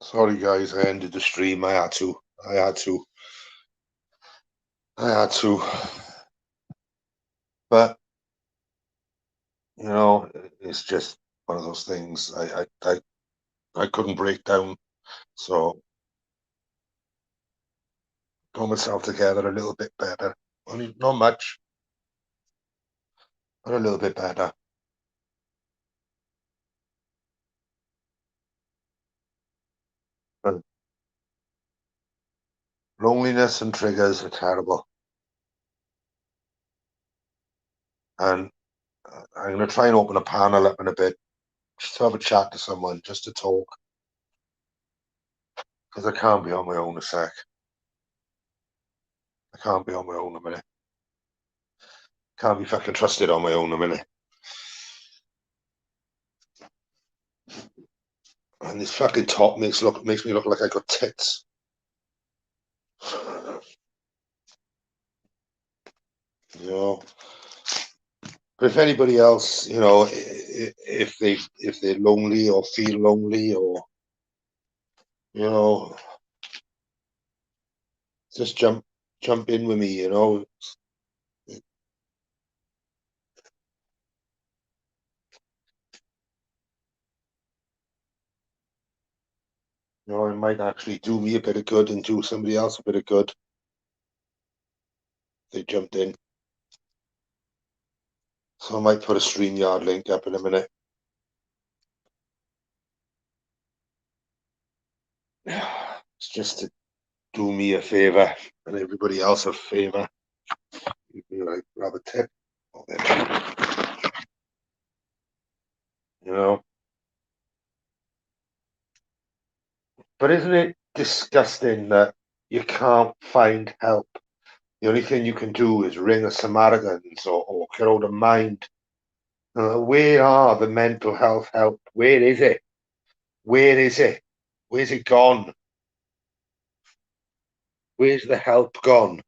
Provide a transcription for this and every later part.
Sorry guys, I ended the stream. I had to. I had to. I had to. But it's just one of those things. I couldn't break down, so got myself together a little bit better. Only not much, but a little bit better. But loneliness and triggers are terrible, and I'm gonna try and open a panel up in a bit, just to have a chat to someone, just to talk, because I can't be on my own a sec. I can't be on my own a minute. Can't be fucking trusted on my own a minute. And this fucking top makes me look like I got tits. You know. But if anybody else, if they're lonely or feel lonely or you know, just jump in with me. It might actually do me a bit of good and do somebody else a bit of good. They jumped in. So I might put a StreamYard link up in a minute. It's just to do me a favor and everybody else a favor. Like, grab a tip. You know. But isn't it disgusting that you can't find help? The only thing you can do is ring a Samaritans or get out of mind. Where are the mental health help? Where is it? Where is it? Where's it gone? Where's the help gone?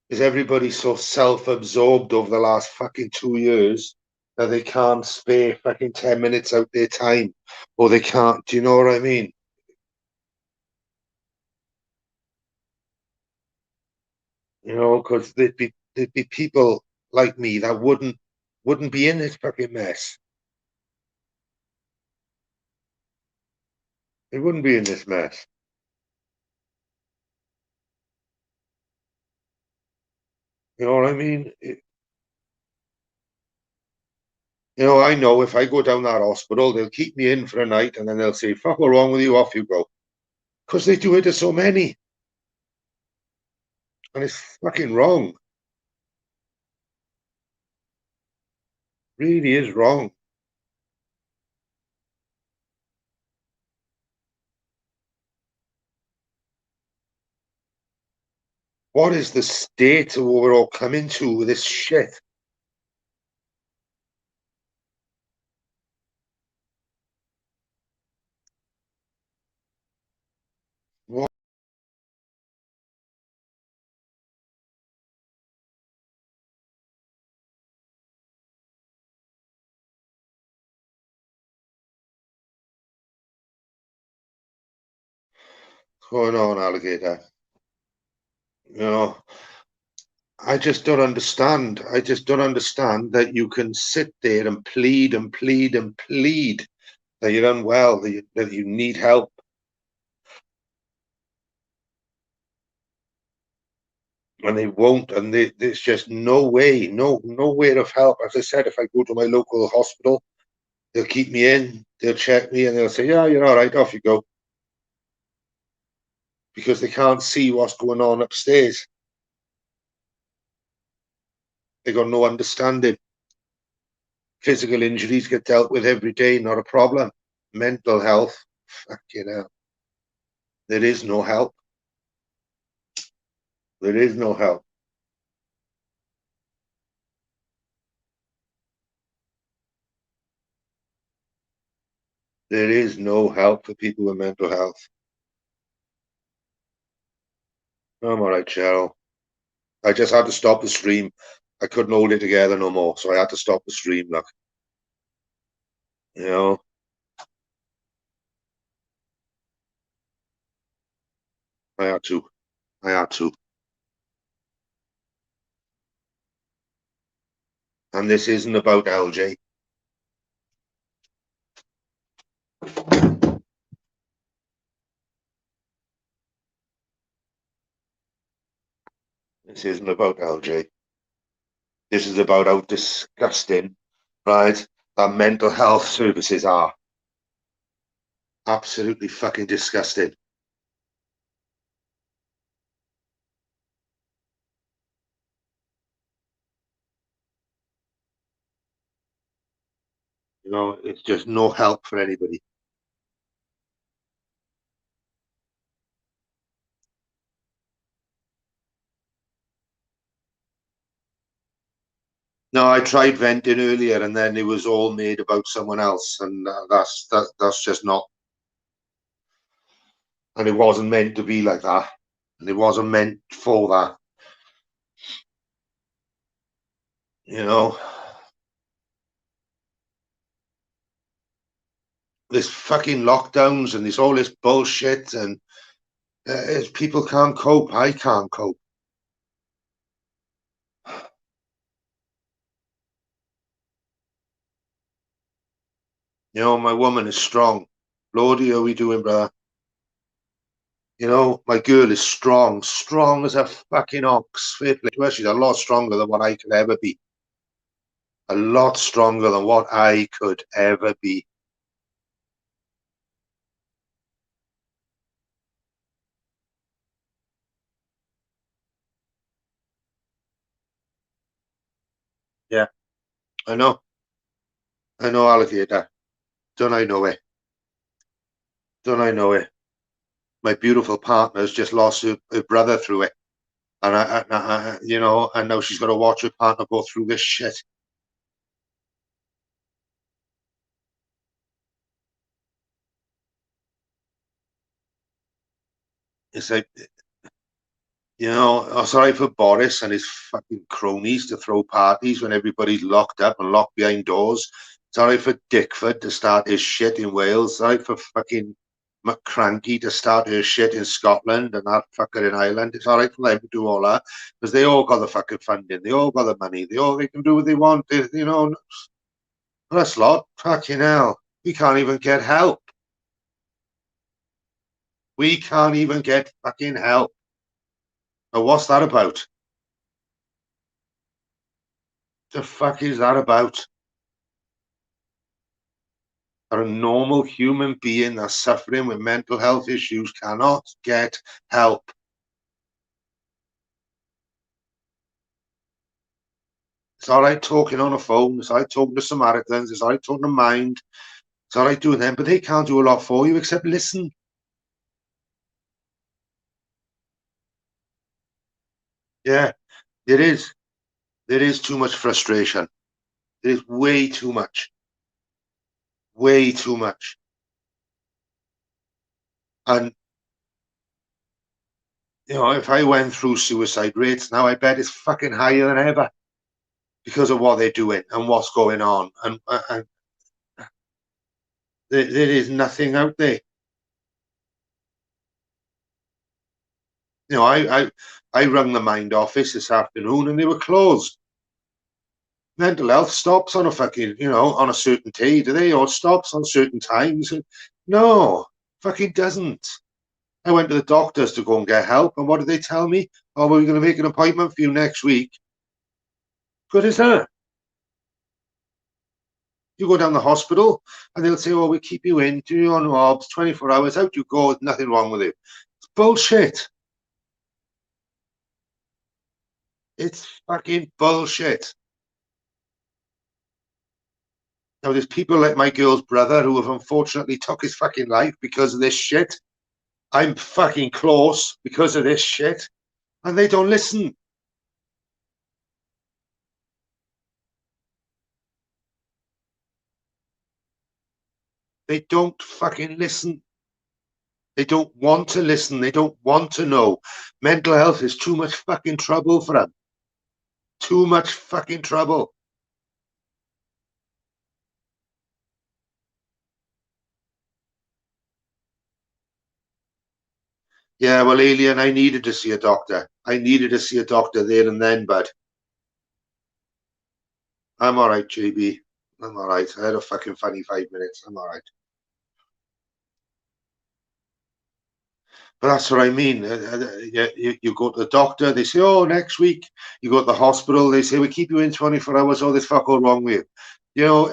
Is everybody so self-absorbed over the last fucking 2 years that they can't spare fucking 10 minutes out their time? Or they can't, do you know what I mean? Because there'd be people like me that wouldn't be in this fucking mess. They wouldn't be in this mess. You know what I mean? I know if I go down that hospital, they'll keep me in for a night and then they'll say, fuck, what's wrong with you? Off you go. Because they do it to so many. And it's fucking wrong. Really is wrong. What is the state of what we're all coming to with this shit? What's going on, alligator? I just don't understand. I just don't understand that you can sit there and plead and plead and plead that you're unwell, that you need help. And they won't, and there's just no way, no way of help. As I said, if I go to my local hospital, they'll keep me in, they'll check me, and they'll say, "Yeah, you're all right, off you go," because they can't see what's going on upstairs. They got no understanding. Physical injuries get dealt with every day, not a problem. Mental health, fucking hell, there is no help. There is no help. There is no help for people with mental health. I'm all right, Cheryl. I just had to stop the stream. I couldn't hold it together no more, so I had to stop the stream. Look, you know. I had to. I had to. And this isn't about LJ. This isn't about LJ. This is about how disgusting, right, that mental health services are. Absolutely fucking disgusting. You know, it's just no help for anybody. No, I tried venting earlier, and then it was all made about someone else, and that's just not. And it wasn't meant to be like that, and it wasn't meant for that. You know, this fucking lockdowns and this all this bullshit, and people can't cope. I can't cope. You know, my woman is strong. Lordy, how we doing, brother? You know, my girl is strong, strong as a fucking ox. Fair play to her. She's a lot stronger than what I could ever be. A lot stronger than what I could ever be. Yeah, I know. I know, alligator. Don't I know it? Don't I know it? My beautiful partner's just lost her brother through it. And you know, and now she's got to watch her partner go through this shit. It's like, you know, it's all right for Boris and his fucking cronies to throw parties when everybody's locked up and locked behind doors. It's all right for Dickford to start his shit in Wales. It's all right for fucking McCranky to start his shit in Scotland and that fucker in Ireland. It's all right for them to do all that because they all got the fucking funding. They all got the money. They can do what they want. You know, that's lot. Fucking hell. We can't even get help. We can't even get fucking help. Now, what's that about? The fuck is that about? A normal human being that's suffering with mental health issues cannot get help. It's all right talking on a phone. It's all right talking to Samaritans. It's all right talking to Mind. It's all right doing them, but they can't do a lot for you except listen. Yeah, there is. There is too much frustration. There is way too much. Way too much. And, you know, if I went through suicide rates now, I bet it's fucking higher than ever because of what they're doing and what's going on. And there is nothing out there. You know, I rang the Mind office this afternoon and they were closed. Mental health stops on a fucking, you know, on a certain day, do they? Or stops on certain times. No, fucking doesn't. I went to the doctors to go and get help, and what did they tell me? Oh, well, we're going to make an appointment for you next week. Good as that. You go down the hospital, and they'll say, oh, we keep you in, do you on OBS, 24 hours, out you go, nothing wrong with you. It's bullshit. It's fucking bullshit. Now, there's people like my girl's brother who have unfortunately took his fucking life because of this shit. I'm fucking close because of this shit. And they don't listen. They don't fucking listen. They don't want to listen. They don't want to know. Mental health is too much fucking trouble for them. Too much fucking trouble. Yeah, well, Alien, I needed to see a doctor. I needed to see a doctor there and then, but I'm all right, JB. I'm all right. I had a fucking funny 5 minutes. I'm all right. But that's what I mean. You go to the doctor, they say, oh, next week. You go to the hospital, they say, we keep you in 24 hours. Oh, there's fuck all wrong with you. You know,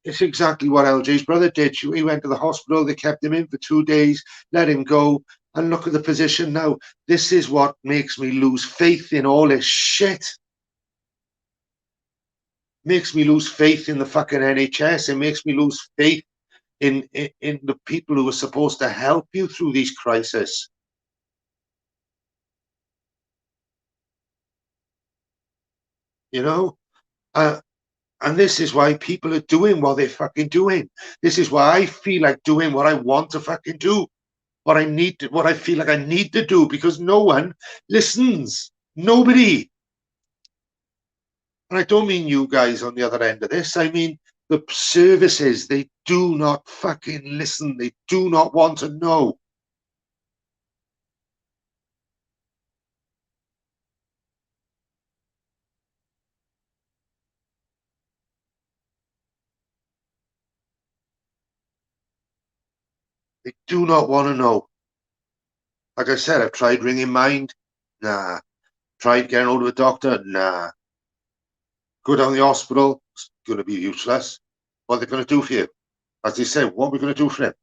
it's exactly what LJ's brother did. He went to the hospital, they kept him in for 2 days, let him go, and look at the position now. This is what makes me lose faith in all this shit. Makes me lose faith in the fucking NHS. It makes me lose faith in the people who are supposed to help you through these crises. You know? And this is why people are doing what they're fucking doing. This is why I feel like doing what I want to fucking do. What I need to, what I feel like I need to do, because no one listens. Nobody. And I don't mean you guys on the other end of this. I mean the services. They do not fucking listen. They do not want to know. They do not want to know. Like I said, I've tried ringing Mind. Nah. Tried getting hold of a doctor. Nah. Go down the hospital. It's going to be useless. What are they going to do for you? As they say, what are we going to do for him?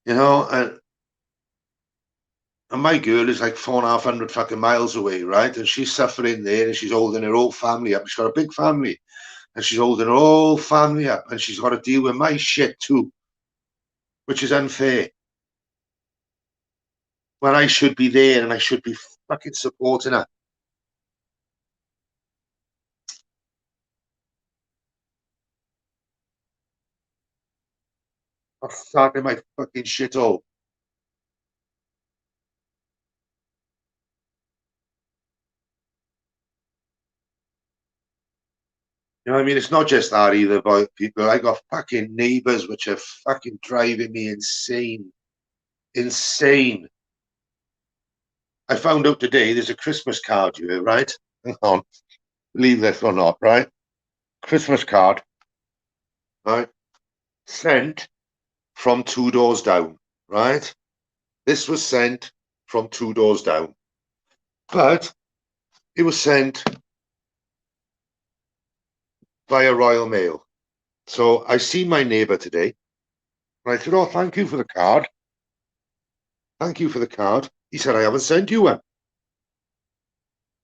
You know, and my girl is like 4,500 fucking miles away, right? And she's suffering there, and she's holding her whole family up. She's got a big family, and she's holding her whole family up, and she's got to deal with my shit too, which is unfair. When I should be there and I should be fucking supporting her. I'm starting my fucking shit all. You know what I mean? It's not just that either, but people. I got fucking neighbors which are fucking driving me insane. Insane. I found out today there's a Christmas card here, right? Hang on, believe this or not, right? Christmas card, right? Sent from two doors down, right? This was sent from two doors down, but it was sent via Royal Mail. So I see my neighbour today, and I said, "Oh, thank you for the card. Thank you for the card." He said, "I haven't sent you one."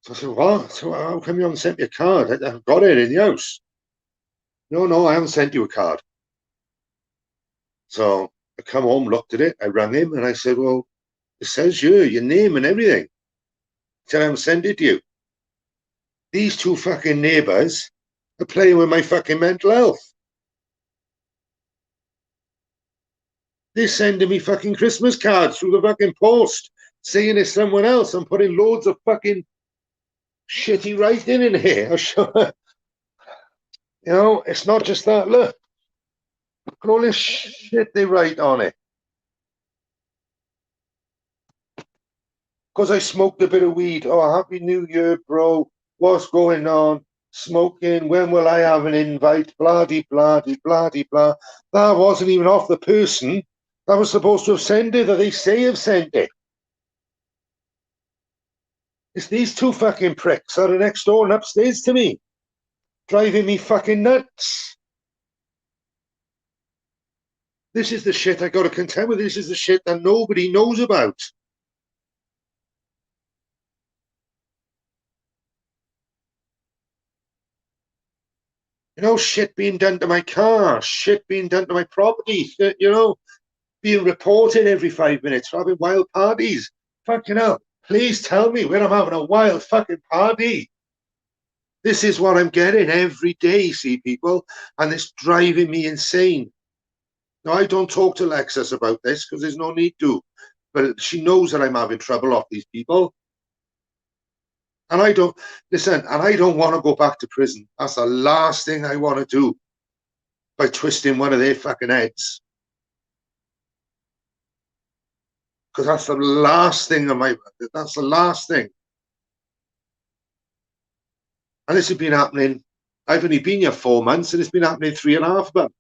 So I said, "What? So how come you haven't sent me a card? I've got it in the house." No, no, I haven't sent you a card. So I come home, looked at it, I rang him, and I said, "Well, it says your name and everything." He said, "I haven't sent it to you." These two fucking neighbours are playing with my fucking mental health. They're sending me fucking Christmas cards through the fucking post, saying it's someone else. I'm putting loads of fucking shitty writing in here. You know, it's not just that. Look at all this shit they write on it. Because I smoked a bit of weed. Oh, Happy New Year, bro. What's going on? Smoking. When will I have an invite? Blah, de, blah, de, blah, de, blah. That wasn't even off the person that was supposed to have sent it, that they say have sent it. It's these two fucking pricks that are next door and upstairs to me, driving me fucking nuts. This is the shit I got to contend with. This is the shit that nobody knows about. You know, shit being done to my car, shit being done to my property, you know, being reported every 5 minutes for having wild parties. Fucking hell. Please tell me when I'm having a wild fucking party. This is what I'm getting every day, see, people, and it's driving me insane. Now, I don't talk to Lexus about this because there's no need to, but she knows that I'm having trouble off these people. And I don't listen, and I don't want to go back to prison. That's the last thing I want to do by twisting one of their fucking heads. Because that's the last thing on my that's the last thing. And this has been happening. I've only been here 4 months and it's been happening 3.5 months.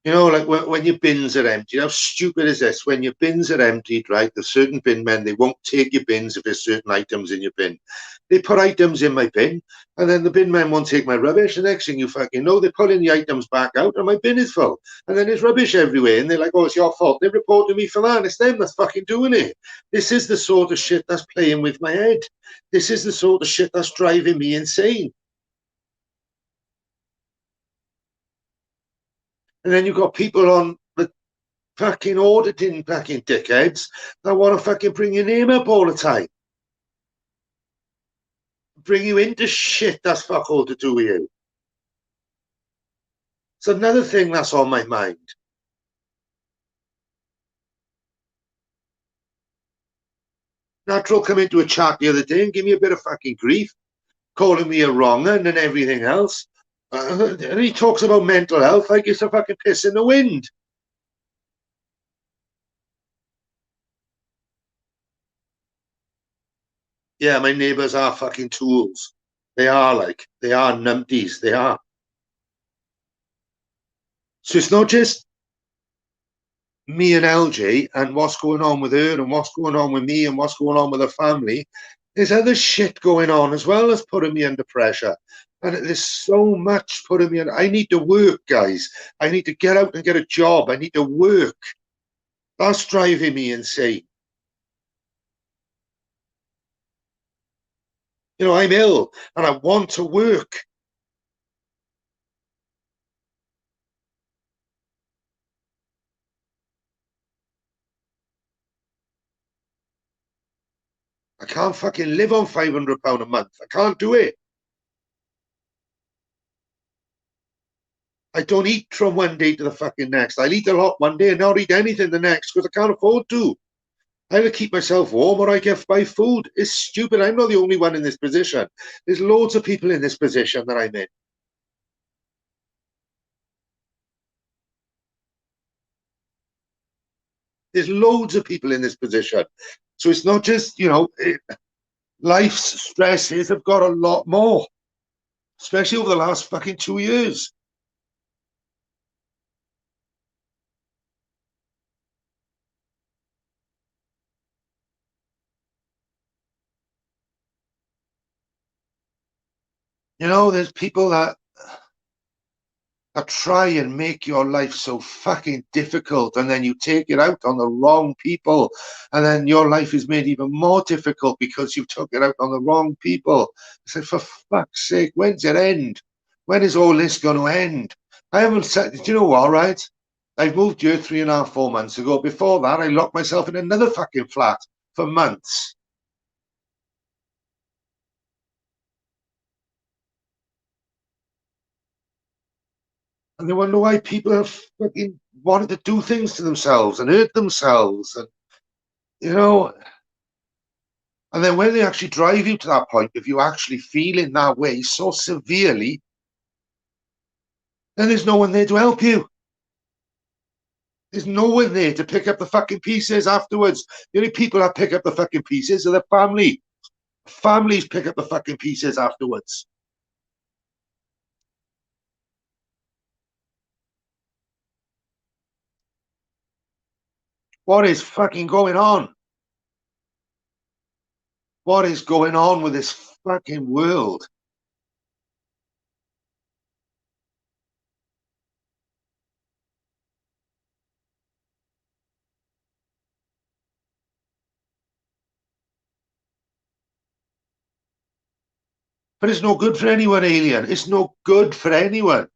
You know, like when your bins are empty, how stupid is this? When your bins are emptied, right, there's certain bin men, they won't take your bins if there's certain items in your bin. They put items in my bin, and then the bin men won't take my rubbish. The next thing you fucking know, they're pulling the items back out, and my bin is full. And then there's rubbish everywhere, and they're like, oh, it's your fault. They report to me for that. It's them that's fucking doing it. This is the sort of shit that's playing with my head. This is the sort of shit that's driving me insane. And then you've got people on the fucking auditing fucking dickheads that want to fucking bring your name up all the time. Bring you into shit that's fuck all to do with you. It's another thing that's on my mind. Natural come into a chat the other day and give me a bit of fucking grief, calling me a wrong and everything else. And he talks about mental health like it's a fucking piss in the wind. Yeah, my neighbours are fucking tools. They are they are numpties. They are. So it's not just me and LJ and what's going on with her and what's going on with me and what's going on with the family. There's other shit going on as well as putting me under pressure. And there's so much putting me I need to work, guys. I need to get out and get a job. I need to work. That's driving me insane. You know, I'm ill and I want to work. I can't fucking live on £500 a month. I can't do it. I don't eat from one day to the fucking next. I'll eat a lot one day and not eat anything the next because I can't afford to. I either keep myself warm or I get buy food. It's stupid. I'm not the only one in this position. There's loads of people in this position that I'm in. There's loads of people in this position. So it's not just, life's stresses have got a lot more, especially over the last fucking 2 years. There's people that try and make your life so fucking difficult, and then you take it out on the wrong people, and then your life is made even more difficult because you took it out on the wrong people. I said, for fuck's sake, when's it end? When is all this going to end? I haven't said, do you know what, right? I've moved here 3.5, 4 months ago. Before that, I locked myself in another fucking flat for months. And they wonder why people have fucking wanted to do things to themselves and hurt themselves. And, you know, and then when they actually drive you to that point, if you actually feel in that way so severely, then there's no one there to help you. There's no one there to pick up the fucking pieces afterwards. The only people that pick up the fucking pieces are the family. Families pick up the fucking pieces afterwards. What is fucking going on? What is going on with this fucking world? But it's no good for anyone, Alien. It's no good for anyone.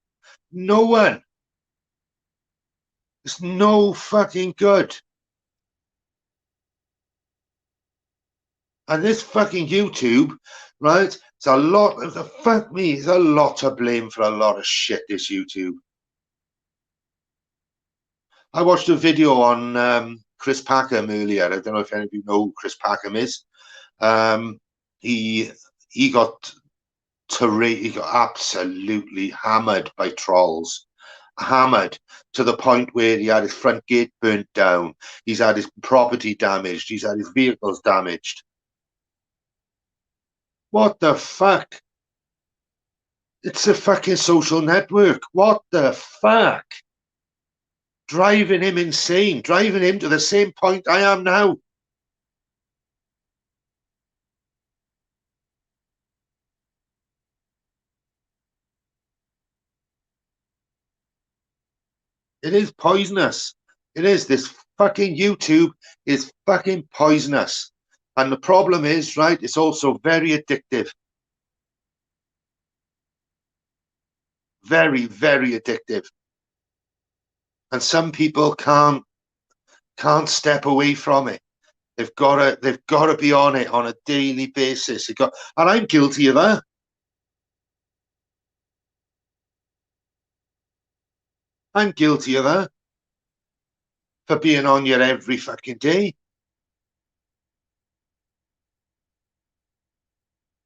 No one. It's no fucking good. And this fucking YouTube, right? It's a lot. Fuck me. It's a lot to blame for a lot of shit. This YouTube. I watched a video on Chris Packham earlier. I don't know if any of you know who Chris Packham is. Um, he he got he got absolutely hammered by trolls, hammered to the point where he had his front gate burnt down. He's had his property damaged. He's had his vehicles damaged. What the fuck? It's a fucking social network. What the fuck? Driving him insane, driving him to the same point I am now. It is poisonous. It is. This fucking YouTube is fucking poisonous. And the problem is, right, it's also very addictive. Very, very addictive. And some people can't step away from it. They've got to be on it on a daily basis. And I'm guilty of that. I'm guilty of that for being on here every fucking day.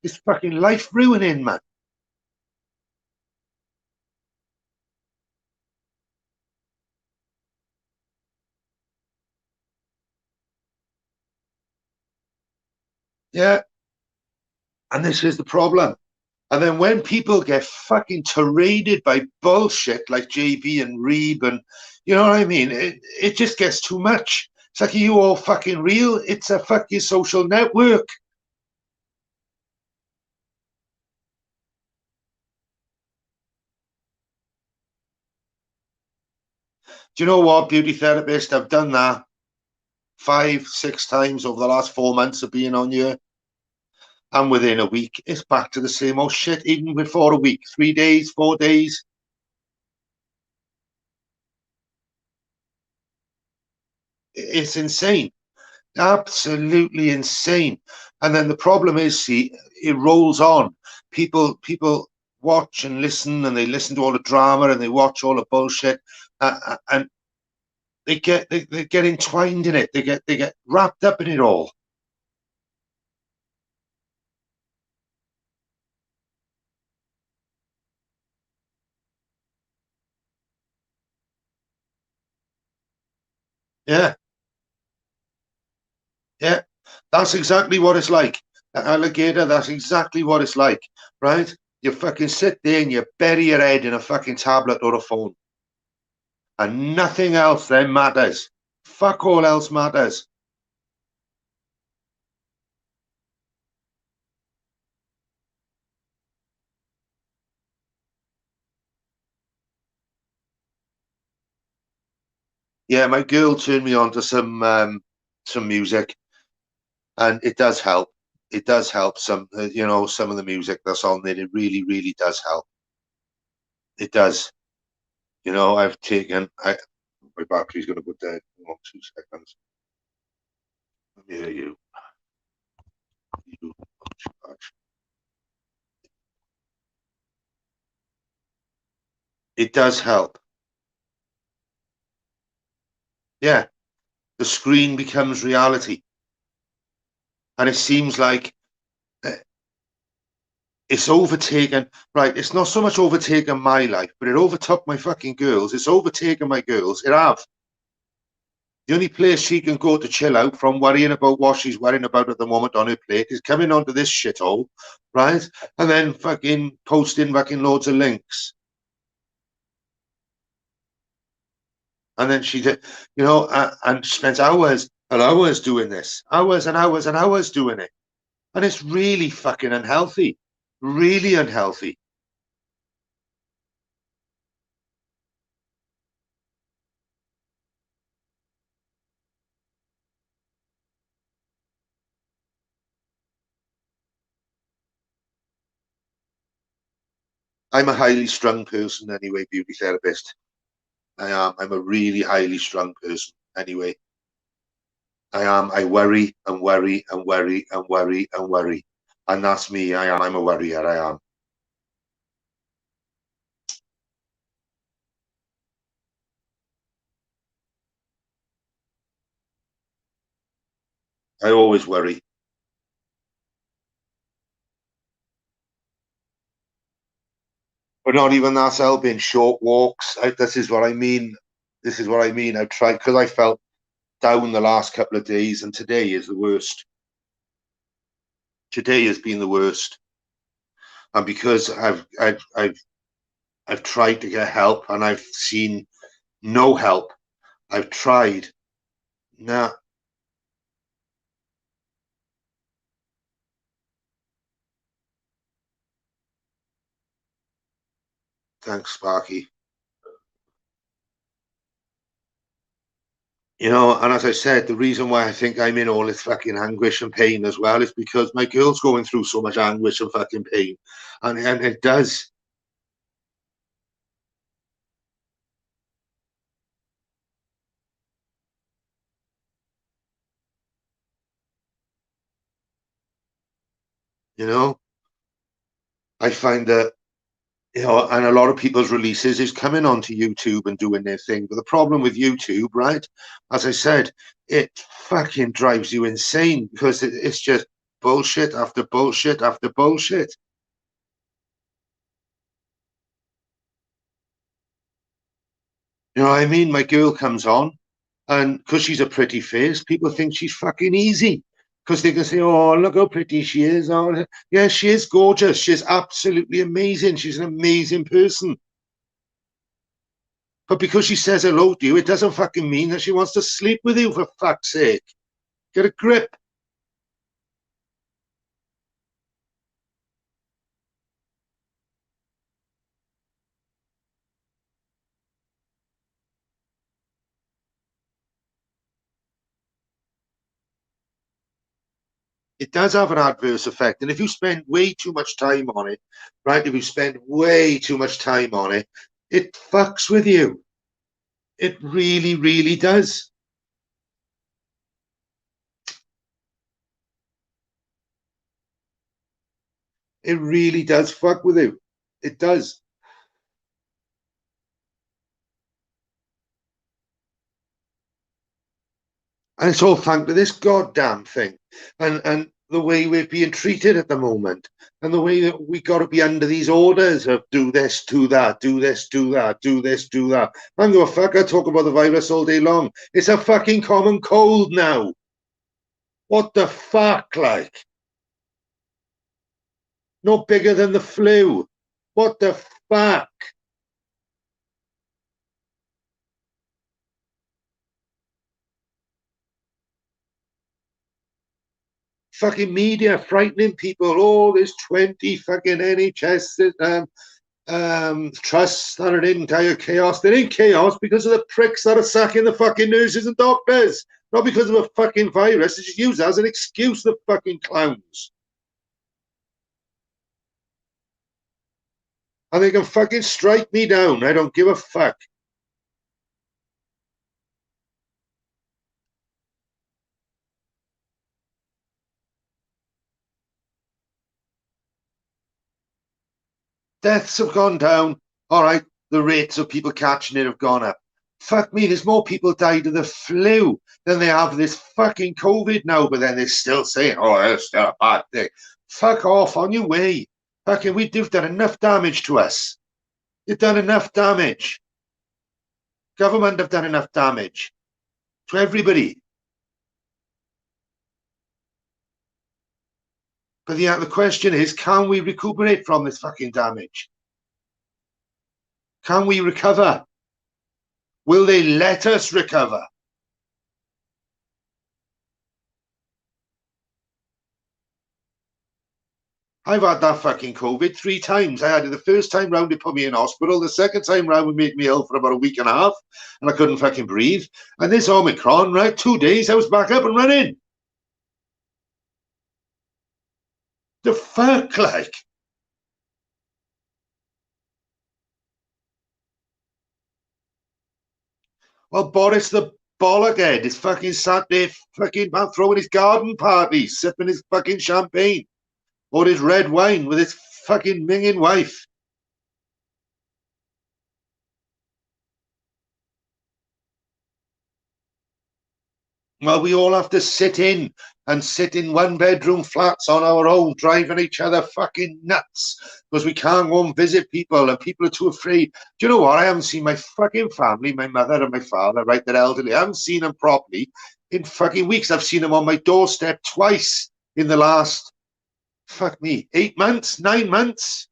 It's fucking life ruining, man. Yeah. And this is the problem. And then when people get fucking traded by bullshit like JB and Reeb, and you know what I mean, it just gets too much. It's like, are you all fucking real? It's a fucking social network. Do you know what, beauty therapist? I've done that 5, 6 times over the last 4 months of being on here. And within a week, it's back to the same old shit, even before a week, 3 days, 4 days. It's insane. Absolutely insane. And then the problem is, see, it rolls on. People watch and listen, and they listen to all the drama, and they watch all the bullshit, and they get entwined in it. They get wrapped up in it all. Yeah, yeah. That's exactly what it's like. Alligator, that's exactly what it's like, right? You fucking sit there and you bury your head in a fucking tablet or a phone, and nothing else then matters. Fuck all else matters. Yeah, my girl turned me on to some music, and it does help. It does help. Some of the music that's on there. It really, really does help. It does. I've taken. My battery's going to go dead. Hold on 2 seconds. Let me hear you. You. It does help. Yeah, the screen becomes reality, and it seems like uh, it's overtaken. Right, it's not so much overtaken my life, but it overtook my fucking girls. It's overtaken my girls. It have. The only place she can go to chill out from worrying about what she's worrying about at the moment on her plate is coming onto this shithole, right? And then fucking posting fucking loads of links. And then and spends hours and hours doing this, hours and hours and hours doing it. And it's really fucking unhealthy, really unhealthy. I'm a highly strung person anyway, beauty therapist. I am. I'm a really highly strung person anyway. I am. I worry and worry and worry and worry and worry. And that's me. I am. I'm a worrier. I am. I always worry. But not even that's helping. Short walks. This is what I mean. This is what I mean. I've tried because I felt down the last couple of days, and today is the worst. Today has been the worst, and because I've tried to get help, and I've seen no help. I've tried. Nah, thanks, Sparky. You know, and as I said, the reason why I think I'm in all this fucking anguish and pain as well is because my girl's going through so much anguish and fucking pain, and it does. You know, I find that and a lot of people's releases is coming onto YouTube and doing their thing. But the problem with YouTube, right, as I said, it fucking drives you insane because it's just bullshit after bullshit after bullshit. You know what I mean? My girl comes on, and because she's a pretty face, people think she's fucking easy. Because they can say, "Oh, look how pretty she is." Oh, yeah, she is gorgeous. She's absolutely amazing. She's an amazing person. But because she says hello to you, it doesn't fucking mean that she wants to sleep with you, for fuck's sake. Get a grip. It does have an adverse effect. And if you spend way too much time on it, right, if you spend way too much time on it, it fucks with you. It really, really does. It really does fuck with you. It does. And it's all thanks to this goddamn thing. And the way we're being treated at the moment. And the way that we got to be under these orders of do this, do that, do this, do that, do this, do that. I don't give a fuck. I talk about the virus all day long. It's a fucking common cold now. What the fuck, like? No bigger than the flu. What the fuck? Fucking media frightening people. Oh, there's 20 fucking NHS trusts that are in entire chaos. They're in chaos because of the pricks that are sacking the fucking nurses and doctors. Not because of a fucking virus. They just use that as an excuse, the fucking clowns. And they can fucking strike me down. I don't give a fuck. Deaths have gone down. All right, the rates of people catching it have gone up. Fuck me, there's more people died of the flu than they have this fucking COVID now, but then they're still saying, oh, it's still a bad thing. Fuck off on your way. Fucking, you've done enough damage to us. You've done enough damage. Government have done enough damage to everybody. But the question is, can we recuperate from this fucking damage? Can we recover? Will they let us recover? I've had that fucking COVID 3 times. I had it the first time round, it put me in hospital. The second time round, it made me ill for about a week and a half, and I couldn't fucking breathe. And this Omicron, right? 2 days, I was back up and running. The fuck, like? Well, Boris the bollockhead is fucking sat there fucking throwing his garden party, sipping his fucking champagne or his red wine with his fucking minging wife. Well, we all have to sit in one-bedroom flats on our own, driving each other fucking nuts because we can't go and visit people and people are too afraid. Do you know what? I haven't seen my fucking family, my mother and my father, right, they're elderly. I haven't seen them properly in fucking weeks. I've seen them on my doorstep twice in the last, fuck me, 8 months, 9 months.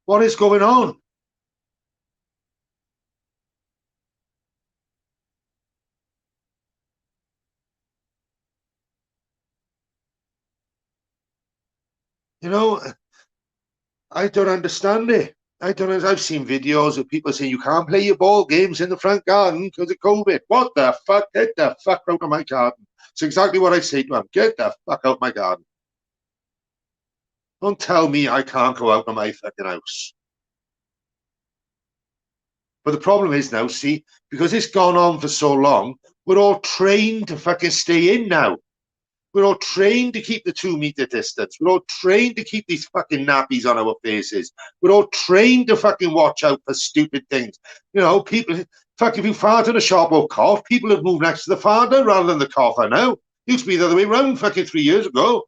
What is going on? You know, I don't understand it. I don't know. I've seen videos of people saying you can't play your ball games in the front garden because of COVID. What the fuck? Get the fuck out of my garden. It's exactly what I say to them. Get the fuck out of my garden. Don't tell me I can't go out of my fucking house. But the problem is now, see, because it's gone on for so long, we're all trained to fucking stay in now. We're all trained to keep the 2 meter distance. We're all trained to keep these fucking nappies on our faces. We're all trained to fucking watch out for stupid things. You know, people, fuck, if you fart in a shop or cough, people have moved next to the farter rather than the cougher now. Used to be the other way around fucking 3 years ago.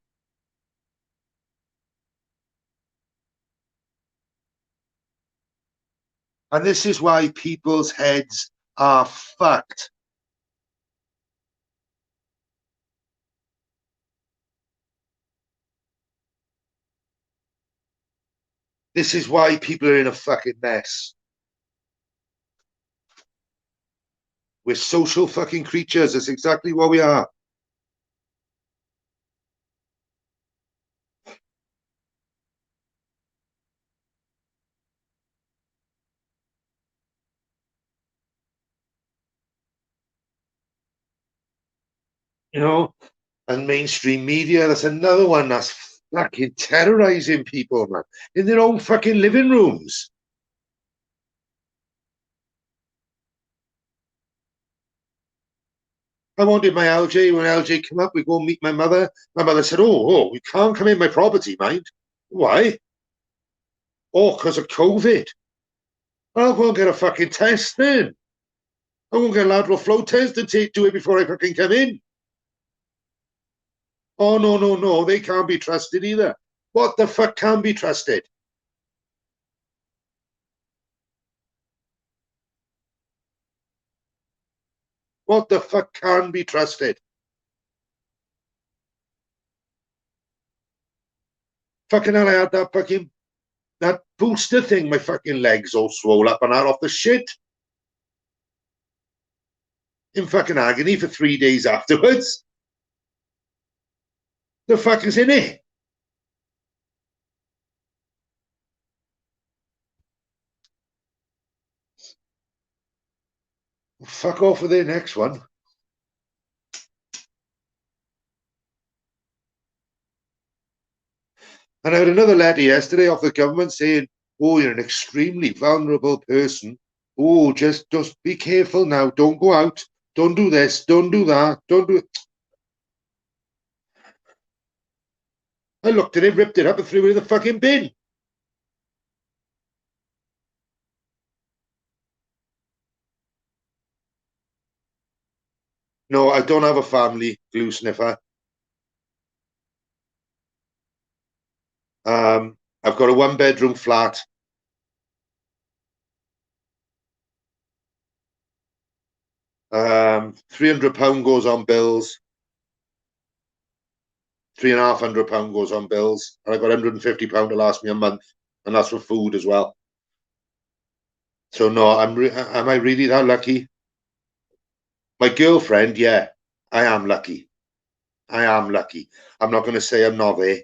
And this is why people's heads are fucked. This is why people are in a fucking mess. We're social fucking creatures. That's exactly what we are. You know, and mainstream media, that's another one that's fucking terrorizing people, man, in their own fucking living rooms. I wanted my LJ. When LJ came up, we go meet my mother. My mother said, oh, we can't come in my property, mind. Why? Oh, because of COVID. I'll go and get a fucking test then. I won't get a lateral flow test and do it before I fucking come in. Oh, no, no, no. They can't be trusted either. What the fuck can be trusted? What the fuck can be trusted? Fucking hell, I had that booster thing. My fucking legs all swole up and out off the shit. In fucking agony for 3 days afterwards. The fuck is in it? Fuck off with the next one. And I had another letter yesterday off the government saying, oh, you're an extremely vulnerable person. Oh, just be careful now. Don't go out. Don't do this. Don't do that. Don't do it. I looked at it, ripped it up, and threw it in the fucking bin. No, I don't have a family, glue sniffer. I've got a one-bedroom flat. £300 goes on bills. £350 goes on bills, and I got £150 to last me a month, and that's for food as well. So no, am I really that lucky? My girlfriend, yeah, I am lucky. I am lucky. I'm not going to say I'm not there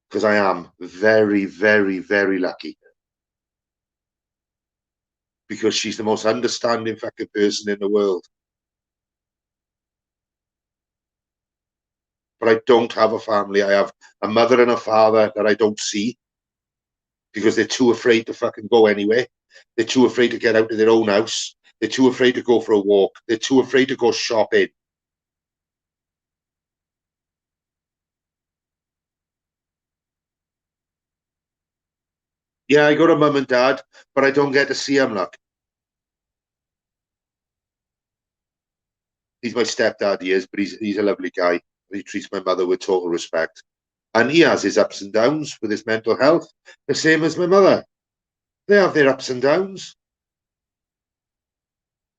because I am very, very, very lucky because she's the most understanding fucking person in the world. But I don't have a family. I have a mother and a father that I don't see because they're too afraid to fucking go anywhere. They're too afraid to get out of their own house. They're too afraid to go for a walk. They're too afraid to go shopping. Yeah, I got a mum and dad, but I don't get to see him. Look, he's my stepdad. He is, but he's a lovely guy. He treats my mother with total respect, and he has his ups and downs with his mental health, the same as my mother. They have their ups and downs,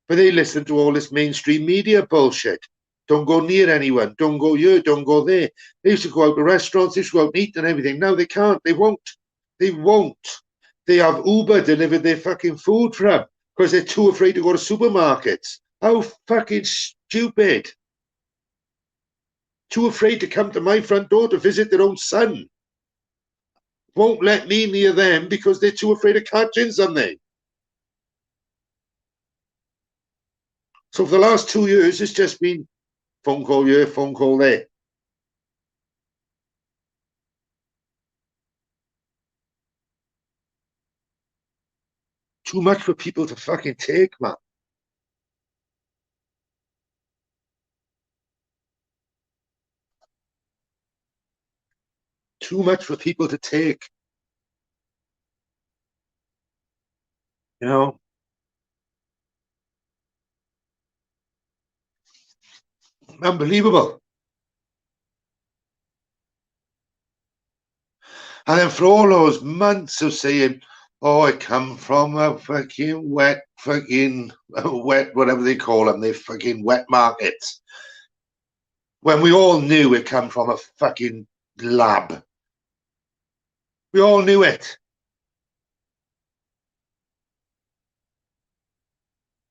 but they listen to all this mainstream media bullshit. Don't go near anyone. Don't go here. Don't go there. They used to go out to restaurants. They used to go out and eat and everything. Now they can't. They won't. They won't. They have Uber deliver their fucking food for them because they're too afraid to go to supermarkets. How fucking stupid. Too afraid to come to my front door to visit their own son. Won't let me near them because they're too afraid of catching something. So for the last 2 years, it's just been phone call here, phone call there. Too much for people to fucking take, man. Too much for people to take. You know, unbelievable. And then for all those months of saying, "Oh, I come from a fucking wet, whatever they call them, they fucking wet markets," when we all knew it come from a fucking lab. We all knew it.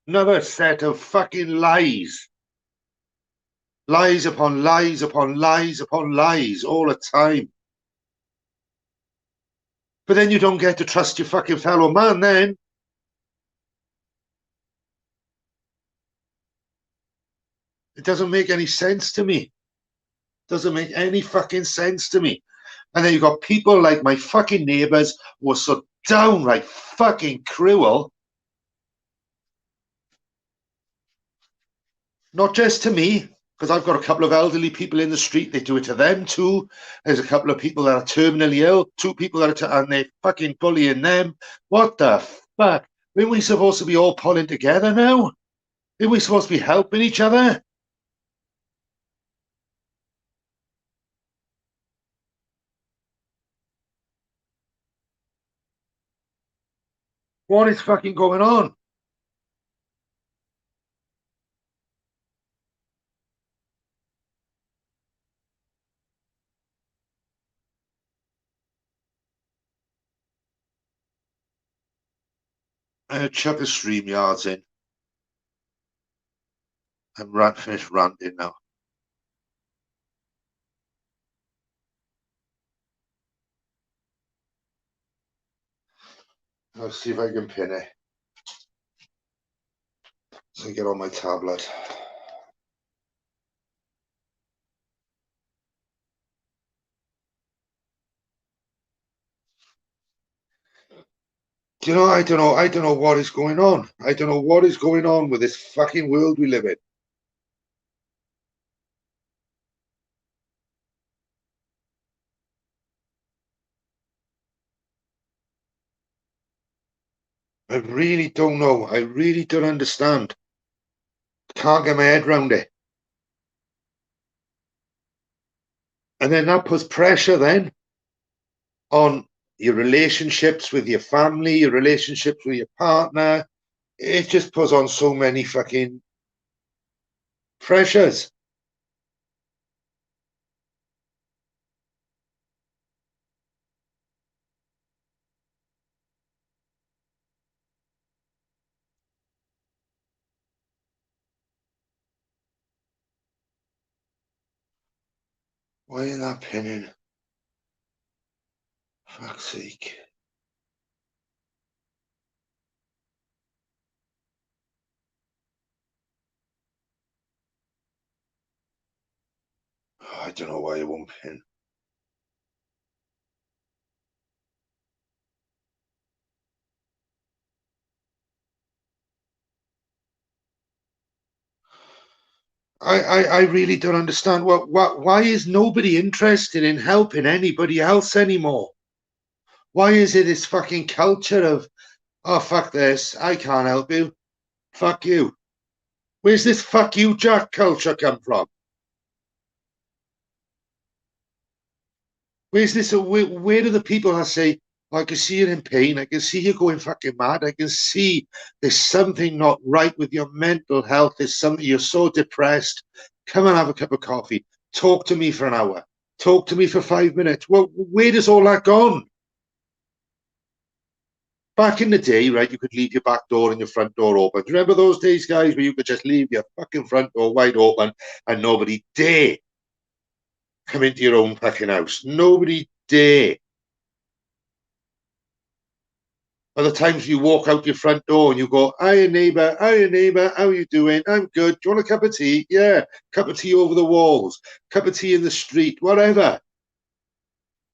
Another set of fucking lies. Lies upon lies upon lies upon lies all the time. But then you don't get to trust your fucking fellow man then. It doesn't make any sense to me. Doesn't make any fucking sense to me. And then you've got people like my fucking neighbours who are so downright fucking cruel. Not just to me, because I've got a couple of elderly people in the street. They do it to them too. There's a couple of people that are terminally ill. Two people that are, and they're fucking bullying them. What the fuck? Aren't we supposed to be all pulling together now? Aren't we supposed to be helping each other? What is fucking going on? Chuck the stream yards in. I'm finished ranting now. I'll see if I can pin it. So I get on my tablet. Do you know, I don't know. I don't know what is going on. I don't know what is going on with this fucking world we live in. I really don't know. I really don't understand. Can't get my head around it. And then that puts pressure then on your relationships with your family, your relationships with your partner. It just puts on so many fucking pressures. Why is that pinning? Fuck's sake. Oh, I don't know why it won't pin. I really don't understand why is nobody interested in helping anybody else anymore? Why is it this fucking culture of, oh, fuck this, I can't help you, fuck you? Where's this fuck you Jack culture come from? Where's this? Where do the people that say, oh, I can see you're in pain, I can see you're going fucking mad, I can see there's something not right with your mental health, there's something, you're so depressed, come and have a cup of coffee, talk to me for an hour, talk to me for 5 minutes. Well, where does all that gone? Back in the day, right, you could leave your back door and your front door open. Do you remember those days, guys, where you could just leave your fucking front door wide open and nobody dare come into your own fucking house? Nobody dare. By the times you walk out your front door and you go, hiya neighbour, how you doing? I'm good. Do you want a cup of tea? Yeah, cup of tea over the walls, cup of tea in the street, whatever.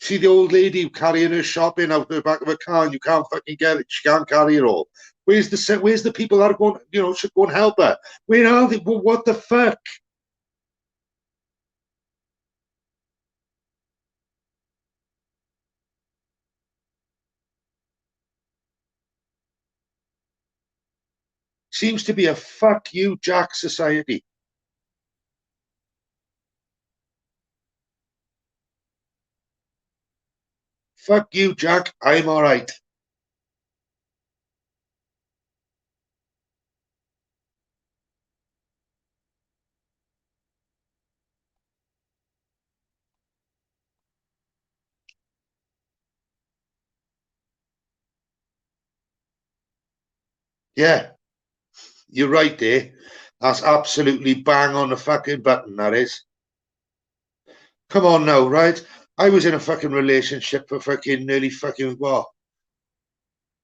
See the old lady carrying her shopping out the back of a car and you can't fucking get it. She can't carry it all. Where's the people that are going, should go and help her? Where are they? Well, what the fuck? Seems to be a fuck you, Jack society. Fuck you, Jack. I'm all right. Yeah, you're right there. That's absolutely bang on the fucking button, that is. Come on now, right? I was in a fucking relationship for fucking nearly fucking what?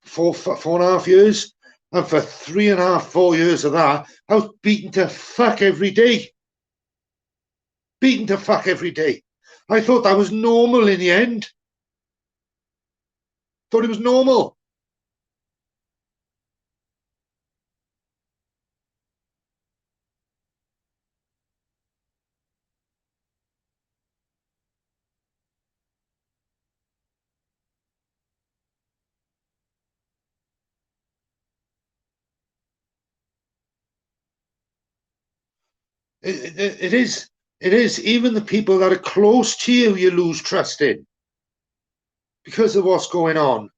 4.5 years? And for 3.5, 4 years of that, I was beaten to fuck every day. Beaten to fuck every day. I thought that was normal in the end. Thought it was normal. It is. It is. Even the people that are close to you, you lose trust in because of what's going on.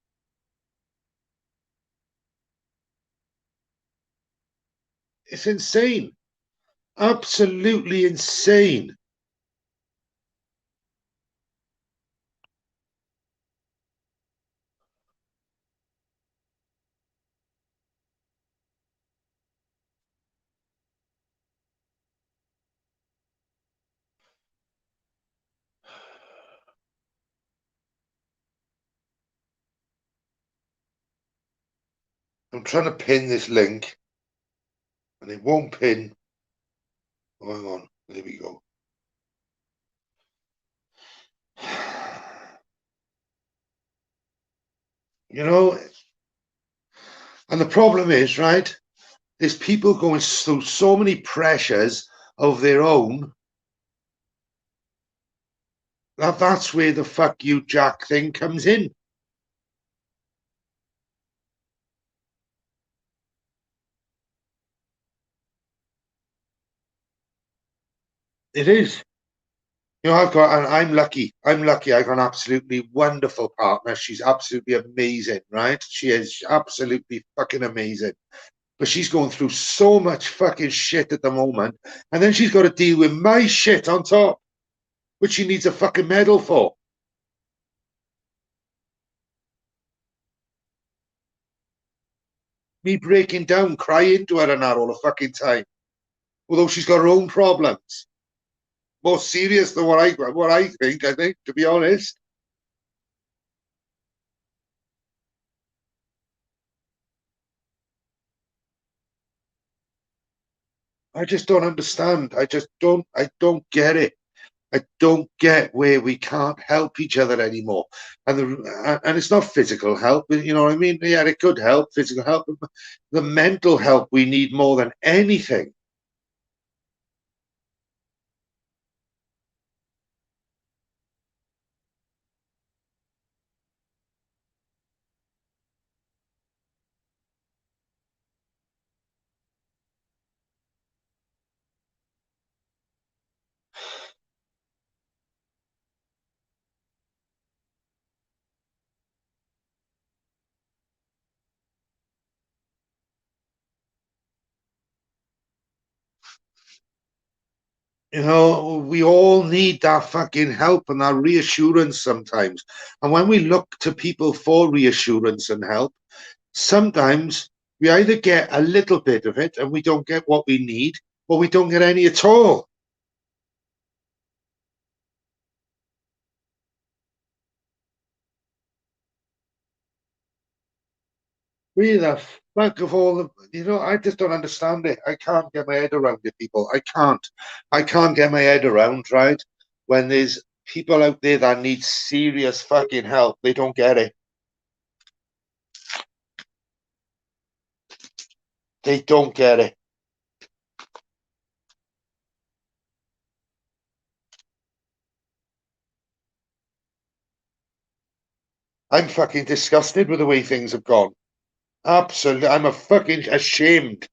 It's insane. Absolutely insane. I'm trying to pin this link and it won't pin. Oh, hang on. There we go. You know, and the problem is, right? There's people going through so many pressures of their own that's where the fuck you Jack thing comes in. It is. And I'm lucky. I'm lucky. I got an absolutely wonderful partner. She's absolutely amazing, right? She is absolutely fucking amazing. But she's going through so much fucking shit at the moment. And then she's got to deal with my shit on top, which she needs a fucking medal for. Me breaking down, crying to her and that all the fucking time. Although she's got her own problems. More serious than what I think, to be honest. I just don't understand. I don't get it. I don't get where we can't help each other anymore. And it's not physical help, you know what I mean? Yeah, it could help, physical help, but the mental help we need more than anything. You know, we all need that fucking help and that reassurance sometimes. And when we look to people for reassurance and help, sometimes we either get a little bit of it and we don't get what we need, or we don't get any at all. Where the fuck of all the, I just don't understand it. I can't get my head around it, people. I can't. I can't get my head around, right? When there's people out there that need serious fucking help, they don't get it. They don't get it. I'm fucking disgusted with the way things have gone. Absolutely. I'm a fucking ashamed.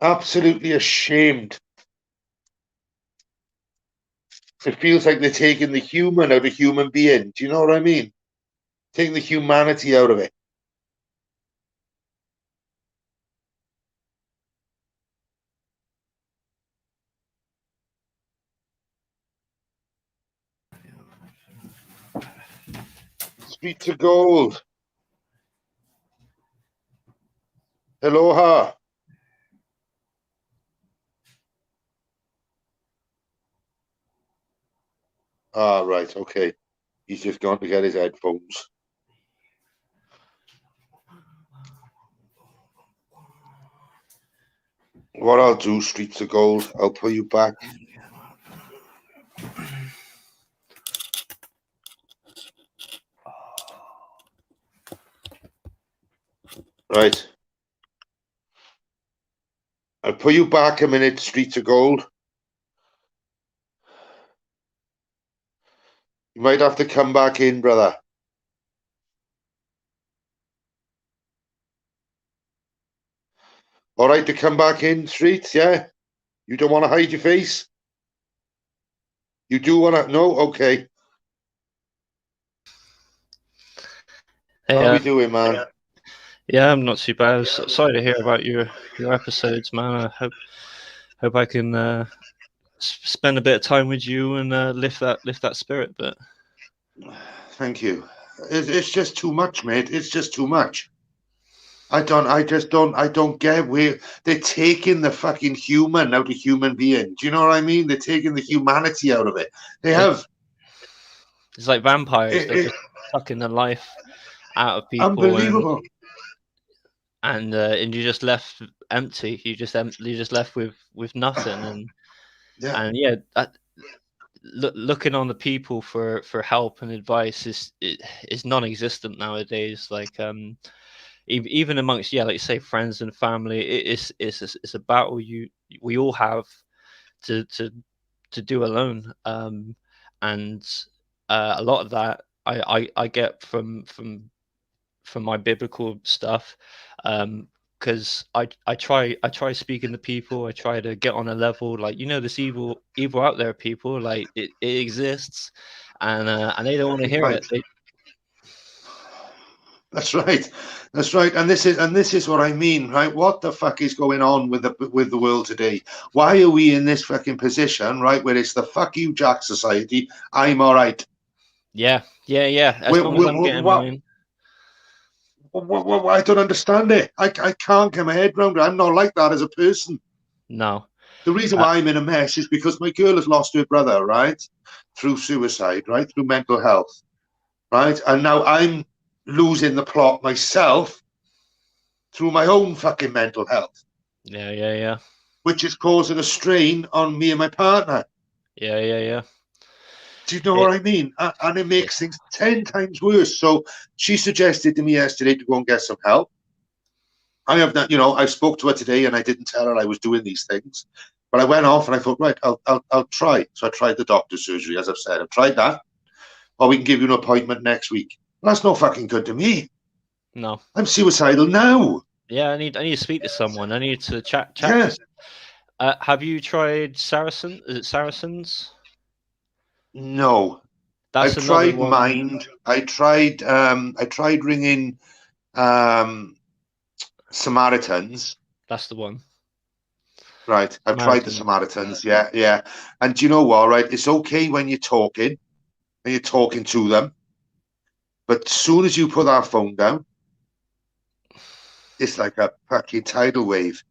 Absolutely ashamed. It feels like they're taking the human out of human being. Do you know what I mean? Taking the humanity out of it. Streets of gold. Aloha. Ah, right. Okay. He's just gone to get his headphones. What I'll do, Streets of Gold, I'll pull you back. Right. I'll put you back a minute, Streets of Gold. You might have to come back in, brother. All right to come back in, Streets, yeah? You don't want to hide your face? You do want to? No? Okay. How are we doing, man? Yeah, I'm not too bad. Sorry to hear about your episodes, man. I hope I can spend a bit of time with you and lift that spirit. But thank you. It's just too much, mate. It's just too much. I don't get where they're taking the fucking human out of human being. Do you know what I mean? They're taking the humanity out of it. They have. It's like vampires. They're just sucking the life out of people. Unbelievable. And you're just left empty. You're just left with nothing. And yeah, looking on the people for help and advice is non-existent nowadays. Like even amongst like you say, friends and family, it's a battle we all have to do alone. And a lot of that I get from my biblical stuff, because I try speaking to people. I try to get on a level, like, this evil out there, people, like it exists, and they don't want to hear it. That's right. That's right. And this is what I mean, right? What the fuck is going on with the world today? Why are we in this fucking position, right, where it's the fuck you Jack society? I'm all right. Yeah. As long as I'm getting mine. I don't understand it. I can't get my head around it. I'm not like that as a person. No. The reason why I'm in a mess is because my girl has lost her brother, right? Through suicide, right? Through mental health, right? And now I'm losing the plot myself through my own fucking mental health. Yeah. Which is causing a strain on me and my partner. Yeah. Do you know what I mean? And it makes things 10 times worse. So she suggested to me yesterday to go and get some help. I have not, I spoke to her today and I didn't tell her I was doing these things. But I went off and I thought, right, I'll try. So I tried the doctor's surgery, as I've said. I've tried that. Or we can give you an appointment next week. Well, that's no fucking good to me. No. I'm suicidal now. Yeah, I need to speak to someone. I need to chat. Yeah. Have you tried Saracen? Is it Saracens? No. I've tried Mind. I tried ringing Samaritans. That's the one. Right. I've tried the Samaritans. Yeah, yeah. And do you know what? Right. It's okay when you're talking and you're talking to them, but as soon as you put that phone down, it's like a fucking tidal wave.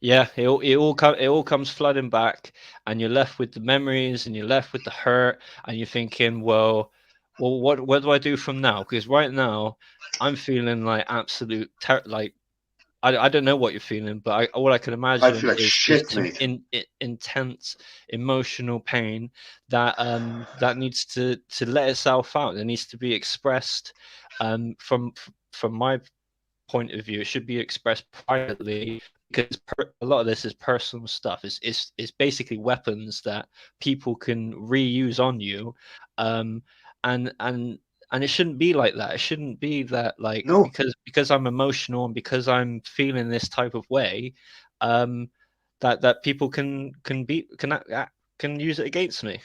Yeah, it all comes flooding back, and you're left with the memories, and you're left with the hurt, and you're thinking, well, what do I do from now? Because right now, I'm feeling like absolute like I don't know what you're feeling, but all I can I feel imagine like is shit, some mate. intense emotional pain that needs to let itself out. It needs to be expressed. From my point of view, it should be expressed privately, because a lot of this is personal stuff. It's basically weapons that people can reuse on you, um, and and and it shouldn't be like that. It shouldn't be that, like, No, because I'm emotional and because I'm feeling this type of way, um, that people can use it against me.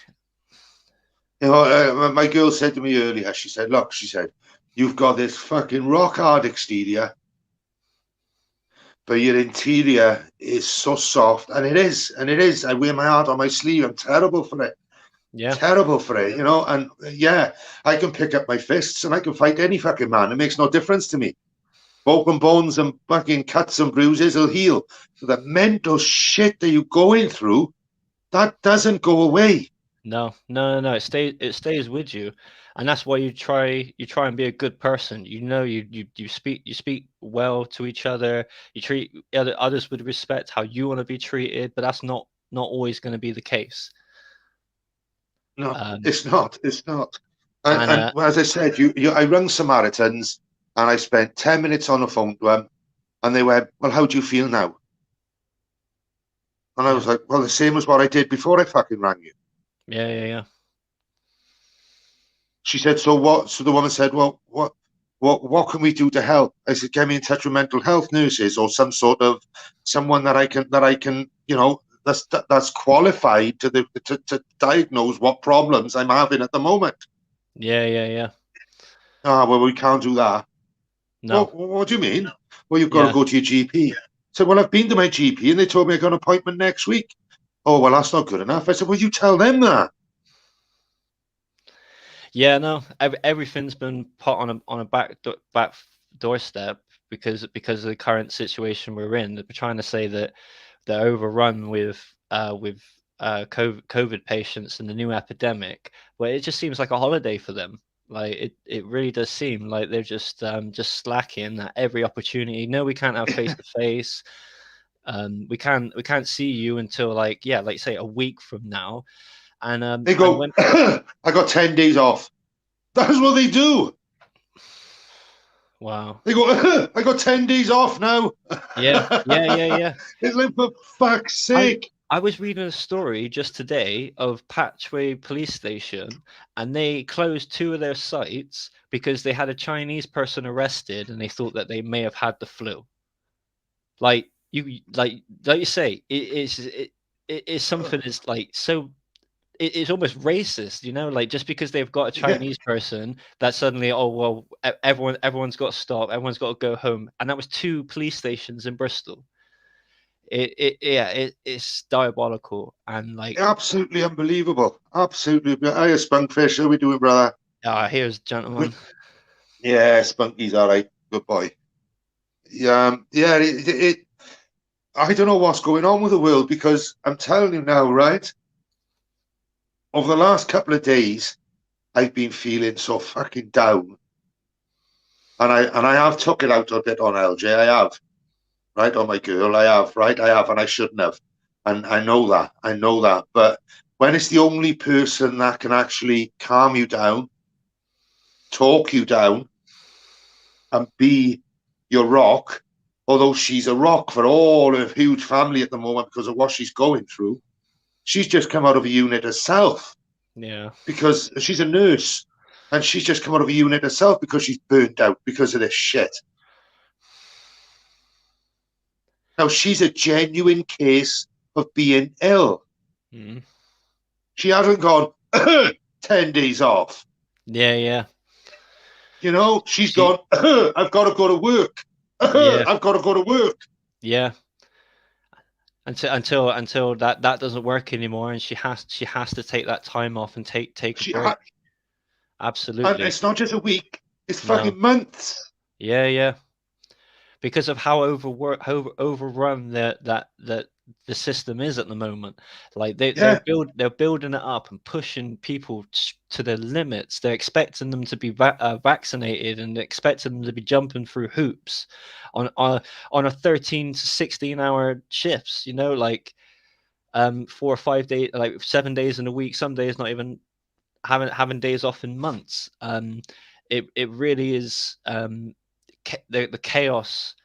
you know, my girl said to me earlier. She said, "Look," she said, "you've got this fucking rock hard exterior, but your interior is so soft." And it is, and it is. I wear my heart on my sleeve. I'm terrible for it. Yeah, Terrible for it, you know. And yeah, I can pick up my fists and I can fight any fucking man. It makes no difference to me. Broken bones and fucking cuts and bruises will heal. So the mental shit that you're going through, that doesn't go away. no. It stays with you, and that's why you try and be a good person. You speak well to each other. You treat others with respect, how you want to be treated. But that's not always going to be the case. No, Um, it's not. It's not. and And as I said, I rang Samaritans and I spent 10 minutes on the phone to them, and they went, "Well, how do you feel now?" And I yeah, was like, "Well, the same as what I did before I fucking rang you." yeah. She said, "So what?" So the woman said, "Well, what can we do to help?" I said, "Get me in touch with mental health nurses or some sort of someone that I can, you know, that's qualified to diagnose what problems I'm having at the moment." Yeah. Ah, well, we can't do that. Well, No, what do you mean? Well, you've got to yeah, go to your GP. I said, "Well, I've been to my GP and they told me I got an appointment next week." "Oh, well, that's not good enough." I said, "Well, you tell them that." yeah. No, everything's been put on a back doorstep because of the current situation we're in. They're trying to say that they're overrun with COVID patients and the new epidemic, where it just seems like a holiday for them. Like it really does seem like they're just slacking at every opportunity. No, we can't have face to face. We can't see you until, like say a week from now. And They and go, when "I got 10 days off." That's what they do. wow, They go, "I got 10 days off now." yeah. It's like, for fuck's I sake. I was reading a story just today of Patchway Police Station, and they closed two of their sites because they had a Chinese person arrested, and they thought that they may have had the flu. Like you say, it's something that's like so. It's almost racist, like just because they've got a Yeah, Chinese person, that suddenly, oh well, everyone's got to stop, everyone's got to go home, and that was two police stations in Bristol. It's diabolical, and like, absolutely unbelievable. Absolutely. Hiya, Spunkfish. How we doing, brother? here's gentlemen. Yeah, Spunky's all right. Good boy. Yeah. I don't know what's going on with the world, because I'm telling you now, right? Over the last couple of days, I've been feeling so fucking down, and I have took it out a bit on LJ. I have, right, on my girl. I have, right. I have, and I shouldn't have, and I know that. I know that. But when it's the only person that can actually calm you down, talk you down, and be your rock, although she's a rock for all her huge family at the moment because of what she's going through, she's just come out of a unit herself Yeah, because she's a nurse, and she's just come out of a unit herself because she's burnt out because of this shit. Now, she's a genuine case of being ill. mm. She hasn't gone 10 days off. Yeah. You know, she's She, gone, "I've got to go to work. yeah, I've got to go to work." yeah. until that doesn't work anymore, and she has to take that time off and take a break. And Absolutely. it's not just a week; it's No. fucking months. Yeah. Because of how overrun the system is at the moment. Like they're building it up and pushing people to their limits. They're expecting them to be vaccinated, and they're expecting them to be jumping through hoops on a 13 to 16 hour shifts. You know, like 4 or 5 days, like 7 days in a week. Some days not even having days off in months. It really is the chaos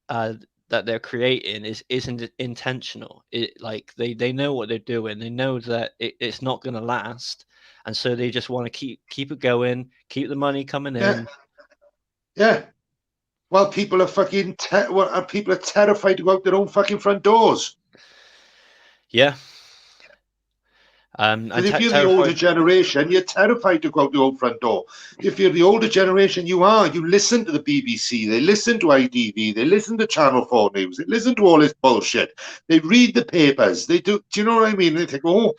that they're creating isn't intentional. It like they know what they're doing. They know that it's not going to last, and so they just want to keep it going, keep the money coming in. Yeah. Well, people are fucking people are terrified to go out their own fucking front doors. Yeah. If you're the older generation, you're terrified to go out your own front door. If you're the older generation, you listen to the BBC, they listen to ITV, they listen to Channel 4 News, they listen to all this bullshit. They read the papers. They do you know what I mean? They think, oh,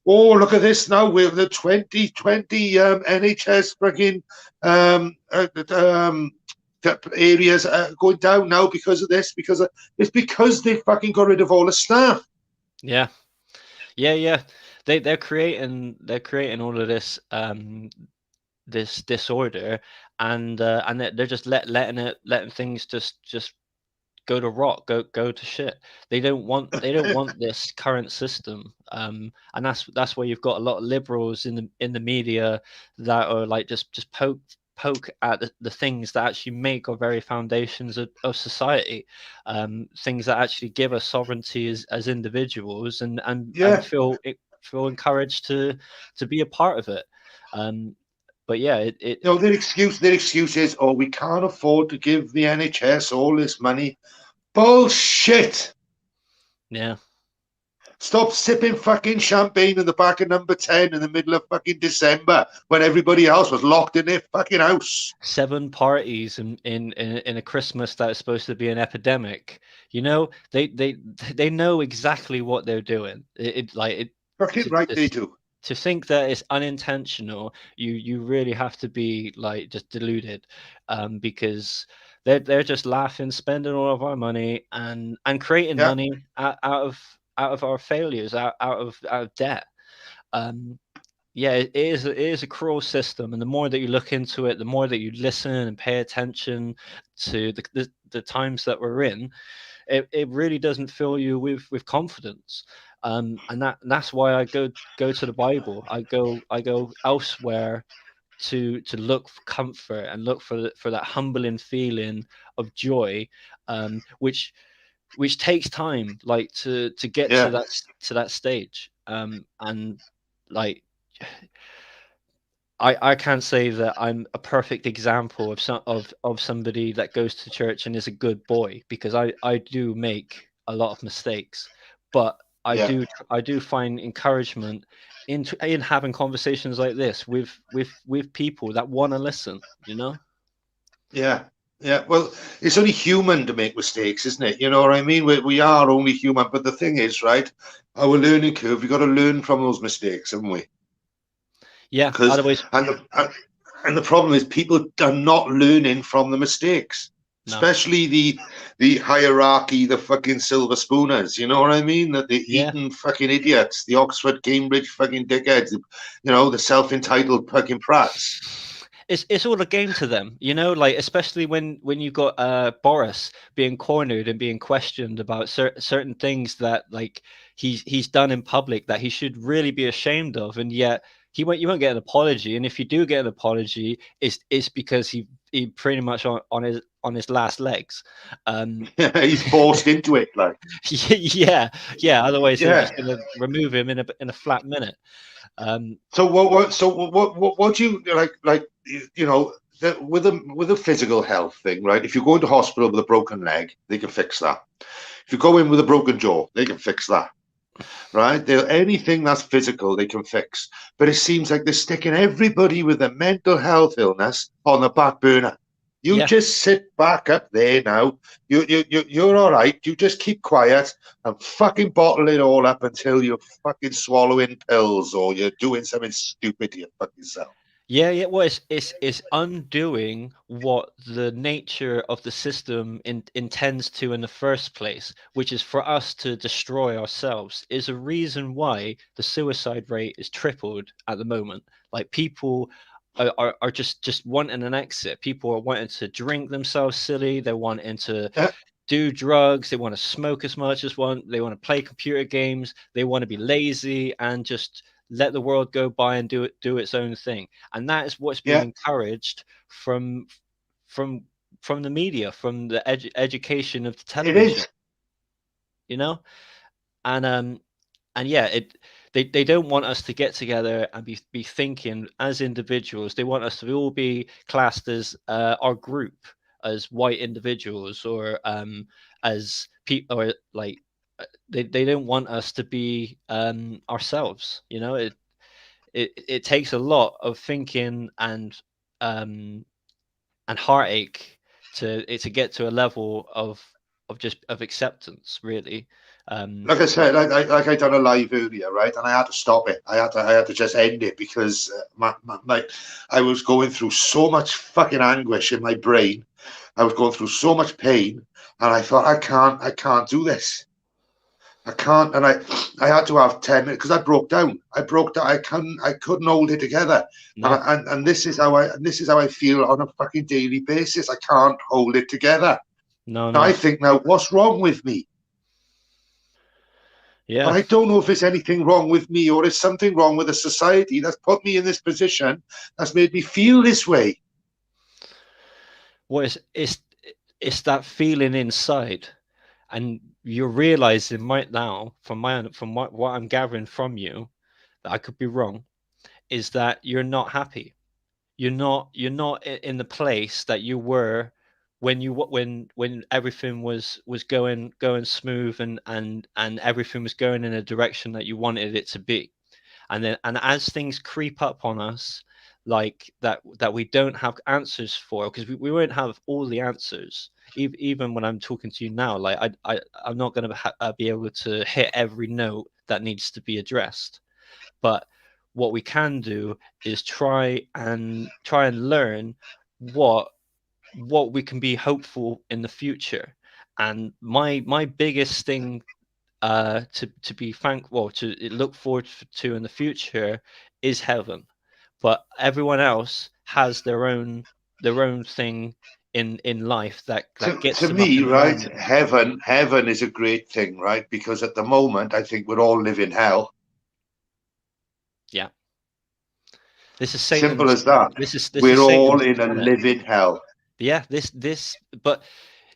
look at this now. We're the 2020 NHS fucking areas going down now because of this, it's because they fucking got rid of all the staff. Yeah. They're creating all of this this disorder, and they're just letting things just go to rot, go to shit. They don't want this current system, and that's where you've got a lot of liberals in the media that are like just poke at the things that actually make our very foundations of society, things that actually give us sovereignty as individuals, and feel encouraged to be a part of it. But yeah, their excuse is, oh, we can't afford to give the NHS all this money. Bullshit. Yeah. Stop sipping fucking champagne in the back of number 10 in the middle of fucking December when everybody else was locked in their fucking house. 7 parties in a Christmas that is supposed to be an epidemic. You know, they know exactly what they're doing. Fucking right, they do. To think that it's unintentional, you really have to be like just deluded, because they're just laughing, spending all of our money and creating money out of our failures, out of debt. Yeah, it is a cruel system, and the more that you look into it, the more that you listen and pay attention to the times that we're in, it really doesn't fill you with confidence. And that's why I go to the Bible. I go elsewhere to look for comfort and look for that humbling feeling of joy, which takes time, like to get to that stage. And like I can't say that I'm a perfect example of somebody that goes to church and is a good boy, because I do make a lot of mistakes, but I do find encouragement in having conversations like this with people that want to listen, you know? Yeah. Well, it's only human to make mistakes, isn't it? You know what I mean? We are only human, but the thing is, right? Our learning curve, we've got to learn from those mistakes, haven't we? Yeah. Otherwise, and the problem is people are not learning from the mistakes. No. Especially the hierarchy, the fucking silver spooners, you know what I mean? That the eaten fucking idiots, the Oxford, Cambridge fucking dickheads, you know, the self-entitled fucking prats. It's all a game to them, you know, like especially when you've got Boris being cornered and being questioned about certain things that like he's done in public that he should really be ashamed of, and yet you won't get an apology, and if you do get an apology, it's because he pretty much on his last legs. He's forced into it, like yeah. Otherwise, they're just going to remove him in a flat minute. So what do you like? You know, with a physical health thing, right? If you go into hospital with a broken leg, they can fix that. If you go in with a broken jaw, they can fix that. Right? Anything that's physical, they can fix. But it seems like they're sticking everybody with a mental health illness on the back burner. You just sit back up there now. You're all right. You just keep quiet and fucking bottle it all up until you're fucking swallowing pills or you're doing something stupid to your fucking self. Yeah. Well, it's undoing what the nature of the system intends to in the first place, which is for us to destroy ourselves. Is a reason why the suicide rate is tripled at the moment. Like people are just wanting an exit. People are wanting to drink themselves silly. They're wanting to do drugs. They want to smoke as much as want. They want to play computer games. They want to be lazy and just let the world go by and do its own thing. And that is what's being encouraged from the media, from the education of the television. It is. You know, and yeah, they don't want us to get together and be thinking as individuals. They want us to all be classed as our group, as white individuals, or as people, or like they don't want us to be ourselves. You know, it takes a lot of thinking and heartache to get to a level of acceptance, really. Like I said, like I done a live earlier, right? And I had to stop it. I had to just end it because I was going through so much fucking anguish in my brain. I was going through so much pain, and I thought I can't do this. I can't, and I had to have 10 minutes because I broke down. I couldn't hold it together. No. And this is how I feel on a fucking daily basis. I can't hold it together. No. I think now, what's wrong with me? Yeah. But I don't know if there's anything wrong with me or is something wrong with the society that's put me in this position, that's made me feel this way. Well, it's that feeling inside, and you're realizing right now, from what I'm gathering from you, that I could be wrong, is that you're not happy. You're not in the place that you were when everything was going smooth, and everything was going in a direction that you wanted it to be. And as things creep up on us, like that we don't have answers for, because we won't have all the answers. Even when I'm talking to you now, like I'm not going to be able to hit every note that needs to be addressed. But what we can do is try and learn what we can be hopeful in the future. And my biggest thing to be thankful, to look forward to in the future, is heaven. But everyone else has their own thing in life that gets to them up me, in the right? morning. Heaven is a great thing, right? Because at the moment, I think we're all living hell. Yeah. This is Satan's, simple as that. We're all in a living hell. Yeah, but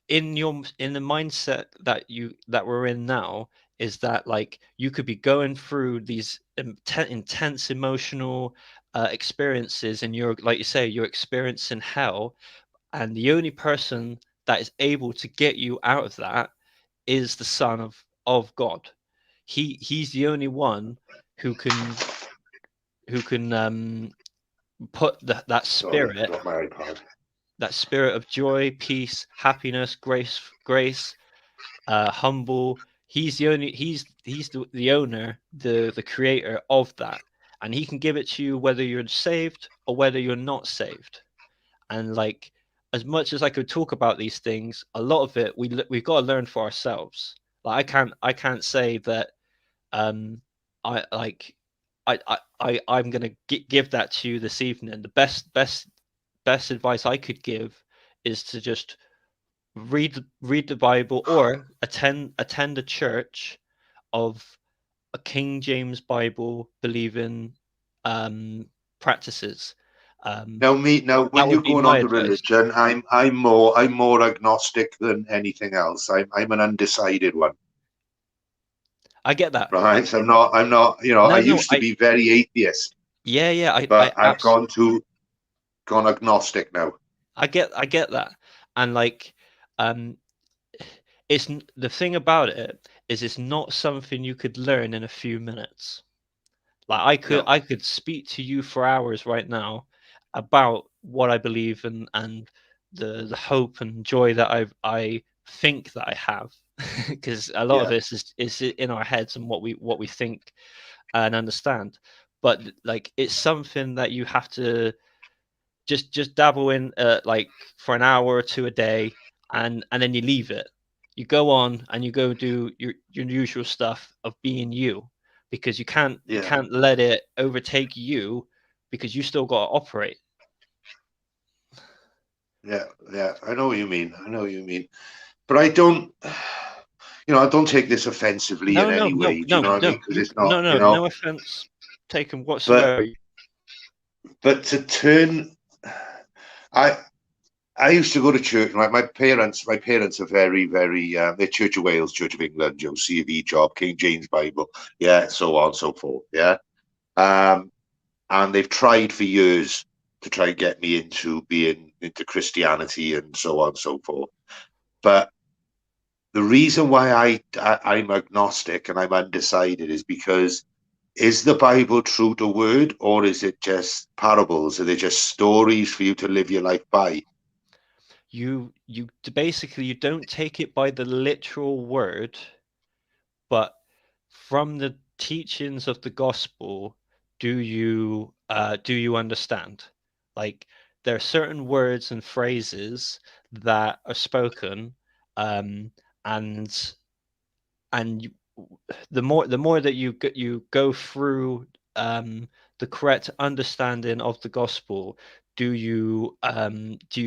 in the mindset that we're in now, is that like you could be going through these intense emotional experiences, and you're, like you say, you're experiencing hell, and the only person that is able to get you out of that is the Son of God. He's the only one who can put that spirit. Sorry, got my iPad. That spirit of joy, peace, happiness, grace, humble. He's the only. He's the owner, the creator of that, and he can give it to you whether you're saved or whether you're not saved. And like, as much as I could talk about these things, a lot of it we've got to learn for ourselves. Like I can't say that I like I'm gonna give that to you this evening. The best advice I could give is to just read the Bible, or attend a church of a King James Bible believing practices. Now when you're going on to religion, I'm more agnostic than anything else. I'm an undecided one. I get that. Right. So I'm not, I used to be very atheist. Yeah. I've gone agnostic now. I get that. And like, it's the thing about it is it's not something you could learn in a few minutes. Like I could speak to you for hours right now about what I believe and the hope and joy that I think that I have, because a lot of this is in our heads and what we think and understand. But like, it's something that you have to just dabble in, like for an hour or two a day, and then you leave it. You go on and you go do your usual stuff of being you, because you can't let it overtake you, because you still got to operate. Yeah, I know what you mean. But I don't, I don't take this offensively in any way. Do you know what I mean? Because it's not, no offense taken whatsoever. But to turn, I used to go to church. My parents are very, very. They're Church of Wales, Church of England, C of E job, King James Bible, so on and so forth, and they've tried for years to try and get me into Christianity and so on and so forth. But the reason why I'm agnostic and I'm undecided is because, is the Bible true to word, or is it just parables? Are they just stories for you to live your life by? You basically, you don't take it by the literal word, but from the teachings of the gospel, do you understand? Like, there are certain words and phrases that are spoken, and you, the more that you go through the correct understanding of the gospel, do you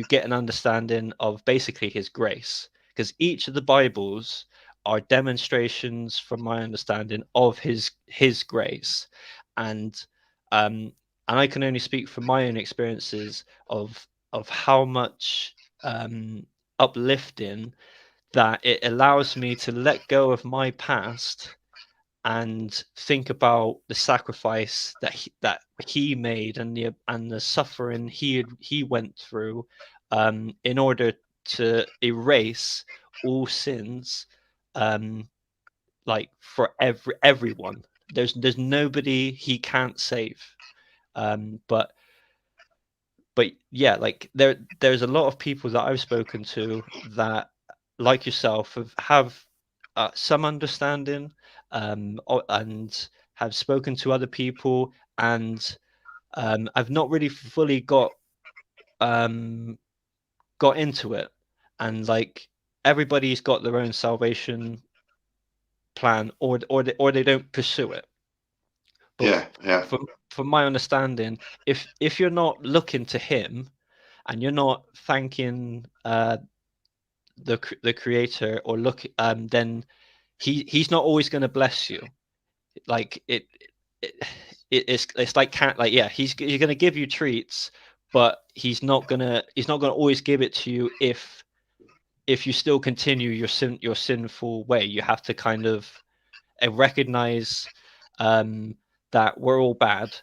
get an understanding of basically his grace? Because each of the Bibles are demonstrations, from my understanding, of his grace. And I can only speak from my own experiences of how much uplifting that it allows me to let go of my past and think about the sacrifice that he made, and the suffering he went through, in order to erase all sins, like for everyone. There's nobody he can't save. But yeah, like there's a lot of people that I've spoken to that, like yourself, have some understanding, and have spoken to other people, and I've not really fully got into it, and like, everybody's got their own salvation plan, or they don't pursue it. But from my understanding, if you're not looking to him, and you're not thanking the creator, or look, then he's not always going to bless you. Like, it's like, can't, like, yeah, he's going to give you treats, but he's not gonna always give it to you if you still continue your sinful way. You have to kind of recognize that we're all bad,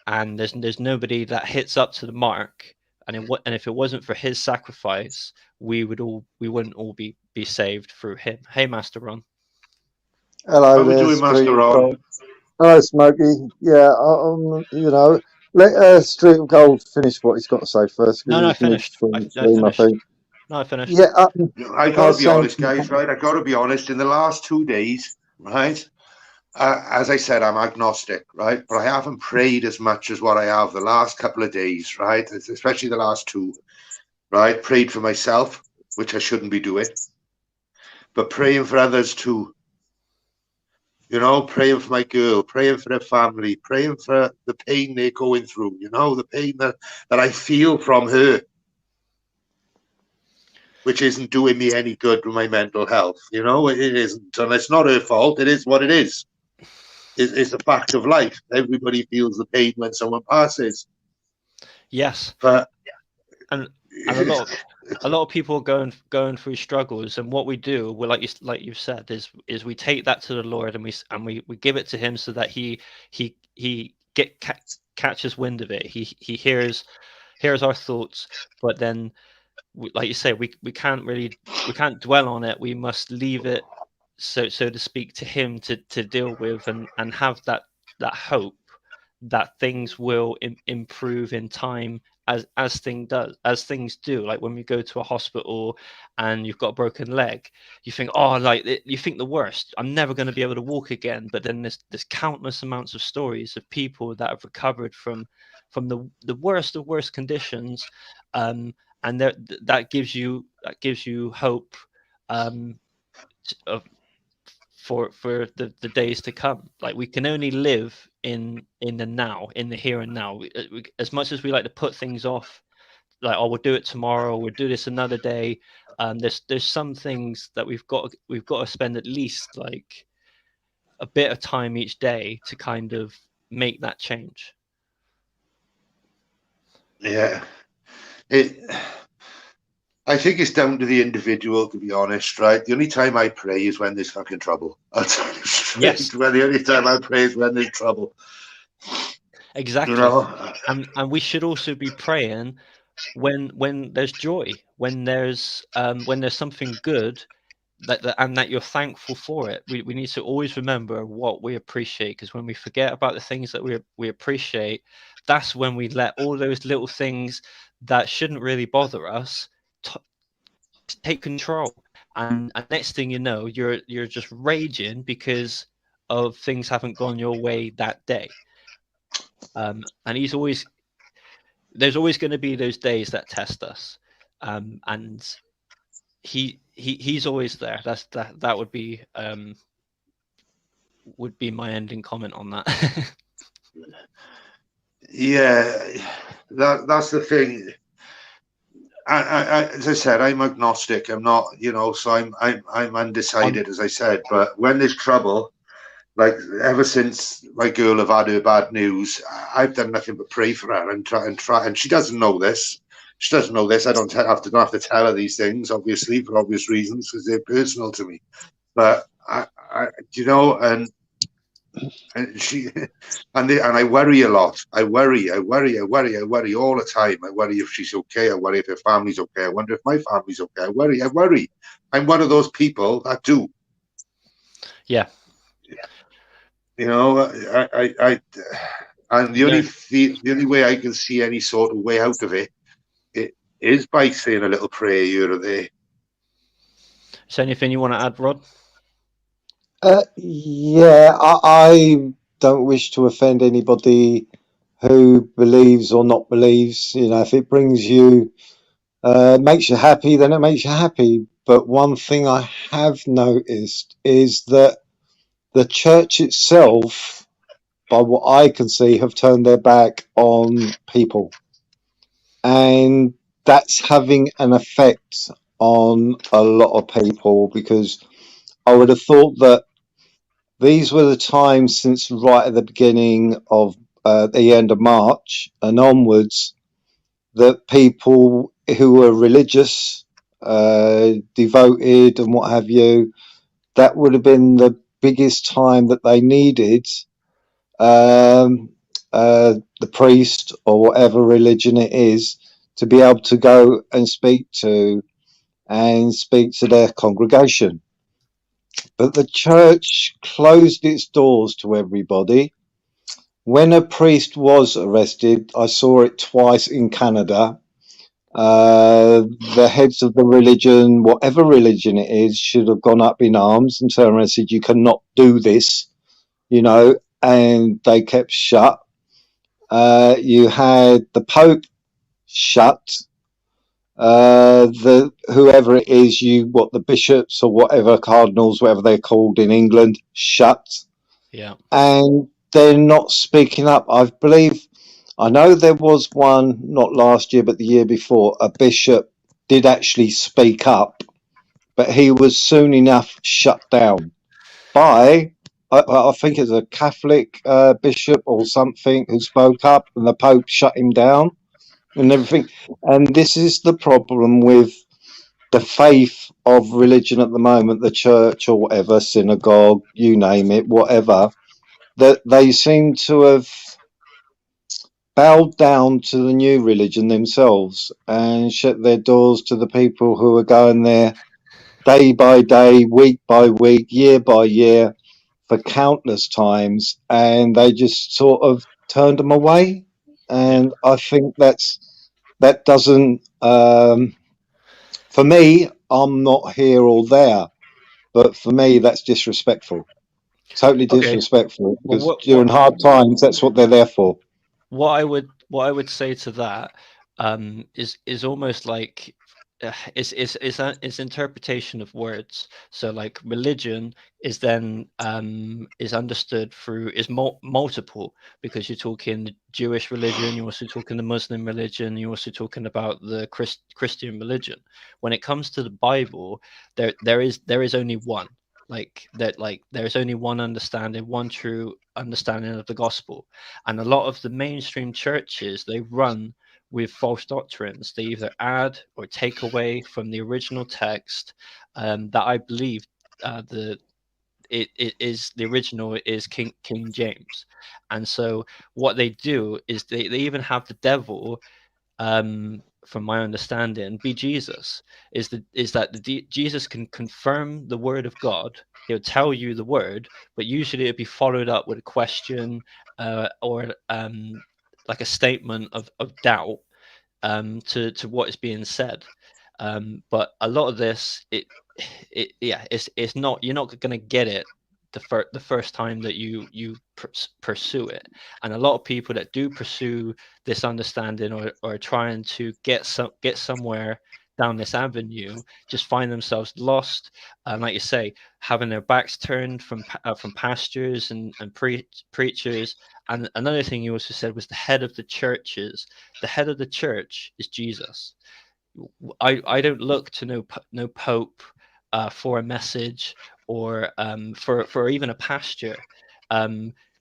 and there's nobody that hits up to the mark. And if it wasn't for his sacrifice, we wouldn't all be saved through him. Hey, Master Ron. Hello there, Master Ron. Hello, Smokey. Yeah, let Street of Gold finish what he's got to say first. No, I finished. I think. No, I finished. Yeah, I got to be honest, guys. Right, I got to be honest. In the last 2 days, right, as I said, I'm agnostic, right, but I haven't prayed as much as what I have the last couple of days, right, especially the last 2, right. Prayed for myself, which I shouldn't be doing, but praying for others too. Praying for my girl, praying for their family, praying for the pain they're going through, the pain that I feel from her, which isn't doing me any good with my mental health. It isn't. And it's not her fault. It is what it is. It's a fact of life. Everybody feels the pain when someone passes. Yes. But and a lot of people are going through struggles, and what we do, well, like you've said, is we take that to the Lord, and we give it to him, so that he catches wind of it. He hears our thoughts, but then, like you say, we can't dwell on it. We must leave it, so to speak, to him to deal with, and have that hope that things will improve in time, as things do. Like when we go to a hospital and you've got a broken leg, you think, oh, like you think the worst. I'm never going to be able to walk again. But then there's countless amounts of stories of people that have recovered from the worst of worst conditions, and that gives you hope for the days to come. Like we can only live in the now, in the here and now. As much as we like to put things off, like, oh, we'll do it tomorrow, we'll do this another day. There's some things that we've got to spend at least like a bit of time each day to kind of make that change. Yeah, I think it's down to the individual, to be honest, right? The only time I pray is when there's fucking trouble. Yes. Well, the only time I pray is when there's trouble. Exactly. You know? And we should also be praying when there's joy, when there's something good, that you're thankful for it. We need to always remember what we appreciate, because when we forget about the things that we appreciate, that's when we let all those little things that shouldn't really bother us take control, and next thing you know, you're just raging because of things haven't gone your way that day. And there's always going to be those days that test us, and he's always there. That would be my ending comment on that. Yeah, that's the thing. I as I said, I'm agnostic. I'm not, so I'm undecided, as I said. But when there's trouble, like ever since my girl have had her bad news, I've done nothing but pray for her and try. And she doesn't know this. She doesn't know this. I don't have to tell her these things, obviously, for obvious reasons, because they're personal to me. But and she and I worry a lot. I worry all the time. I worry if she's okay. I worry if her family's okay. I wonder if my family's okay. I worry. I'm one of those people that do. Yeah. I and the only way I can see any sort of way out of it is by saying a little prayer here or there. Is there anything you want to add, Rod? Yeah, I don't wish to offend anybody who believes or not believes. If it brings you, makes you happy, then it makes you happy. But one thing I have noticed is that the church itself, by what I can see, have turned their back on people. And that's having an effect on a lot of people, because I would have thought that these were the times since right at the beginning of the end of March and onwards that people who were religious, devoted and what have you, that would have been the biggest time that they needed the priest or whatever religion it is to be able to go and speak to their congregation. But the church closed its doors to everybody. When a priest was arrested, I saw it twice in Canada. The heads of the religion, whatever religion it is, should have gone up in arms and turned around and said, "You cannot do this," and they kept shut. You had the Pope shut. Whoever it is, the bishops or whatever, cardinals, whatever they're called in England, shut. Yeah. And they're not speaking up. I know there was one, not last year, but the year before, a bishop did actually speak up, but he was soon enough shut down by, I think it's a Catholic bishop or something who spoke up, and the Pope shut him down and everything. And this is the problem with the faith of religion at the moment, the church or whatever, synagogue, you name it, whatever, that they seem to have bowed down to the new religion themselves and shut their doors to the people who are going there day by day, week by week, year by year for countless times, and they just sort of turned them away. And I think that's that doesn't, for me, I'm not here or there, but for me, that's disrespectful. Totally Okay. disrespectful, Well, because during hard times, that's what they're there for. what I would say to that is almost like it's interpretation of words. So like religion is then is understood through is multiple, because you're talking the Jewish religion, you're also talking the Muslim religion, you're also talking about the Christian religion. When it comes to the Bible, there is only one. Like that, like there's only one understanding, one true understanding of the gospel. And a lot of the mainstream churches, they run with false doctrines. They either add or take away from the original text, that I believe it is the original is King James. And so what they do is they even have the devil, from my understanding, be Jesus. Is that Jesus can confirm the word of God. He'll tell you the word, but usually it'll be followed up with a question, or like a statement of doubt, to what is being said. But a lot of this, it's not, you're not going to get it the first time that you pursue it. And a lot of people that do pursue this understanding, or trying to get somewhere down this avenue, just find themselves lost, and like you say, having their backs turned from pastors and preachers. And another thing you also said was the head of the churches. The head of the church is Jesus. I don't look to no pope for a message, or for even a pastor.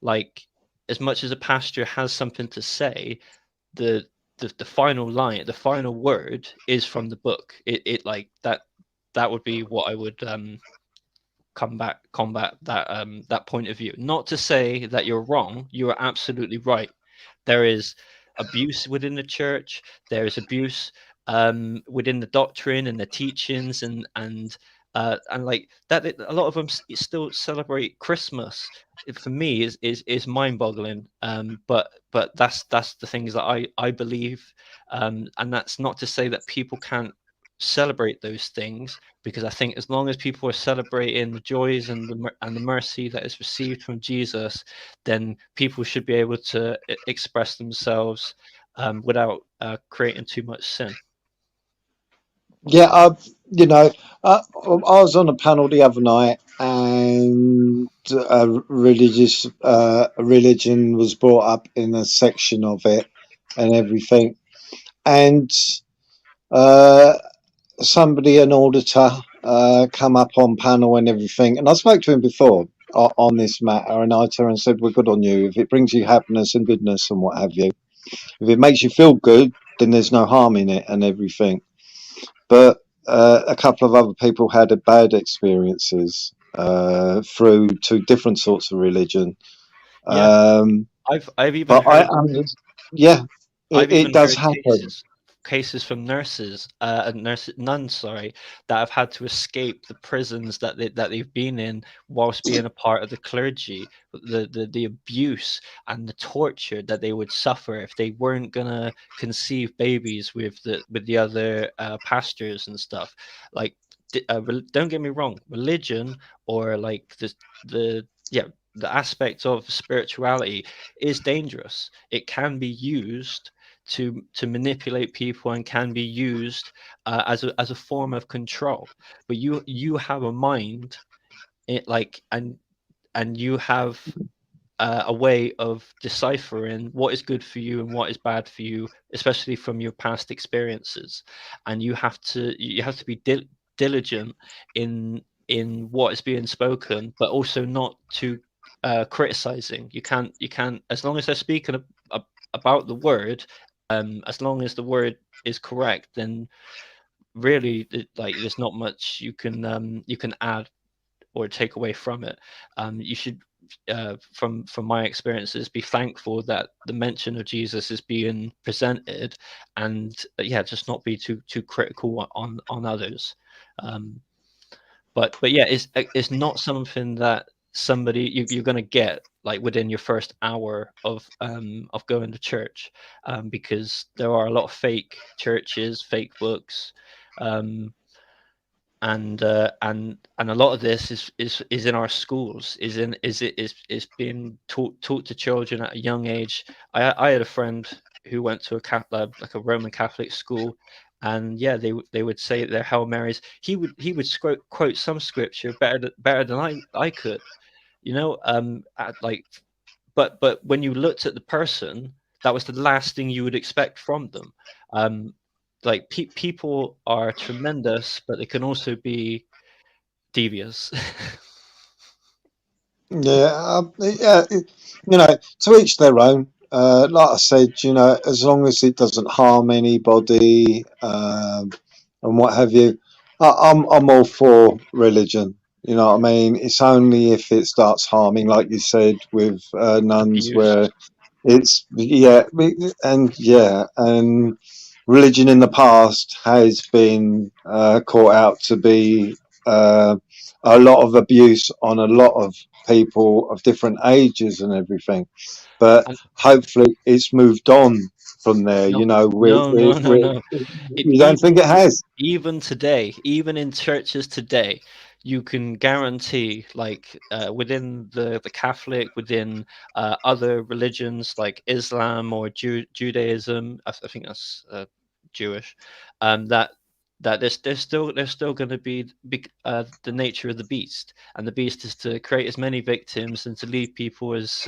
Like, as much as a pastor has something to say, the the final line, the final word is from the book. It like that would be what I would combat that point of view. Not to say that you're wrong, you are absolutely right. There is abuse within the church, there is abuse within the doctrine and the teachings, and like that, a lot of them still celebrate Christmas. It, for me, is mind-boggling. But that's the things that I believe, and that's not to say that people can't celebrate those things, because I think as long as people are celebrating the joys and the mercy that is received from Jesus, then people should be able to express themselves, without creating too much sin. Yeah, you know, I was on a panel the other night, and religion was brought up in a section of it, and everything. And somebody, an auditor, come up on panel and everything, and I spoke to him before on this matter, and I turned and said, "We're good on you. If it brings you happiness and goodness and what have you, if it makes you feel good, then there's no harm in it and everything." But a couple of other people had bad experiences through two different sorts of religion. Yeah, I've even heard Yeah, I've even it does heard happen. cases from nuns, sorry, that have had to escape the prisons that they've been in whilst being a part of the clergy. The abuse and the torture that they would suffer if they weren't gonna conceive babies with the other pastors and stuff. Like, don't get me wrong, religion, or like the yeah, the aspect of spirituality is dangerous. It can be used to manipulate people, and can be used as a form of control. But you have a mind, and you have a way of deciphering what is good for you and what is bad for you, especially from your past experiences. And you have to be diligent in what is being spoken, but also not to criticizing. You can't, as long as they're speaking about the word, as long as the word is correct, then really, like, there's not much you can add or take away from it. You should, from my experiences, be thankful that the mention of Jesus is being presented, and yeah, just not be too critical on others. But yeah, it's not something that somebody you're going to get like within your first hour of going to church, because there are a lot of fake churches, fake books, and a lot of this is in our schools, is being taught to children at a young age. I had a friend who went to like a Roman Catholic school, and yeah, they would say their Hail Marys. He would quote some scripture better than I could, like, but when you looked at the person, that was the last thing you would expect from them. Like people are tremendous, but they can also be devious. Yeah, to each their own. Like I said, as long as it doesn't harm anybody, and what have you, I'm all for religion. You know what I mean? It's only if it starts harming, like you said, with nuns, Abuse. where it's and religion in the past has been caught out to be a lot of abuse on a lot of people of different ages and everything, but And hopefully it's moved on from there. no, We no. you don't think it has? Even today, even in churches today, you can guarantee, like, within the Catholic, within other religions like Islam or Judaism, I think that's Jewish, that there's still going to be the nature of the beast, and the beast is to create as many victims and to leave people as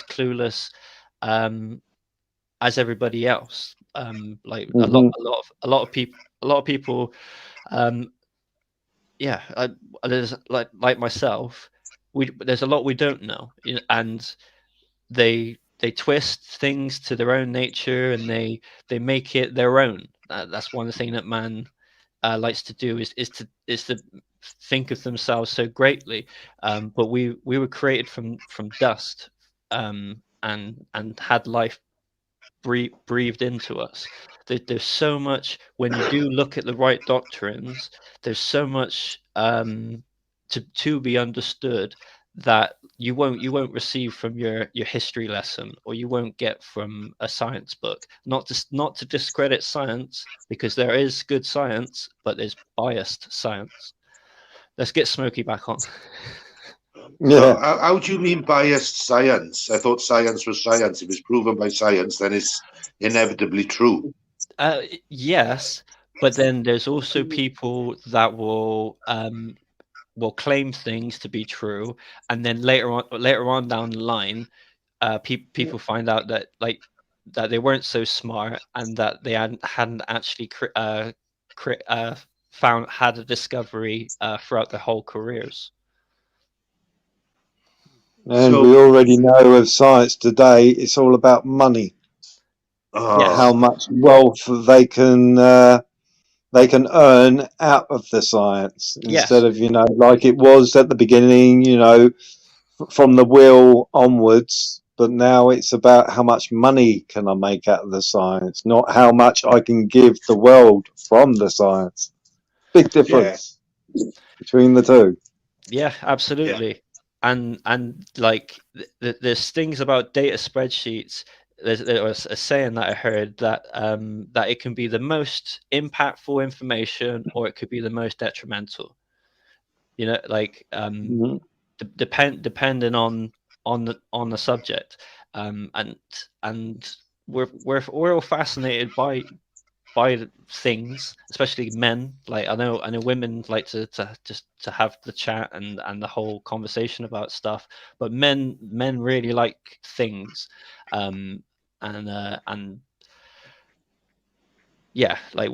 clueless as everybody else. Like a lot of people, um, yeah, there's like myself. There's a lot we don't know, and they twist things to their own nature, and they make it their own. That's one thing that man likes to do, is to think of themselves so greatly. But we were created from dust, and had life breathed into us. There's so much, when you do look at the right doctrines, there's so much to be understood that you won't receive from your history lesson, or you won't get from a science book. Not to discredit science, because there is good science, but there's biased science. Let's get Smokey back on. So how do you mean biased science? I thought science was science. If it's proven by science, then it's inevitably true. Yes, but then there's also people that will claim things to be true, and then later on down the line, people find out that that they weren't so smart, and that they hadn't actually had a discovery throughout their whole careers. And we already know of science today, it's all about money. How much wealth they can earn out of the science, instead of, like it was at the beginning, from the wheel onwards. But now it's about how much money can I make out of the science, not how much I can give the world from the science. Big difference between the two. Yeah, absolutely. Yeah. And like there's things about data spreadsheets. There was a saying that I heard that that it can be the most impactful information, or it could be the most detrimental. Like depending on the subject. And we're all fascinated by things, especially men. Like I know women like to have the chat and the whole conversation about stuff, but men really like things, and yeah, like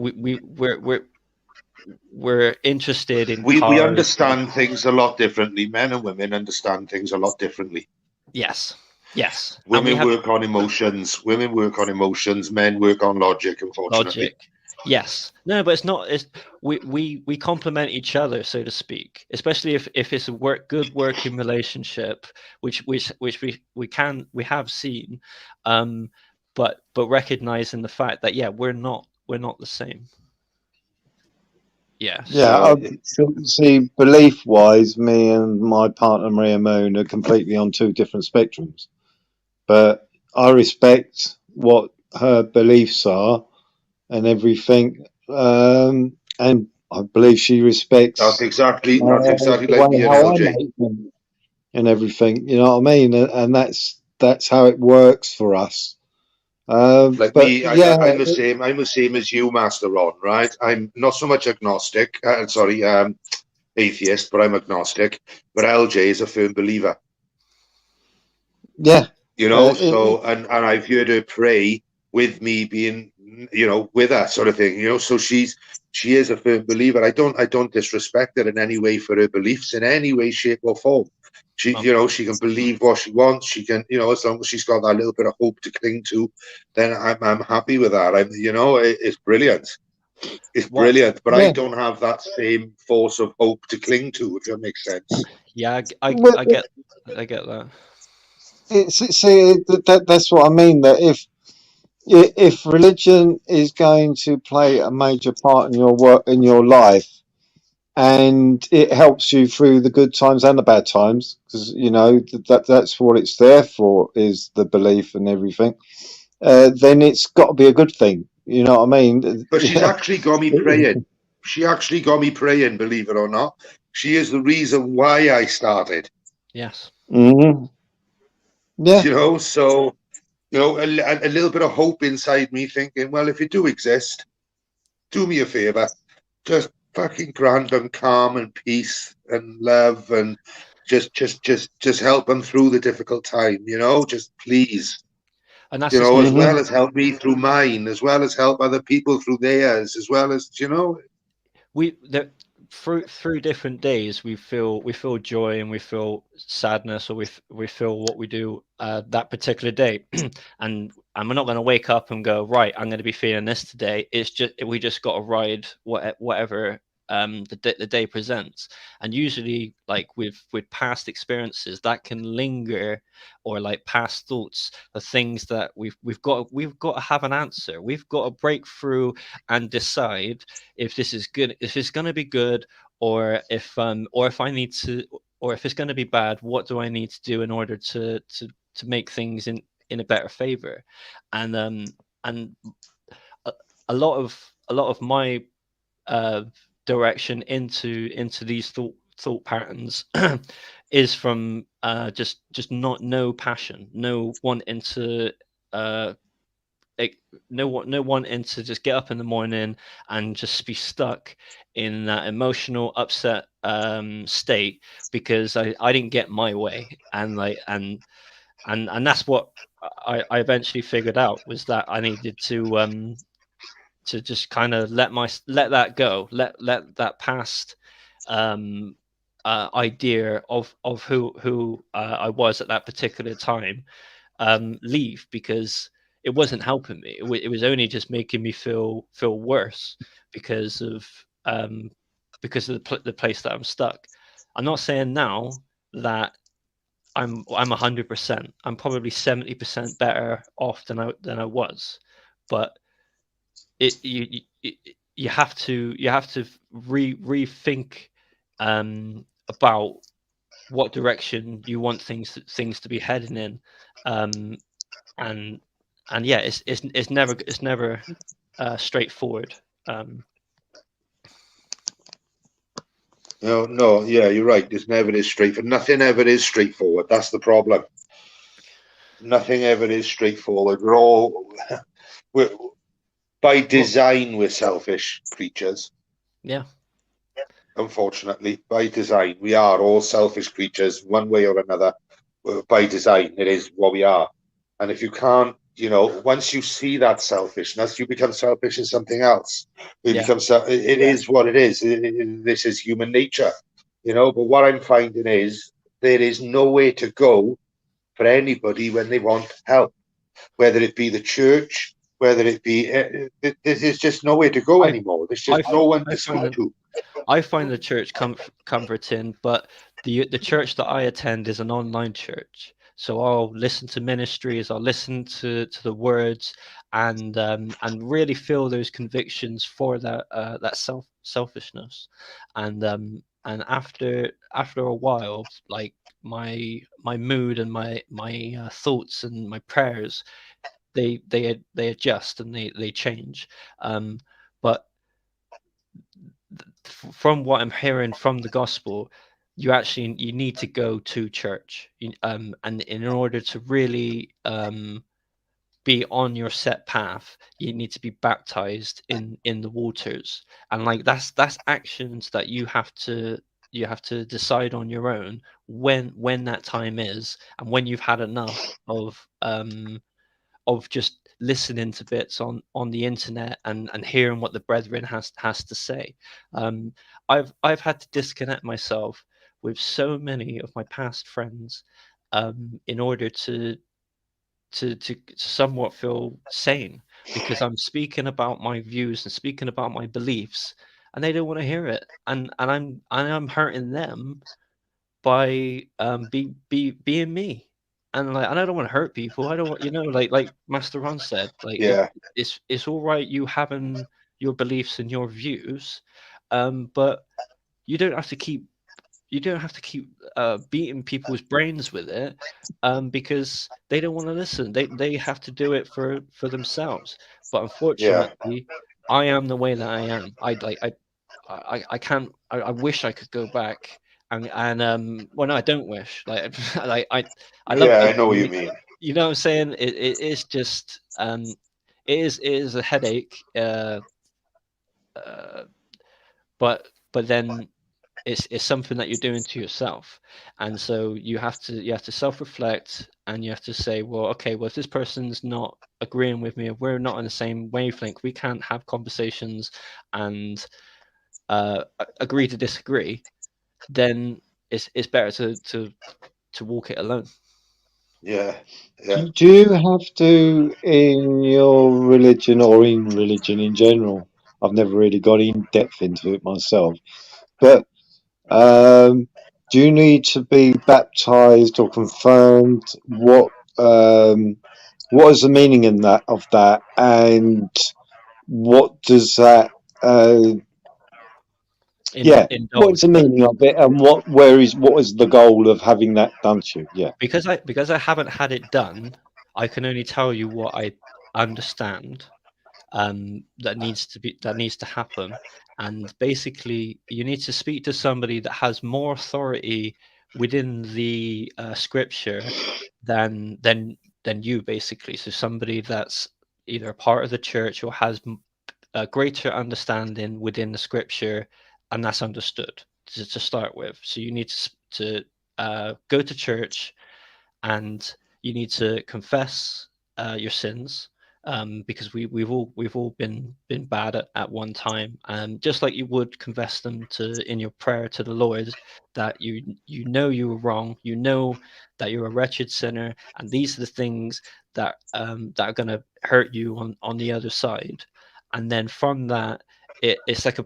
we're interested in we understand things a lot differently. Men and women understand things a lot differently. Yes. Women work on emotions. Men work on logic, unfortunately. Logic. Yes. No, but it's not. We complement each other, so to speak. Especially if it's a good working relationship, which we have seen, but recognizing the fact that we're not the same. Yes. Yeah, see, belief-wise, me and my partner Maria Moon are completely on two different spectrums. But I respect what her beliefs are and everything, and I believe she respects That's exactly the like way me and how I LJ. make them and everything. You know what I mean? And that's how it works for us. Like But me, yeah, I'm the same. I'm the same as you, Master Ron. Right? I'm not so much agnostic. Atheist, but I'm agnostic. But LJ is a firm believer. yeah. You know, so and I've heard her pray with me being, you know, with her sort of thing. You know, so she is a firm believer. I don't disrespect her in any way for her beliefs in any way, shape, or form. She, you know, she can believe what she wants. She can, you know, as long as she's got that little bit of hope to cling to, then I'm happy with that. You know, it's brilliant. It's brilliant, but I don't have that same force of hope to cling to, if that makes sense. Yeah, I get that. See, that's what I mean. That if religion is going to play a major part in your work, in your life, and it helps you through the good times and the bad times, because you know that's what it's there for, is the belief and everything, then it's got to be a good thing. You know what I mean? But she's actually got me praying. She actually got me praying, believe it or not. She is the reason why I started. Yes. Mm-hmm. Yeah. You know, so, you know, a little bit of hope inside me thinking, well, if you do exist, do me a favor. Just fucking grant them calm and peace and love and just help them through the difficult time, you know, just please. And that's You know, as Mhm. well as help me through mine, as well as help other people through theirs, as well as, you know. Through different days we feel joy and we feel sadness, or we feel what we do that particular day. and we're not going to wake up and go, right, I'm going to be feeling this today. It's just, we just got to ride whatever the day presents. And usually, like with past experiences, that can linger, or like past thoughts of things that we've got to have an answer. We've got to break through and decide if this is good, if it's going to be good, or if I need to, or if it's going to be bad, what do I need to do in order to make things in a better favor. And a lot of my direction into these thought patterns is from just not no passion, no wanting to no wanting to just get up in the morning and just be stuck in that emotional upset state because I didn't get my way. And that's what I eventually figured out, was that I needed to just kind of let that go, let that past idea of who I was at that particular time leave, because it wasn't helping me. It was only just making me feel worse because of the place that I'm stuck. I'm not saying now that I'm 100%. I'm probably 70% better off than I was, but you have to rethink about what direction you want things to be heading in, and yeah, it's never straightforward. No, yeah, you're right. It's never is straightforward. Nothing ever is straightforward. That's the problem. Nothing ever is straightforward. We're by design, we're selfish creatures. Yeah. Unfortunately, by design, we are all selfish creatures, one way or another. By design, it is what we are. And if you can't, you know, once you see that selfishness, you become selfish in something else. It is what it is. This is human nature, you know. But what I'm finding is there is nowhere to go for anybody when they want help, whether it be the church, whether it be, there's just nowhere to go anymore. There's just no one to speak to. I find the church comforting, but the church that I attend is an online church. So I'll listen to ministries, I'll listen to the words, and really feel those convictions for that selfishness, and after a while, like my mood and my thoughts and my prayers, they adjust and they change. But from what I'm hearing from the gospel, you need to go to church, and in order to really be on your set path, you need to be baptized in the waters, and like that's actions that you have to decide on your own when that time is, and when you've had enough of just listening to bits on the internet and hearing what the brethren has to say. um I've had to disconnect myself with so many of my past friends, in order to somewhat feel sane, because I'm speaking about my views and speaking about my beliefs, and they don't want to hear it, and I'm hurting them by being me. And like, and I don't want to hurt people. I don't want, like Master Ron said, like Yeah, it's all right you having your beliefs and your views, but you don't have to keep beating people's brains with it, because they don't want to listen. They have to do it for themselves. But yeah, unfortunately, I am the way that I am. I can't. I wish I could go back, and well, no, I don't wish. Like like I love yeah. I know people. what you Like, mean. you know what I'm saying? It is just it is a headache. Uh, but then it's something that you're doing to yourself, and so you have to self-reflect, and you have to say, well, okay, well, if this person's not agreeing with me, if we're not on the same wavelength, we can't have conversations and agree to disagree, then it's better to walk it alone. Yeah, yeah. Do you have to, in your religion or in religion in general? I've never really got in depth into it myself, but do you need to be baptized or confirmed? What is the meaning in that of that, and what does that? Yeah, what is Indulge. the meaning of it, and what is the goal of having that done to you? Yeah. Because I haven't had it done, I can only tell you what I understand, that needs to happen. And basically, you need to speak to somebody that has more authority within the scripture than you, basically. So somebody that's either a part of the church or has a greater understanding within the scripture, and that's understood to start with. So you need to go to church, and you need to confess your sins, because we've all been bad at one time, and just like you would confess them to in your prayer to the Lord, that you know you were wrong, you know that you're a wretched sinner, and these are the things that are going to hurt you on the other side. And then from that, it's like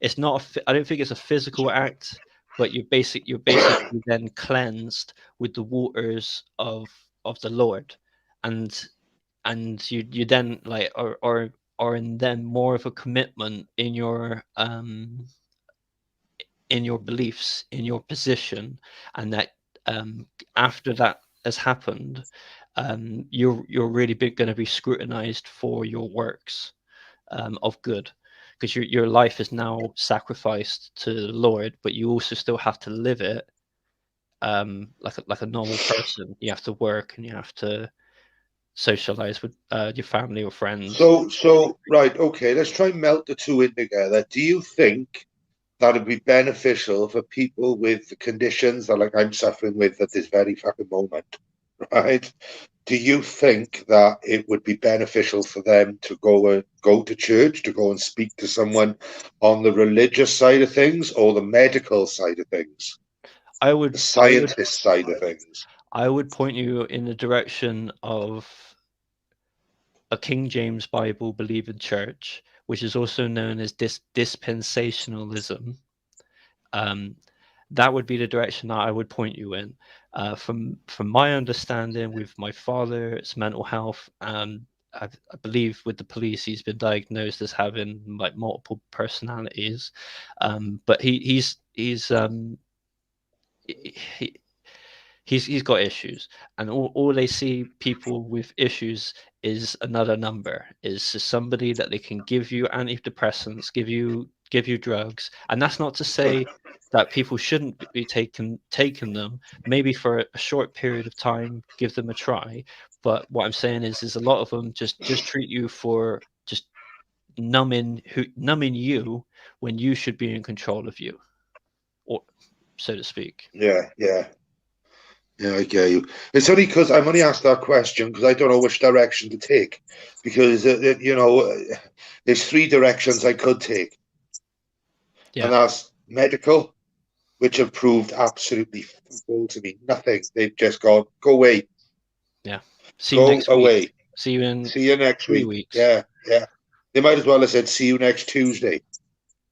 it's not I don't think it's a physical act, but you're basically then cleansed with the waters of the Lord, and you then like or in then more of a commitment in your beliefs, in your position, and that after that has happened, you're really going to be scrutinized for your works of good, because your life is now sacrificed to the Lord, but you also still have to live it like a normal person. You have to work, and you have to socialize with your family or friends. So right, okay. Let's try and melt the two in together. Do you think that would be beneficial for people with the conditions that, like, I'm suffering with at this very fucking moment? Right? Do you think that it would be beneficial for them to go to church, to go and speak to someone on the religious side of things or the medical side of things, I the would I would scientist side of things? I would point you in the direction of a King James Bible believing church, which is also known as dispensationalism. Um, that would be the direction that I would point you in. From my understanding, with my father's mental health, I believe with the police, he's been diagnosed as having like multiple personalities, but he's got issues, and all they see people with issues is another number, is just somebody that they can give you antidepressants, give you drugs. And that's not to say that people shouldn't be taking them, maybe for a short period of time, give them a try. But what I'm saying is a lot of them just treat you for just numbing you when you should be in control of you, or so to speak. Yeah, I get you. It's only because I'm only asked that question because I don't know which direction to take. Because there's 3 directions I could take, and that's medical, which have proved absolutely full to me. Nothing. They've just gone, go away. Yeah. See you next week. See you next 3 weeks. Yeah. They might as well have said, see you next Tuesday.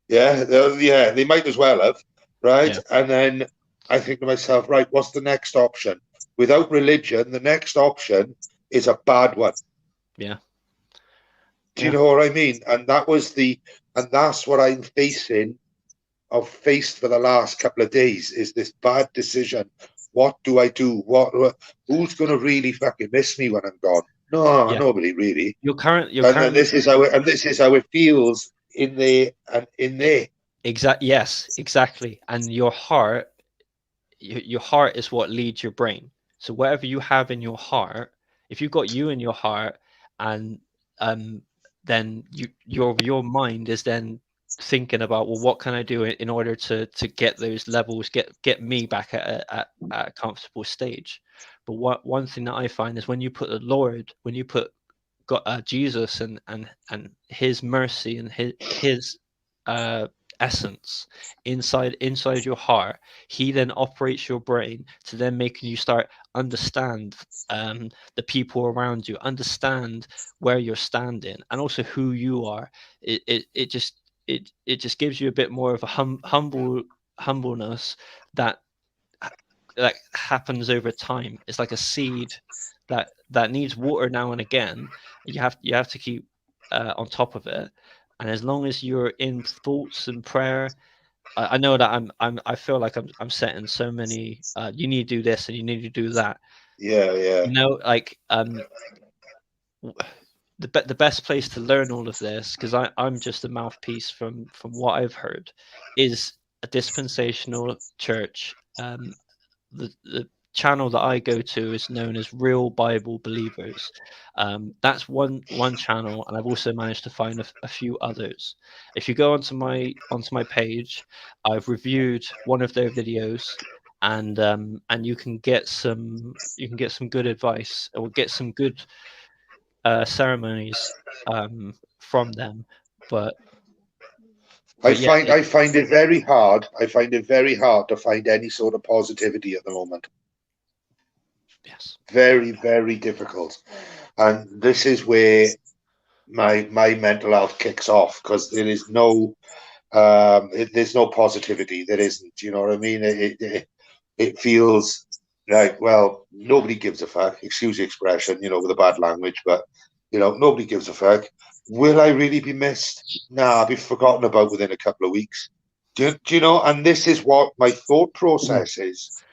Yeah, they might as well have, right? Yeah. And then I think to myself, right, what's the next option? Without religion, the next option is a bad one. Yeah. Do you know what I mean? And that's what I'm facing. I've faced for the last couple of days is this bad decision. What do I do? Who's going to really fucking miss me when I'm gone? No, nobody really. This is how it feels in there and in there. Yes, exactly. And your heart is what leads your brain. So whatever you have in your heart, if you've got you in your heart, and then your mind is then thinking about, well, what can I do in order to get those levels, get me back at a comfortable stage. But one thing that I find is when you put the Lord, when you put God, Jesus and his mercy and his essence inside your heart, he then operates your brain to then making you start understand the people around you, understand where you're standing, and also who you are. It just gives you a bit more of a humbleness that happens over time. It's like a seed that needs water now and again. You have to keep on top of it. And as long as you're in thoughts and prayer, I know that I feel like I'm setting so many. You need to do this and you need to do that. Yeah. You know, like the best place to learn all of this, because I'm just a mouthpiece from what I've heard, is a dispensational church. The channel that I go to is known as Real Bible Believers. That's one channel, and I've also managed to find a few others. If you go onto my page, I've reviewed one of their videos, and you can get some good advice, or get some good ceremonies from them. But I find it very hard. I find it very hard to find any sort of positivity at the moment. Yes. Very, very difficult. And this is where my mental health kicks off, because there is there's no positivity. There isn't. You know what I mean? It feels like, well, nobody gives a fuck. Excuse the expression, with a bad language, but nobody gives a fuck. Will I really be missed? Nah, I'll be forgotten about within a couple of weeks. Do you know? And this is what my thought process is.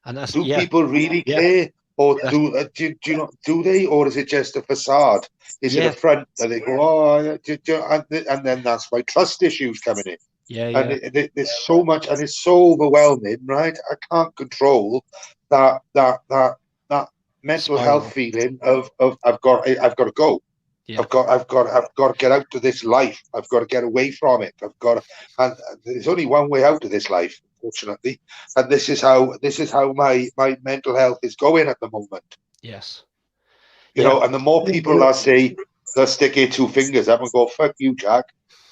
And that's, do people really care, or do they, or is it just a facade? Is it a front that they go, and then that's why trust issues coming in. And there's so much, and it's so overwhelming, right? I can't control that mental health feeling of I've got to go. Yeah. I've got to get out of this life. I've got to get away from it. And there's only one way out of this life, unfortunately. And this is how my mental health is going at the moment. Yes. You know, and the more people that say, they'll stick their 2 fingers up and go, fuck you, Jack,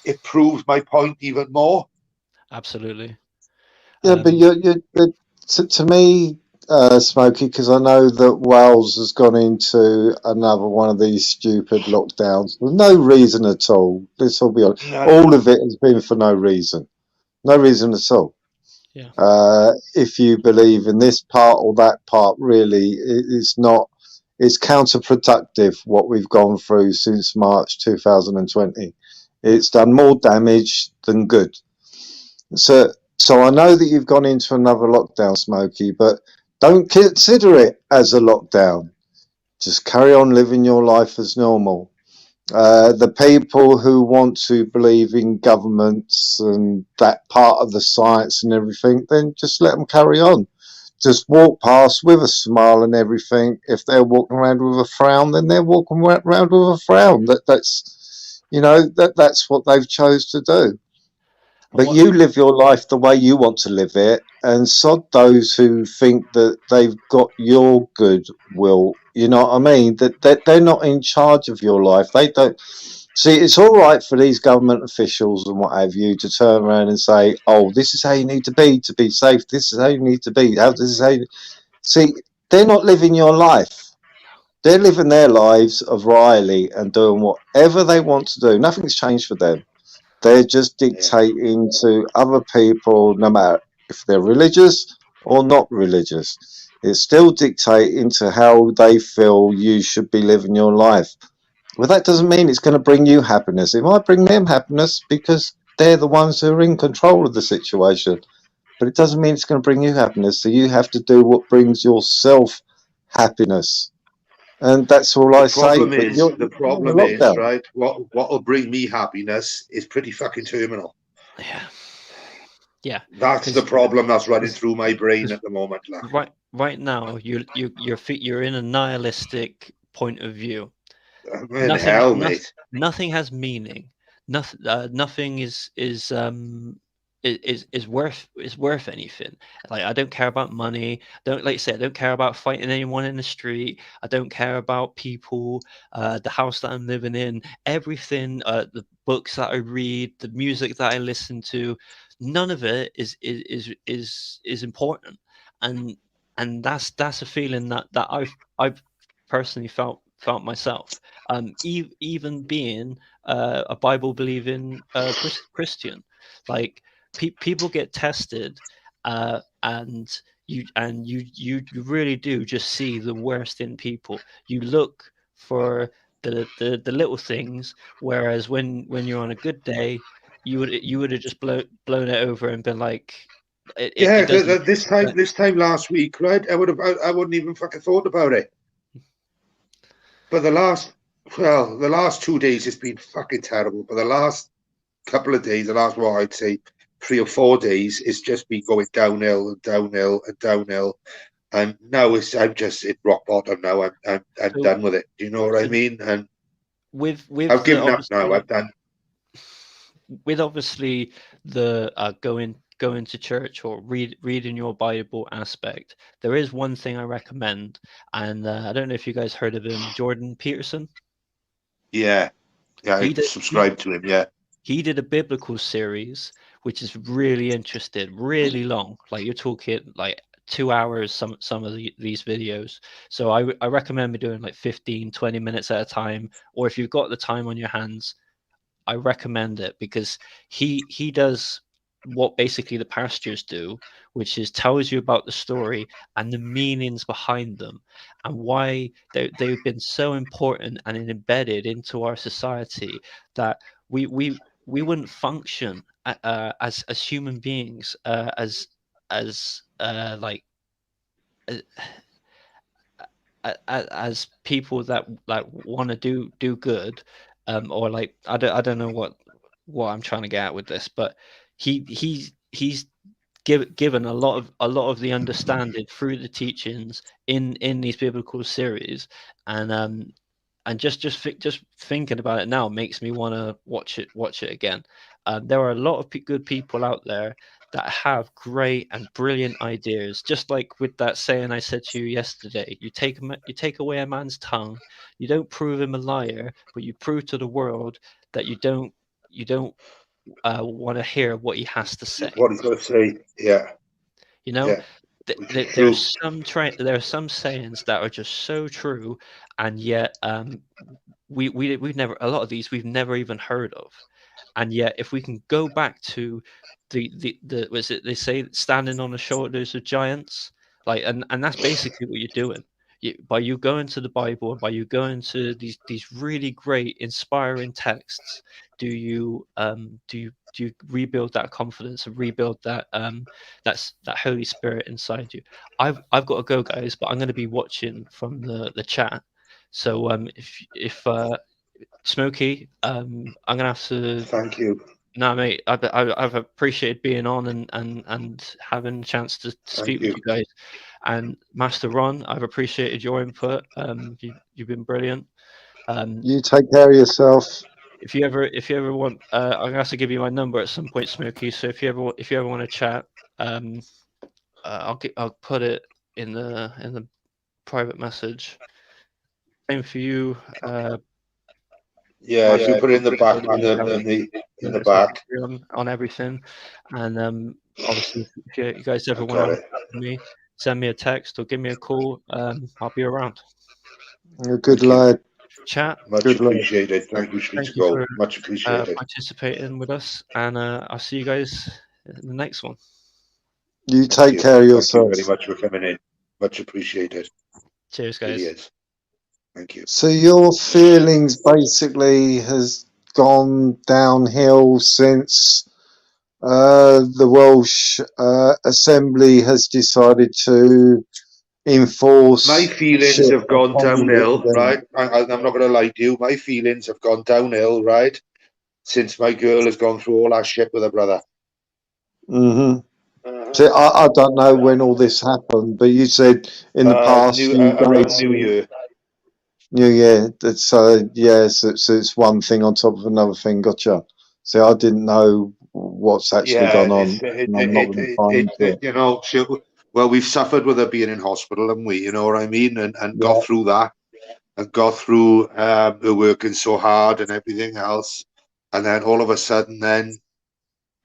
it proves my point even more. Absolutely. Yeah, but to me, Smokey, because I know that Wales has gone into another one of these stupid lockdowns with no reason at all. Let's all be honest. No. All of it has been for no reason. No reason at all. Yeah. If you believe in this part or that part, really, it's not. It's counterproductive what we've gone through since March 2020. It's done more damage than good. So I know that you've gone into another lockdown, Smokey, but don't consider it as a lockdown. Just carry on living your life as normal. The people who want to believe in governments and that part of the science and everything, then just let them carry on. Just walk past with a smile and everything. If they're walking around with a frown, then they're walking around with a frown. That's what they've chose to do. But you live your life the way you want to live it, and sod those who think that they've got your goodwill. You know what I mean? That they're not in charge of your life. They don't see. It's all right for these government officials and what have you to turn around and say, "Oh, this is how you need to be safe. This is how you need to be. This is how." See, they're not living your life. They're living their lives of Riley and doing whatever they want to do. Nothing's changed for them. They're just dictating to other people, no matter if they're religious or not religious. It's still dictating to how they feel you should be living your life. Well, that doesn't mean it's going to bring you happiness. It might bring them happiness because they're the ones who are in control of the situation. But it doesn't mean it's going to bring you happiness. So you have to do what brings yourself happiness. And that's all I say. The problem is, right? What will bring me happiness is pretty fucking terminal. Yeah. That's the problem that's running through my brain at the moment. Right now, you're in a nihilistic point of view. Nothing has meaning. Nothing is worth anything. Like, I don't care about money. I don't care about fighting anyone in the street. I don't care about people, the house that I'm living in, everything, the books that I read, the music that I listen to. None of it is important, and that's a feeling that I've personally felt myself. Even being a Bible believing Christian, like. People get tested, and you really do just see the worst in people. You look for the little things, whereas when you're on a good day, you would have just blown it over and been like, this time last week, right? I wouldn't even fucking thought about it. But the last 2 days it's been fucking terrible. But the last couple of days, I'd say 3 or 4 days, it's just been going downhill and downhill and downhill, and now I'm just at rock bottom. Now I'm done with it. Do you know what I mean? And with I've given up now. I'm done. With obviously the going to church or reading your Bible aspect, there is one thing I recommend, and I don't know if you guys heard of him, Jordan Peterson. Yeah, I subscribe to him. Yeah, he did a biblical series which is really interesting, really long. Like, you're talking like 2 hours, some of these videos. So I recommend doing like 15-20 minutes at a time, or if you've got the time on your hands, I recommend it, because he does what basically the pastors do, which is tells you about the story and the meanings behind them, and why they've been so important and embedded into our society that we wouldn't function as human beings, as people that want to do good, or like I don't know what I'm trying to get at with this, but he's given a lot of the understanding through the teachings in these biblical series, and just thinking about it now makes me want to watch it again. There are a lot of good people out there that have great and brilliant ideas, just like with that saying I said to you yesterday. You take away a man's tongue, you don't prove him a liar, but you prove to the world that you don't want to hear what he has to say. What he's going to say, yeah. There are some sayings that are just so true, and yet we've never, a lot of these we've never even heard of. And yet, if we can go back to the was it they say standing on the shoulders of giants, like, and that's basically what you're doing. By you going to the Bible and by you going to these really great inspiring texts, do you rebuild that confidence and rebuild that that Holy Spirit inside you. I've got to go, guys, but I'm going to be watching from the chat. So if Smokey, I'm gonna have to. Thank you. No, mate, I've appreciated being on and having a chance to speak with you guys. And Master Ron, I've appreciated your input. You've been brilliant. You take care of yourself. If you ever want, I'm gonna have to give you my number at some point, Smokey. So if you ever want to chat, I'll put it in the private message. Same for you. Yeah, if you put it in the back, in the back on everything, and obviously if you guys ever want to me, send me a text or give me a call. I'll be around. You're a good lad. Chat. Much appreciated. Thank you, Sweet to Go. Much appreciated. Participating with us, and I'll see you guys in the next one. You take care of yourself. Thank you very much for coming in. Much appreciated. Cheers, guys. Really is. Thank you. So your feelings basically has gone downhill since the Welsh Assembly has decided to enforce. My feelings have gone downhill, right? I'm not going to lie to you. My feelings have gone downhill, right? Since my girl has gone through all that shit with her brother. Mm-hmm. So I don't know when all this happened, but you said in the past around New Year. New Year. So yes, it's one thing on top of another thing. Gotcha. So I didn't know what's actually gone on. You know, well, we've suffered with her being in hospital, haven't we? You know what I mean? And got through that, and got through her working so hard and everything else, and then all of a sudden, then,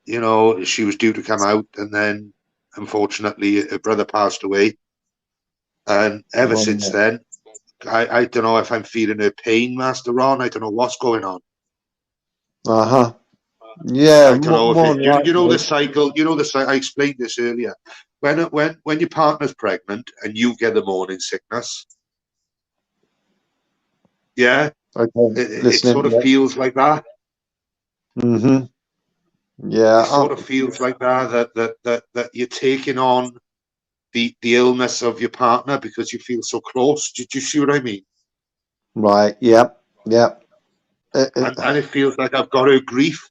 you know, she was due to come out, and then unfortunately her brother passed away, and ever since then, I don't know if I'm feeling her pain, Master Ron. I don't know what's going on. Yeah, I don't know if you know the cycle. You know the cycle. I explained this earlier. When your partner's pregnant and you get the morning sickness, yeah, it sort of feels like that. Mm-hmm. Yeah, it sort of feels like that you're taking on the illness of your partner because you feel so close. Do you see what I mean? Right. Yep. And it feels like I've got her grief.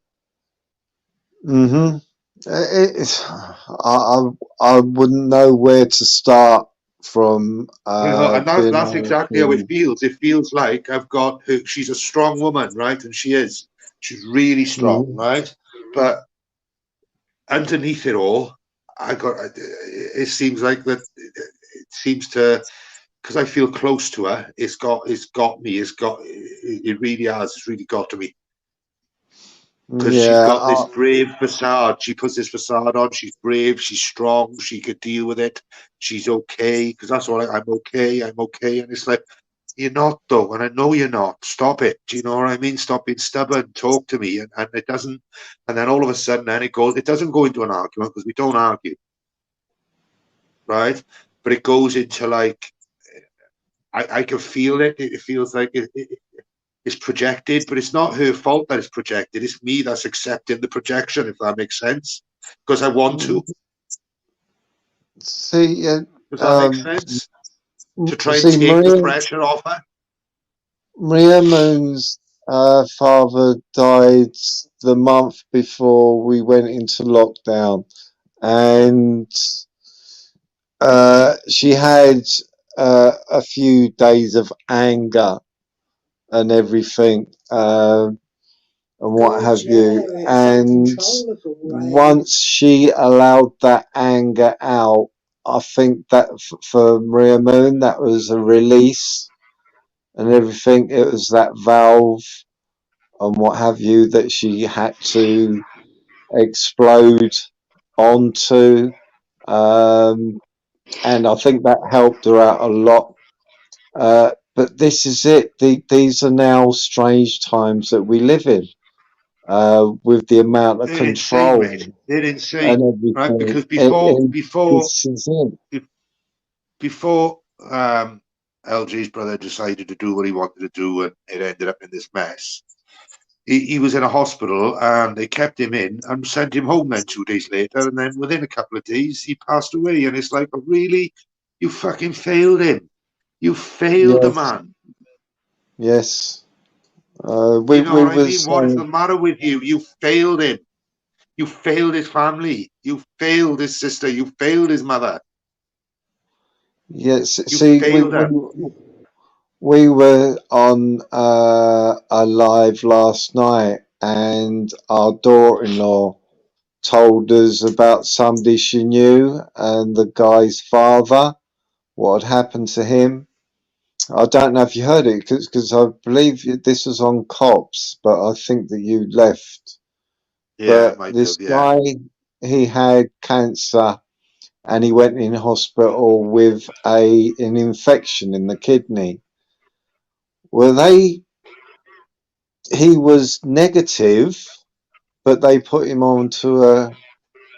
Mm-hmm. I wouldn't know where to start from. And that's exactly how it feels. It feels like I've got her. She's a strong woman, right? And she is. She's really strong, right? But underneath it all, it seems like that. It seems to, because I feel close to her. It really has. It's really got to me. Because she's got this brave facade. She puts this facade on. She's brave. She's strong. She could deal with it. She's okay. Because that's all. I'm okay. I'm okay. And it's like, you're not though, and I know you're not. Stop it. Do you know what I mean? Stop being stubborn. Talk to me. And it doesn't. And then all of a sudden, then it goes. It doesn't go into an argument because we don't argue, right? But it goes into like, I can feel it. It feels like it's projected, but it's not her fault that it's projected. It's me that's accepting the projection, if that makes sense, because I want to. See, does that make sense? To try and take the pressure off her. Maria Moon's father died the month before we went into lockdown, and she had a few days of anger and everything, and what have you. And once she allowed that anger out, I think that for Maria Moon, that was a release and everything. It was that valve and what have you that she had to explode onto. And I think that helped her out a lot. But this is it. These are now strange times that we live in. with the amount of They're control insane, mate. They're insane, and everything. right? Because before LG's brother decided to do what he wanted to do, and it ended up in this mess. He was in a hospital, and they kept him in and sent him home then 2 days later, and then within a couple of days he passed away. And it's like, really, you fucking failed him. You failed the man. Yes. You know what I mean? What is the matter with you? You failed him. You failed his family. You failed his sister. You failed his mother. Yes. You See, failed them. we were on a live last night, and our daughter-in-law told us about somebody she knew and the guy's father, what had happened to him. I don't know if you heard it, because I believe this was on Cops, but I think that you left. Yeah, But this yeah. guy, he had cancer, and he went in hospital with an infection in the kidney. Well, he was negative, but they put him onto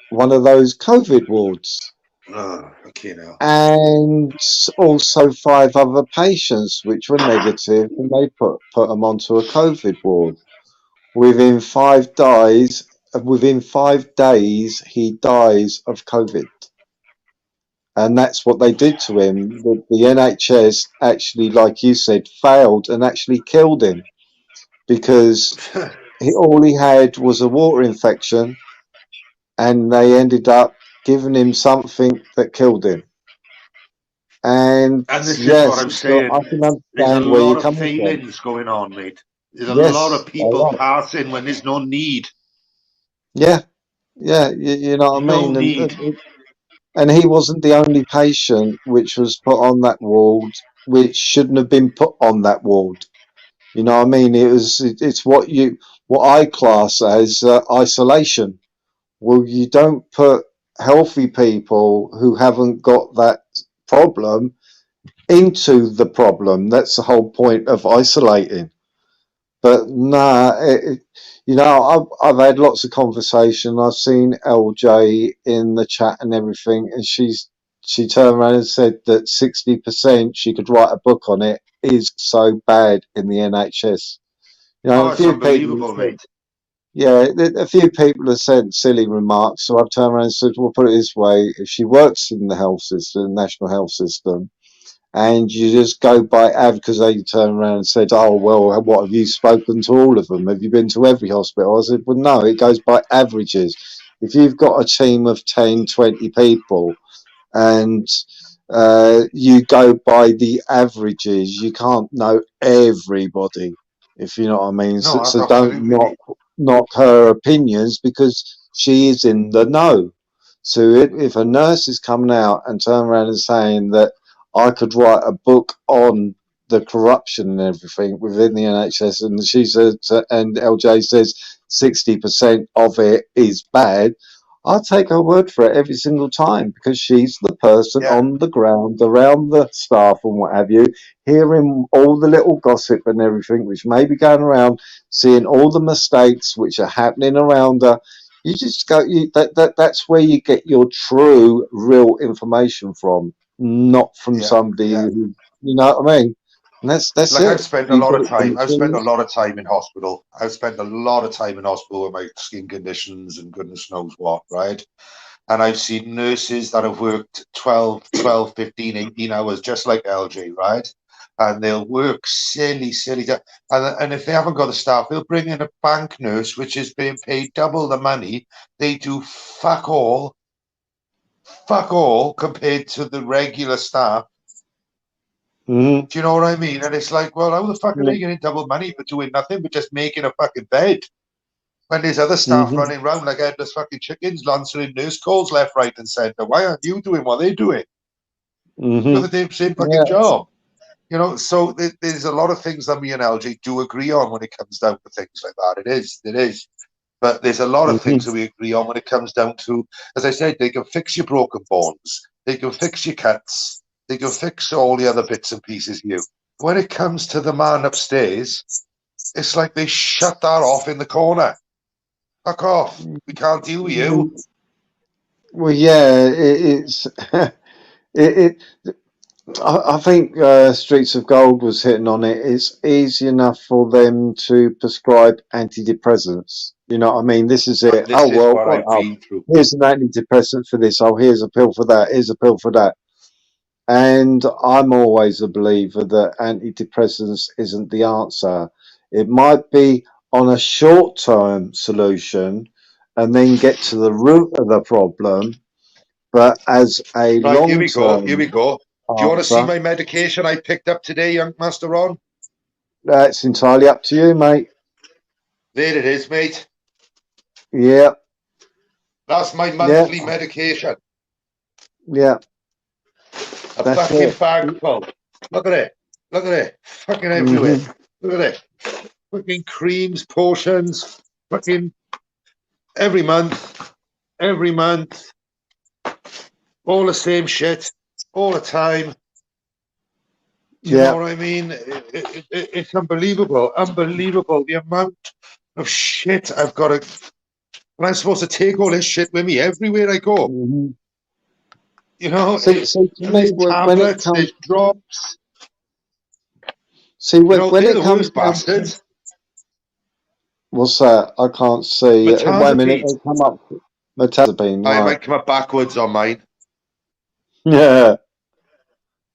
one of those COVID wards. Oh, okay now. And also 5 other patients which were negative, and they put them onto a COVID ward. Within 5 days, he dies of COVID. And that's what they did to him. The NHS actually, like you said, failed and actually killed him, because all he had was a water infection, and they ended up giving him something that killed him. And this yes, is what I'm saying. I can There's a understand where lot you're of coming failings from. going on, mate. There's a Yes, lot of people passing when there's no need. Yeah, you know what I No mean? need. And he wasn't the only patient which was put on that ward, which shouldn't have been put on that ward. You know what I mean? It's what I class as isolation. Well, you don't put healthy people who haven't got that problem into the problem. That's the whole point of isolating. But nah, you know, I've had lots of conversation. I've seen LJ in the chat and everything, and she turned around and said that 60%, she could write a book on it, is so bad in the NHS. You know, it's unbelievable, mate. Yeah, a few people have said silly remarks, so I've turned around and said, well, put it this way: if she works in the health system, national health system, and you just go by average, because they turned around and said, oh, well, what, have you spoken to all of them? Have you been to every hospital? I said, well, no, it goes by averages. If you've got a team of 10, 20 people, and you go by the averages, you can't know everybody, if you know what I mean. No, so don't knock her opinions, because she is in the know. So if a nurse is coming out and turning around and saying that I could write a book on the corruption and everything within the NHS, and she says, and LJ says 60% of it is bad, I'll take her word for it every single time, because she's the person on the ground around the staff and what have you, hearing all the little gossip and everything which may be going around, seeing all the mistakes which are happening around her. You just go, that's where you get your true, real information from, not from somebody who, you know what I mean? And that's like it. I've spent a lot of time. I've spent a lot of time in hospital. I've spent a lot of time in hospital with my skin conditions and goodness knows what, right? And I've seen nurses that have worked 12, 15, 18 hours, just like LJ, right? And they'll work silly. And if they haven't got the staff, they'll bring in a bank nurse, which is being paid double the money. They do fuck all compared to the regular staff. Mm-hmm. Do you know what I mean? And it's like, well, how the fuck are they getting double money for doing nothing but just making a fucking bed? When there's other staff running around like headless fucking chickens, answering nurse calls left, right, and centre. Why aren't you doing what they're doing? You're the same fucking job. You know, so there's a lot of things that me and LG do agree on when it comes down to things like that. It is. But there's a lot of things that we agree on when it comes down to, as I said, they can fix your broken bones. They can fix your cuts. They can fix all the other bits and pieces you. When it comes to the man upstairs, it's like they shut that off in the corner. Fuck off. We can't deal with you. Well, yeah, it's it. I think Streets of Gold was hitting on it. It's easy enough for them to prescribe antidepressants. You know what I mean? This is it. This is what I've oh, been through. here's an antidepressant for this. Oh, here's a pill for that. Here's a pill for that. And I'm always a believer that antidepressants isn't the answer. It might be on a short-term solution and then get to the root of the problem, but as a Right, here we go. long-term Here we go. Do you want to see answer, my medication I picked up today, young Master Ron? that's entirely up to you, mate. There it is, mate. Yeah, That's my monthly medication. yeah. A That's fucking it. bag full. Look at it. Look at it. Fucking everywhere. Look at it. Fucking creams, potions. Fucking every month. Every month. All the same shit. All the time. Do you know what I mean? It's unbelievable. Unbelievable. The amount of shit I've got to... And I'm supposed to take all this shit with me everywhere I go. You know, So to me, when it comes, drops. see, when it comes, bastards. What's that? I can't see. Wait a minute, they come up. Metazapine. I Right. might come up backwards on mine. Yeah,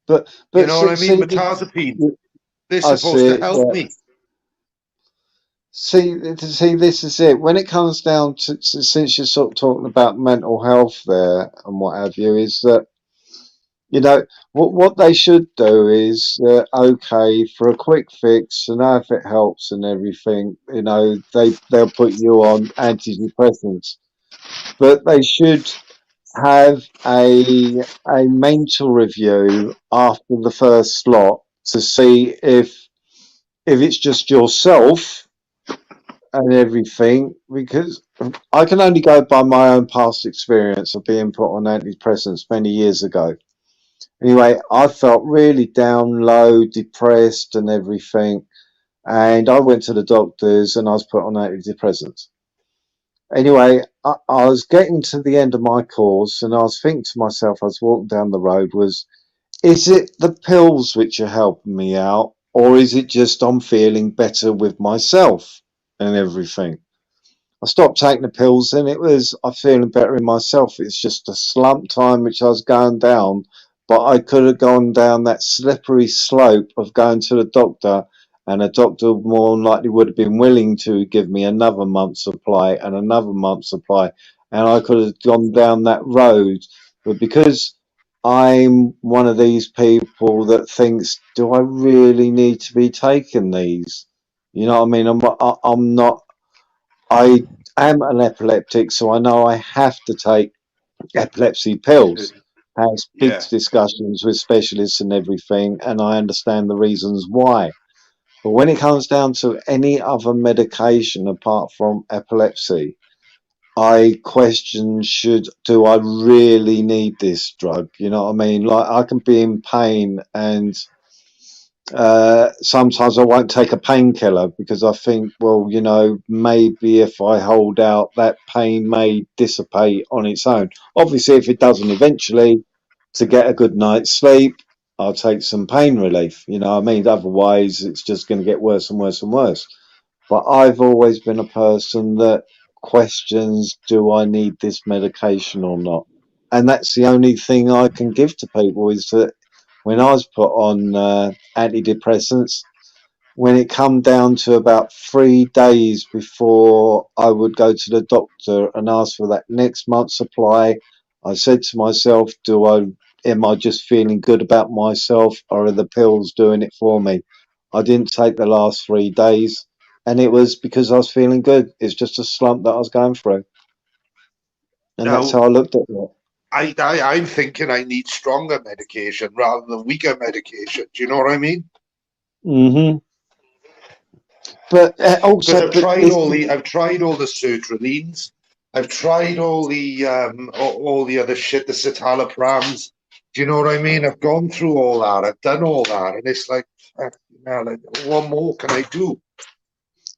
but you know what I mean? Metazapine. They're supposed to help me. See, this is it. When it comes down to, since you're sort of talking about mental health there and what have you, is that, you know, what they should do is, okay, for a quick fix, and if it helps and everything, you know, they'll put you on antidepressants, but they should have a mental review after the first slot to see if it's just yourself and everything, because I can only go by my own past experience of being put on antidepressants many years ago. Anyway, I felt really down low, depressed and everything, and I went to the doctors and I was put on antidepressants. Anyway, I was getting to the end of my course and I was thinking to myself, I was walking down the road, is it the pills which are helping me out, or is it just I'm feeling better with myself and everything? I stopped taking the pills and I'm feeling better in myself. It's just a slump time which I was going down, but I could have gone down that slippery slope of going to the doctor, and the doctor more than likely would have been willing to give me another month's supply and another month's supply, and I could have gone down that road. But because I'm one of these people that thinks, do I really need to be taking these? You know what I mean? I'm not. I am an epileptic, so I know I have to take epilepsy pills. Has big discussions with specialists and everything, and I understand the reasons why. But when it comes down to any other medication apart from epilepsy, I question, do I really need this drug? You know what I mean? Like, I can be in pain and sometimes I won't take a painkiller because I think, well, you know, maybe if I hold out, that pain may dissipate on its own. Obviously, if it doesn't eventually, to get a good night's sleep, I'll take some pain relief. You know what I mean? Otherwise, it's just going to get worse and worse and worse. But I've always been a person that questions, do I need this medication or not? And that's the only thing I can give to people, is that when I was put on antidepressants, when it come down to about 3 days before I would go to the doctor and ask for that next month's supply, I said to myself, am I just feeling good about myself, or are the pills doing it for me? I didn't take the last 3 days, and it was because I was feeling good. It's just a slump that I was going through. And that's how I looked at it. I'm thinking I need stronger medication rather than weaker medication. Do you know what I mean? Mm-hmm. But also, I've tried all the sertralines. I've tried all the other shit, the citalopram. Do you know what I mean? I've gone through all that. I've done all that, and it's like, what more can I do?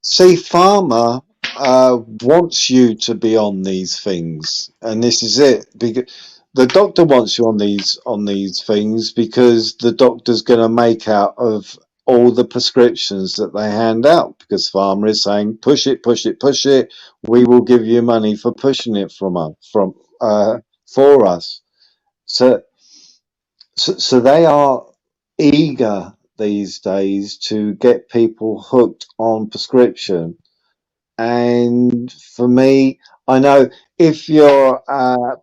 See, pharma wants you to be on these things, and this is it. Because the doctor wants you on these things because the doctor's going to make out of all the prescriptions that they hand out. Because pharma is saying, push it, push it, push it. We will give you money for pushing it for us. So they are eager these days to get people hooked on prescription. And for me, I know if you're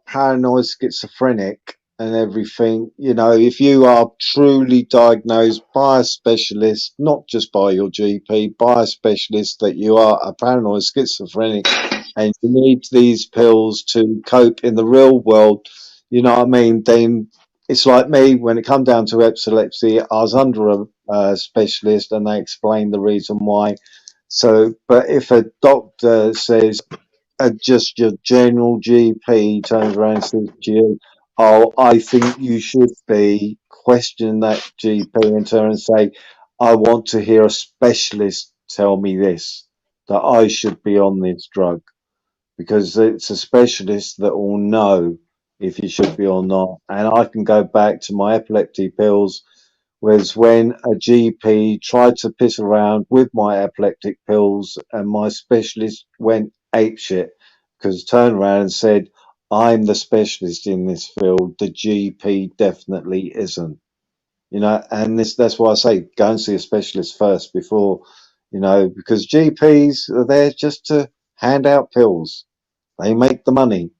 paranoid schizophrenic and everything, you know, if you are truly diagnosed by a specialist, not just by your GP, by a specialist, that you are a paranoid schizophrenic and you need these pills to cope in the real world, you know what I mean? Then it's like me, when it come down to epilepsy, I was under a specialist and they explained the reason why. So, but if a doctor says, just your general GP turns around and says to you, oh, I think you should be, question that GP and turn and say, I want to hear a specialist tell me this, that I should be on this drug, because it's a specialist that will know if you should be or not. And I can go back to my epilepsy pills, was when a GP tried to piss around with my epileptic pills and my specialist went apeshit, because turned around and said, I'm the specialist in this field, the GP definitely isn't. You know, and that's why I say go and see a specialist first before, you know, because GPs are there just to hand out pills. They make the money.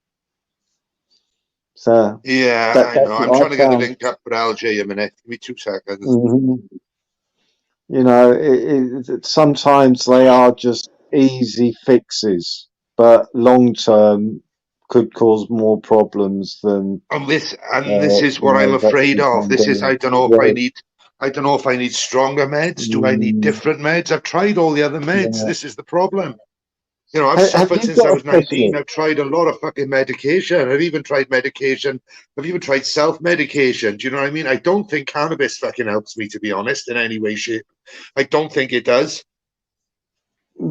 So yeah, I know. I'm trying to get the link up for LJ a minute. Give me 2 seconds. Mm-hmm. You know, sometimes they are just easy fixes, but long term could cause more problems than. And this is what I'm afraid of. This is, I don't know if I need stronger meds. Do I need different meds? I've tried all the other meds. Yeah. This is the problem. You know, I've suffered since I was 19. I've tried a lot of fucking medication. I've even tried medication. I've even tried self-medication. Do you know what I mean? I don't think cannabis fucking helps me, to be honest, in any way, shape. I don't think it does.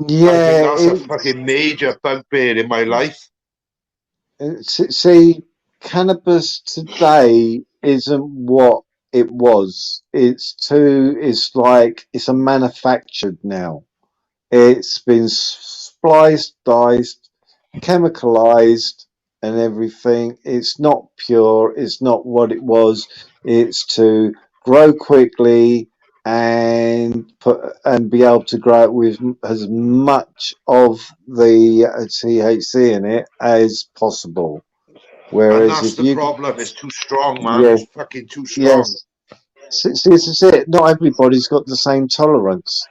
Yeah. I think that's a fucking major bugbear in my life. See, cannabis today isn't what it was. It's a manufactured now. It's been spliced, diced, chemicalized, and everything. It's not pure. It's not what it was. It's to grow quickly and be able to grow it with as much of the THC in it as possible. Whereas and that's the problem. It's too strong, man. Yeah, it's fucking too strong. Yes. See, this is it. Not everybody's got the same tolerance.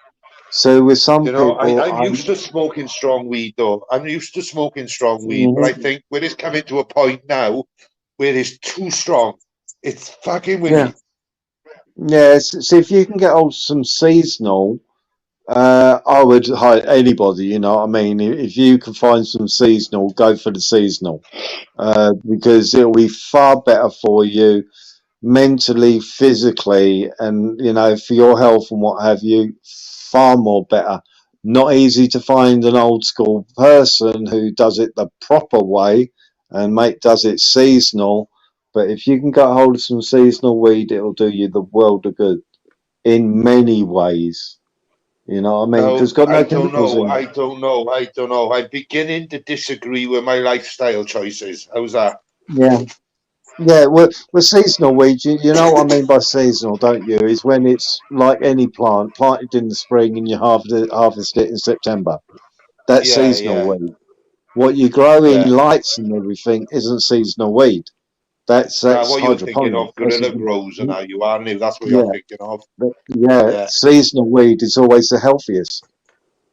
So with some people, I'm used to smoking strong weed, though. I'm used to smoking strong weed, but I think when it's coming to a point now where it's too strong, it's fucking with me. Yeah. So if you can get hold of some seasonal, I would hire anybody. You know what I mean? If you can find some seasonal, go for the seasonal, because it'll be far better for you mentally, physically, and you know, for your health and what have you. Far more better. Not easy to find an old school person who does it the proper way and does it seasonal. But if you can get hold of some seasonal weed, it'll do you the world of good in many ways. You know what I mean? Because I don't know. I'm beginning to disagree with my lifestyle choices. How's that? Yeah. Yeah, well, seasonal weed, you know what I mean by seasonal, don't you? Is when it's like any plant, planted in the spring and you harvest it in September. That's seasonal weed. What you grow in lights and everything isn't seasonal weed. That's what you're thinking of, Guerrilla Grows and how you are, that's what you're thinking of. Seasonal weed is always the healthiest.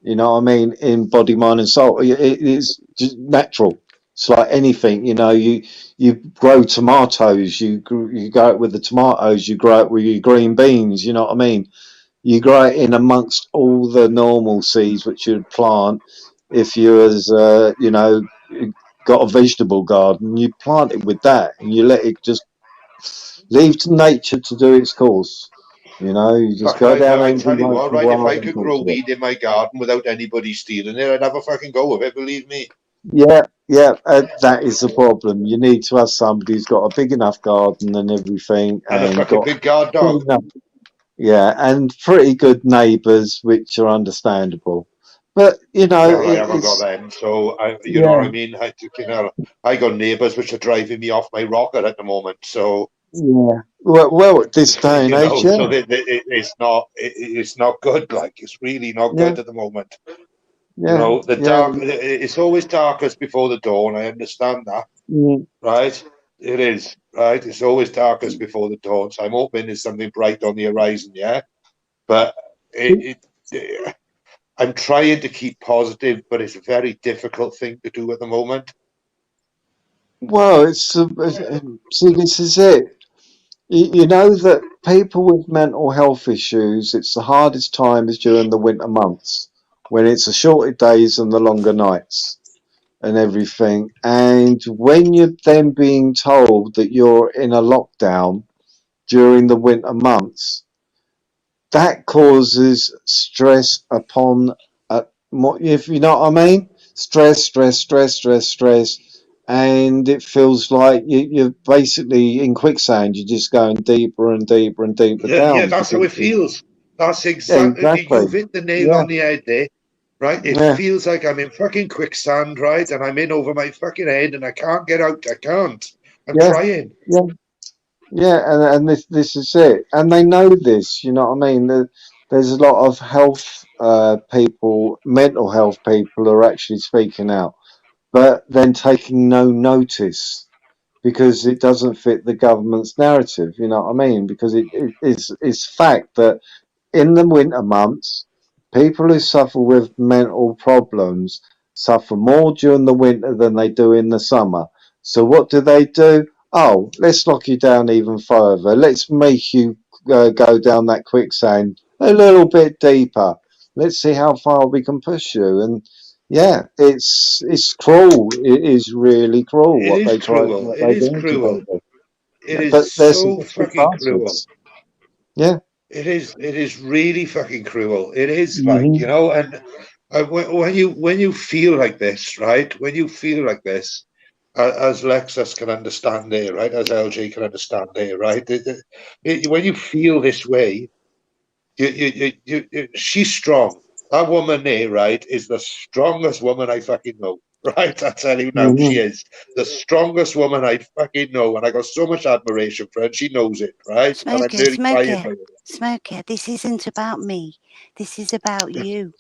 You know what I mean? In body, mind, and soul, it is just natural. It's like anything, you know. You grow tomatoes. You go out with the tomatoes. You grow it with your green beans. You know what I mean? You grow it in amongst all the normal seeds which you'd plant. If you was, you know, got a vegetable garden, you plant it with that, and you let it just leave to nature to do its course. You know, you just Fuck, go down I and tell you once what, in a right? If while I and could talk grow to it. weed in my garden without anybody stealing it, I'd have a fucking go of it. Believe me. Yeah, that is the problem. You need to have somebody who's got a big enough garden and everything, And a and fucking got big guard pretty dog. enough, yeah, and pretty good neighbours, which are understandable. But you know, Well, I haven't got it's them, so you know yeah, what I mean. I got neighbours which are driving me off my rocker at the moment. So yeah. Well, at this day and you age, know, yeah, so it's not good. Like it's really not yeah, good at the moment. You yeah, know, the yeah, dark. It's always darkest before the dawn. I understand that, mm, right? It is right. It's always darkest before the dawn. So I'm hoping there's something bright on the horizon. Yeah, but I'm trying to keep positive, but it's a very difficult thing to do at the moment. well, see, this is it. You know that people with mental health issues, it's the hardest time is during the winter months when it's the shorter days and the longer nights and everything. And when you're then being told that you're in a lockdown during the winter months, that causes stress upon, if you know what I mean? Stress. And it feels like you're basically in quicksand. You're just going deeper and deeper and deeper Yeah, down. that's how it feels. That's Yeah, exactly, exactly. you've hit the nail Yeah, on the head there, right? It yeah, feels like I'm in fucking quicksand, right? And I'm in over my fucking head and I can't get out. I can't. I'm yeah, trying. yeah, yeah. And this is it. And they know this. You know what I mean? There's a lot of health people, mental health people, who are actually speaking out, but then taking no notice because it doesn't fit the government's narrative. You know what I mean? Because it's fact that in the winter months, people who suffer with mental problems suffer more during the winter than they do in the summer. So what do? Oh, let's lock you down even further. Let's make you go down that quicksand a little bit deeper. Let's see how far we can push you. And yeah, it's cruel. It is really cruel It is cruel. what It they is do to cruel. people. It is But there's some so good fucking cruel. bastards. Yeah. It is. It is really fucking cruel. It is like, Hmm. you know, and when you feel like this, right? When you feel like this, as Lexus can understand there, right? As LJ can understand there, right? When you feel this way, she's strong. That woman there, right, is the strongest woman I fucking know. Right, I tell you now, she Hmm. is the strongest woman I fucking know, and I got so much admiration for her. And she knows it, right? And I'm nearly crying. Smoker, this isn't about me. This is about you.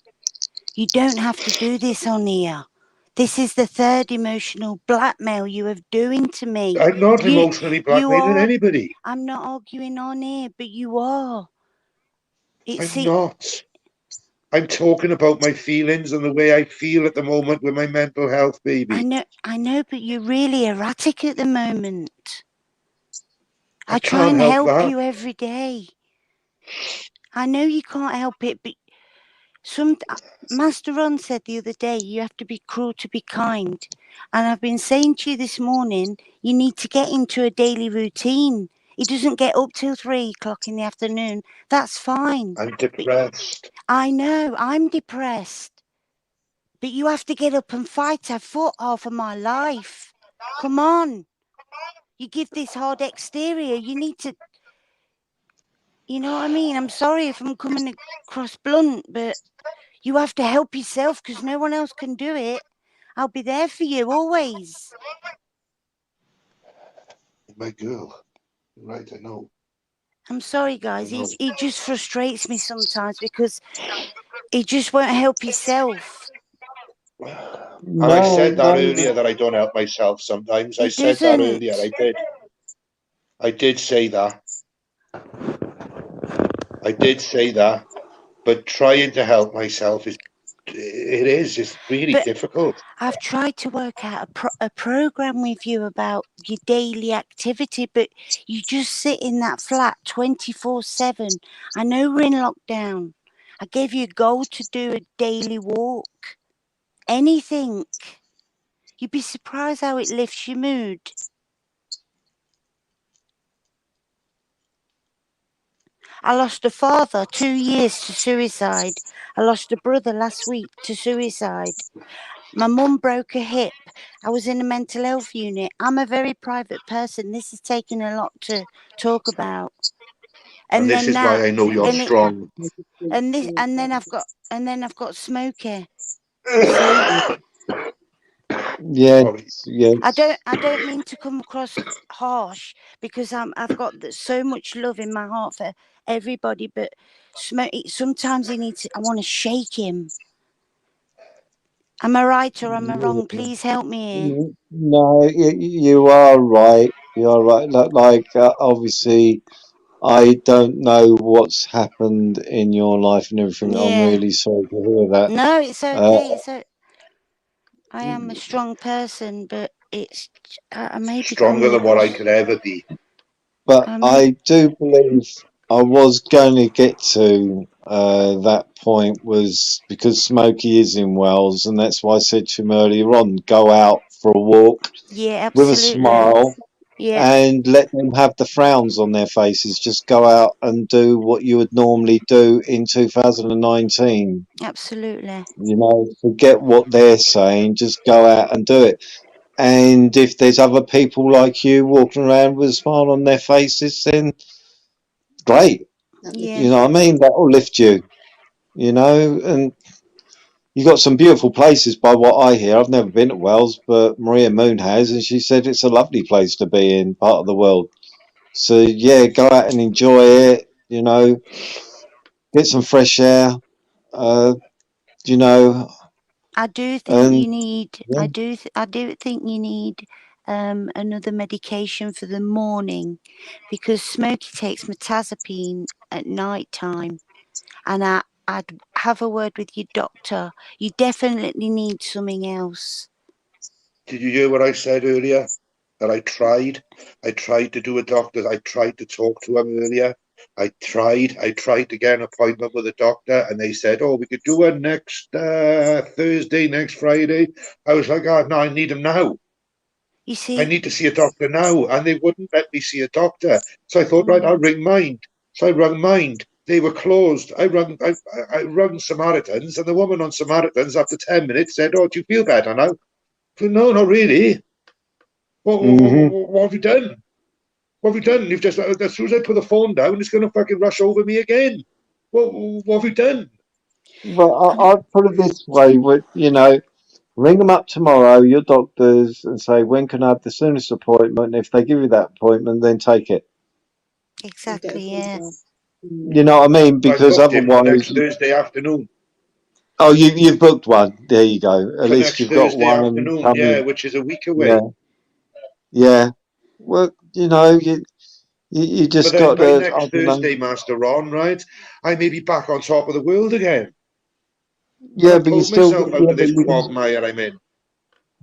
You don't have to do this on here. This is the third emotional blackmail you are doing to me. I'm not emotionally You blackmailing are. anybody. I'm not arguing on here, but you are. I'm not. I'm talking about my feelings and the way I feel at the moment with my mental health, baby. I know, but you're really erratic at the moment. I try can't and help help that. you every day. I know you can't help it, but Master Ron said the other day, you have to be cruel to be kind. And I've been saying to you this morning, you need to get into a daily routine. He doesn't get up till 3 o'clock in the afternoon. That's fine. I'm depressed. I know, I'm depressed. But you have to get up and fight. I've fought half of my life. Come on. You give this hard exterior. You need to, you know what I mean? I'm sorry if I'm coming across blunt, but you have to help yourself because no one else can do it. I'll be there for you always. My girl. Right, I know. I'm sorry, guys. He just frustrates me sometimes because he just won't help himself. And I said that earlier that I don't help myself sometimes. I said that earlier. I did. I did say that. I did say that. But trying to help myself it's really difficult. I've tried to work out a program with you about your daily activity, but you just sit in that flat 24/7. I know we're in lockdown. I gave you a goal to do a daily walk. Anything. You'd be surprised how it lifts your mood. I lost a father 2 years to suicide. I lost a brother last week to suicide. My mum broke her hip. I was in a mental health unit. I'm a very private person. This is taking a lot to talk about. And this then is why I know you're and strong. and then I've got Smokey. You see, Yeah, Sorry. yeah. I don't mean to come across harsh because I've got so much love in my heart for everybody, but sometimes I want to shake him. Am I right or am I wrong? Please help me here. No, you are right. You are right. Like, obviously, I don't know what's happened in your life and everything. I'm Yeah. really sorry to hear that. No, it's okay. I am a strong person, but it's I may be Stronger coming than what I across. could ever be. But I I do believe I was going to get to that point was because Smokey is in Wales, and that's why I said to him earlier on, go out for a walk Yeah, with a absolutely. smile Yeah, and let them have the frowns on their faces. Just go out and do what you would normally do in 2019. absolutely. You know, forget what they're saying, just go out and do it. And if there's other people like you walking around with a smile on their faces, then great. Yeah. You know what I mean? That will lift you, you know, and you got some beautiful places by what I hear. I've never been to Wales, but Maria Moon has, and she said it's a lovely place to be in, part of the world. So yeah, go out and enjoy it, you know, get some fresh air, you know, I do think and you need. yeah. I do think you need another medication for the morning because Smokey takes mirtazapine at night time, and I'd have a word with your doctor. You definitely need something else. Did you hear what I said earlier? That I tried. I tried to do a doctor. I tried to talk to him earlier. I tried to get an appointment with a doctor, and they said, "Oh, we could do it next Thursday, next Friday." I was like, "Oh no, I need him now. You I see, need to see a doctor now," and they wouldn't let me see a doctor. So I thought, right, I'll ring Mind. So I rang Mind. They were closed. I rung Samaritans, and the woman on Samaritans after 10 minutes said, "Oh, do you feel better now?" I said, "No, not really. What have you done? What have you done? You've just, as soon as I put the phone down, it's going to fucking rush over me again. What have you done?" Well, I'll put it this way, you know, ring them up tomorrow, your doctors, and say, when can I have the soonest appointment? If they give you that appointment, then take it. exactly. Yeah. You know what I mean? I Because booked it for otherwise, next Thursday afternoon. oh, you've booked one. There you go. At For least next you've got Thursday one afternoon, yeah, coming. which is a week away. Yeah, yeah. Well, you know, you But just then got by to, next I don't know. Thursday, Master Ron, right, I may be back on top of the world again. Yeah, I've but you pulled still, myself out yeah, of this quagmire I'm in.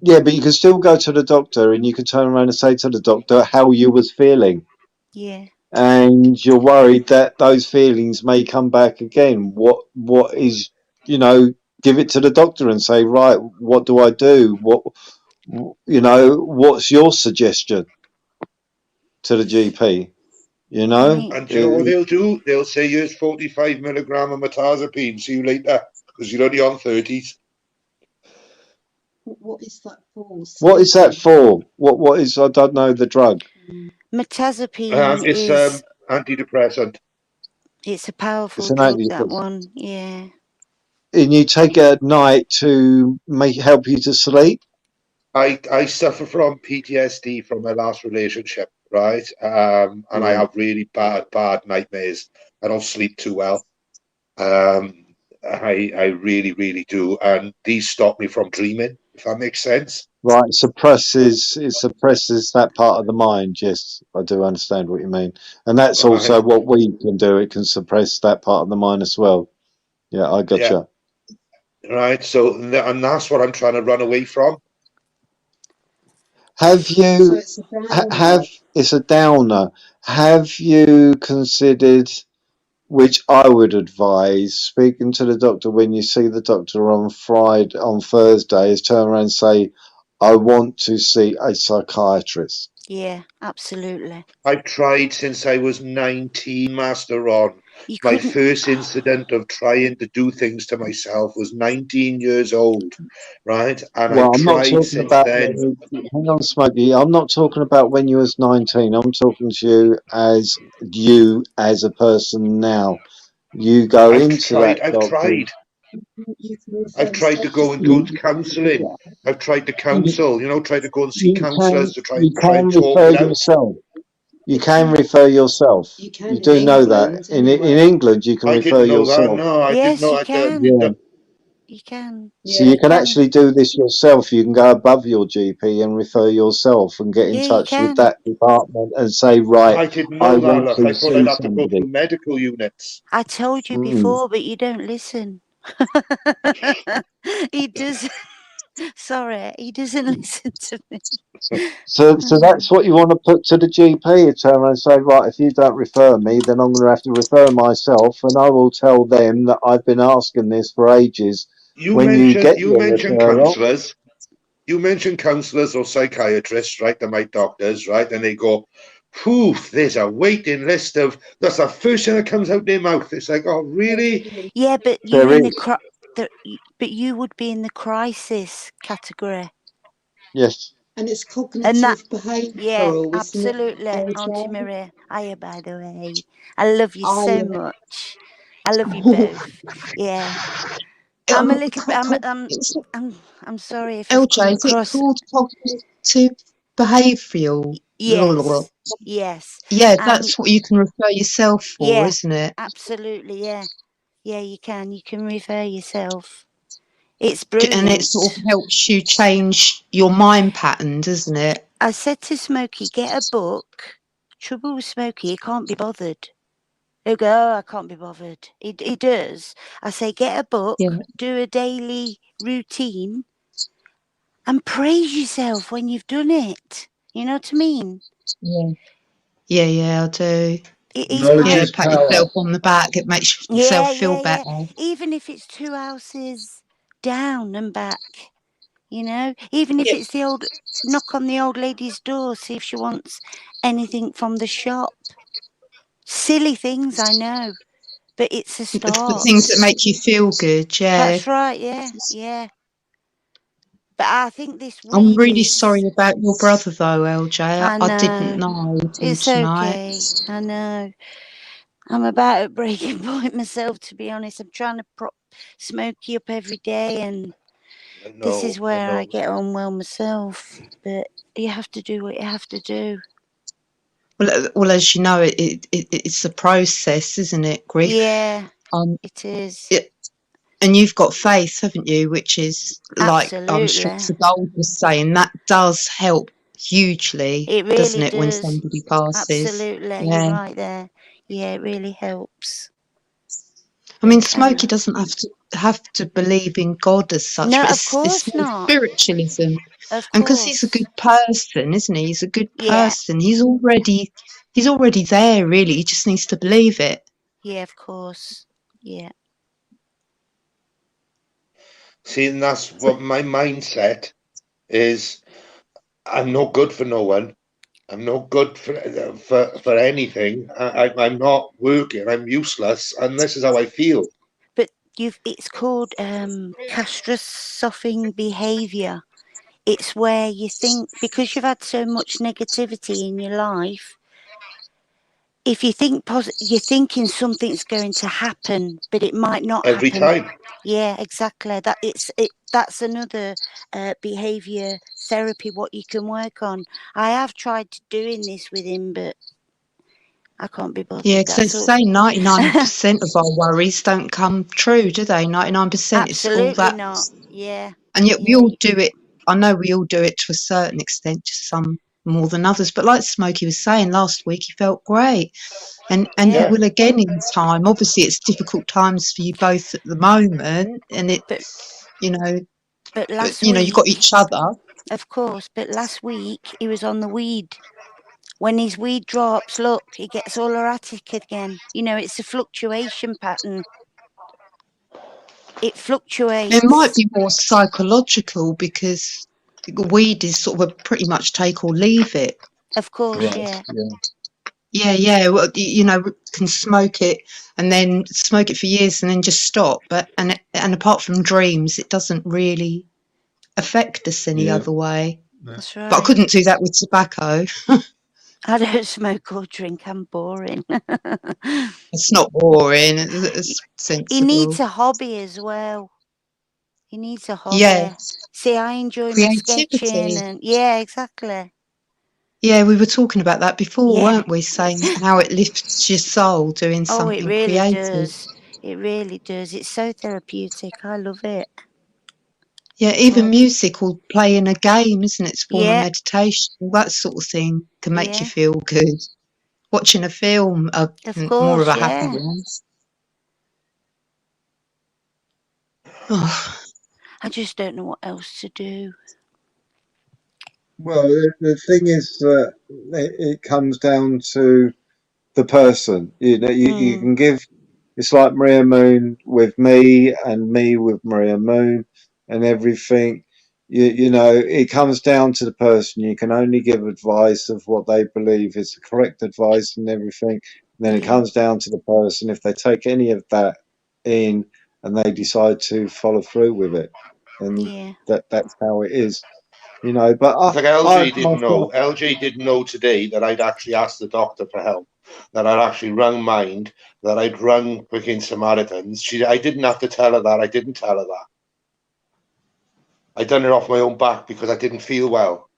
yeah, but you can still go to the doctor, and you can turn around and say to the doctor how you was feeling. Yeah. And you're worried that those feelings may come back again. What is, you know, give it to the doctor and say, right, what do I do? You know, what's your suggestion to the GP? You know, And do you know what they'll do? They'll say, "Here's 45 milligram of mirtazapine. See you later," because you're only on 30s. What is that for? what is that for? What is, I don't know the drug. Mirtazapine It's is antidepressant. it's a powerful It's an drug, that antidepressant. one. Yeah. And you take it at night to help you to sleep. I suffer from PTSD from my last relationship, right? And I have really bad nightmares. I don't sleep too well. I really do. And these stop me from dreaming, if that makes sense. Right, it suppresses that part of the mind. Yes, I do understand what you mean, and that's also Right. what we can do. It can suppress that part of the mind as well. Yeah, I gotcha. Right. So, and that's what I'm trying to run away from. Have you it's a downer. it's a downer. Have you considered, which I would advise, speaking to the doctor when you see the doctor on Thursday, is turn around and say, I want to see a psychiatrist. Yeah, absolutely. I've tried since I was 19, Master Ron. You My couldn't. first incident of trying to do things to myself was 19 years old, right? And Well, I've I'm not tried talking since about then. hang on, Smokey. I'm not talking about when you was 19. I'm talking to you as a person now. You go into that I've doctor. tried. You can refer I've tried to yourself go and You, do counselling. I've tried to you, counsel, try to go and see you counsellors to you try can and talk refer it out. yourself. You can Yeah, refer yourself. you can You in do know that. England In anyway. England, you can I refer didn't know that. yourself. No, I didn't Yes, know. you can. Yeah. You can. So Yeah. you can actually do this yourself. You can go above your GP and refer yourself and get in Yeah, you touch with can. that department and say, right, I didn't I know that, want look. to I thought I'd see have to go somebody. through medical units. I told you Mm. before, but you don't listen. He does. Sorry, he doesn't listen to me. So that's what you want to put to the GP. You turn around and say, right, if you don't refer me, then I'm going to have to refer myself, and I will tell them that I've been asking this for ages. When you get your mentioned referral, counsellors. You mentioned counsellors or psychiatrists, right? They're my doctors, right? And they go, poof, there's a waiting list of, that's the first thing that comes out their mouth. It's like, oh, really? Yeah, but you're there in the is. but you would be in the crisis category. Yes. And it's And that, cognitive behavioural, yeah, isn't it, absolutely, Auntie LJ? Maria. Hiya, by the way. I love you I so much. I love you both. Yeah. I'm a little bit. I'm sorry if I've come LJ, is it across. called cognitive behavioural? Yes. Yes. Yeah, that's what you can refer yourself for, Yeah, isn't it? absolutely. Yeah. Yeah, you can. You can refer yourself. It's And brilliant. it sort of helps you change your mind pattern, doesn't it? I said to Smokey, get a book. Trouble with Smokey, he can't be bothered. He'll go, oh, I can't be bothered. He does. I say, get a book, Yeah. do a daily routine, and praise yourself when you've done it. You know what I mean? Yeah. Yeah, I do. He's Knowledge Yeah, is pat power. yourself on the back. It makes yourself feel better. Even if it's 2 houses down and back, even if it's the old knock on the old lady's door, see if she wants anything from the shop. Silly things, I know, but it's a start. The things that make you feel good, yeah. That's right, yeah. But I think this weed I'm really sorry about your brother, though, LJ. I didn't know it's tonight. okay. I know. I'm about at breaking point myself, to be honest. I'm trying to prop Smokey up every day, and this is where I get on well myself. But you have to do what you have to do. Well, as you know, it's a process, isn't it, grief? Yeah, it is. And you've got faith, haven't you? Which is like I'm sure Absolutely. Gold was saying, that does help hugely, It really doesn't it, when does. somebody passes? Absolutely, Yeah. you're right there. Yeah, it really helps. I mean, Smokey doesn't have to believe in God as such, No, but of course it's more not. spiritualism. Of And because he's a course. good person, isn't he? He's a good Yeah. person. He's already there, really. He just needs to believe it. Yeah, of course. Yeah. See, and that's what my mindset is. I'm not good for no one. I'm not good for anything. I'm not working. I'm useless, and this is how I feel. But it's called catastrophizing behaviour. It's where you think, because you've had so much negativity in your life, if you think you're thinking something's going to happen, but it might not Every happen. time. Yeah, exactly. That's another behaviour therapy what you can work on. I have tried doing this with him, but I can't be bothered. Yeah, because they say 99% of our worries don't come true, do they? 99% is all that. Absolutely not. Yeah. And yet we all do it. I know we all do it to a certain extent, just some more than others. But like Smokey was saying last week, he felt great. And he will again in time. Obviously, it's difficult times for you both at the moment. And But you've got each other. Of course. But last week, he was on the weed. When his weed drops, look, he gets all erratic again. It's a fluctuation pattern. It fluctuates. It might be more psychological because weed is sort of a pretty much take or leave it. Of course, yeah. Yeah. Well, can smoke it and then smoke it for years and then just stop. But and apart from dreams, it doesn't really affect us any Yeah. other way. That's But I right. couldn't do that with tobacco. I don't smoke or drink. I'm boring. It's not boring. It's He needs sensible. a hobby as well. He needs a Yeah, hobby. See, I enjoy my sketching creativity. and yeah, exactly. Yeah, we were talking about that before, Yeah. weren't we? Saying how it lifts your soul doing Oh, something it really creative. does. It really does. It's so therapeutic. I love it. Yeah, even Oh, music or playing a game, isn't it? It's a form of yeah, meditation. All that sort of thing can make you yeah. feel good. Watching a film, Of more of course, a happy yeah. one. Oh, I just don't know what else to do. Well, the thing is that it comes down to the person. You know, you can give. It's like Maria Moon with me and me with Maria Moon and everything. You know, it comes down to the person. You can only give advice of what they believe is the correct advice and everything. And then it Yeah, comes down to the person if they take any of that in and they decide to follow through with it. And yeah. that's how it is. You know, but It's like I LG didn't know. myself, LG didn't know today that I'd actually asked the doctor for help, that I'd actually rung Mind, that I'd rung freaking Samaritans. I didn't have to tell her that. I didn't tell her that. I done it off my own back because I didn't feel well.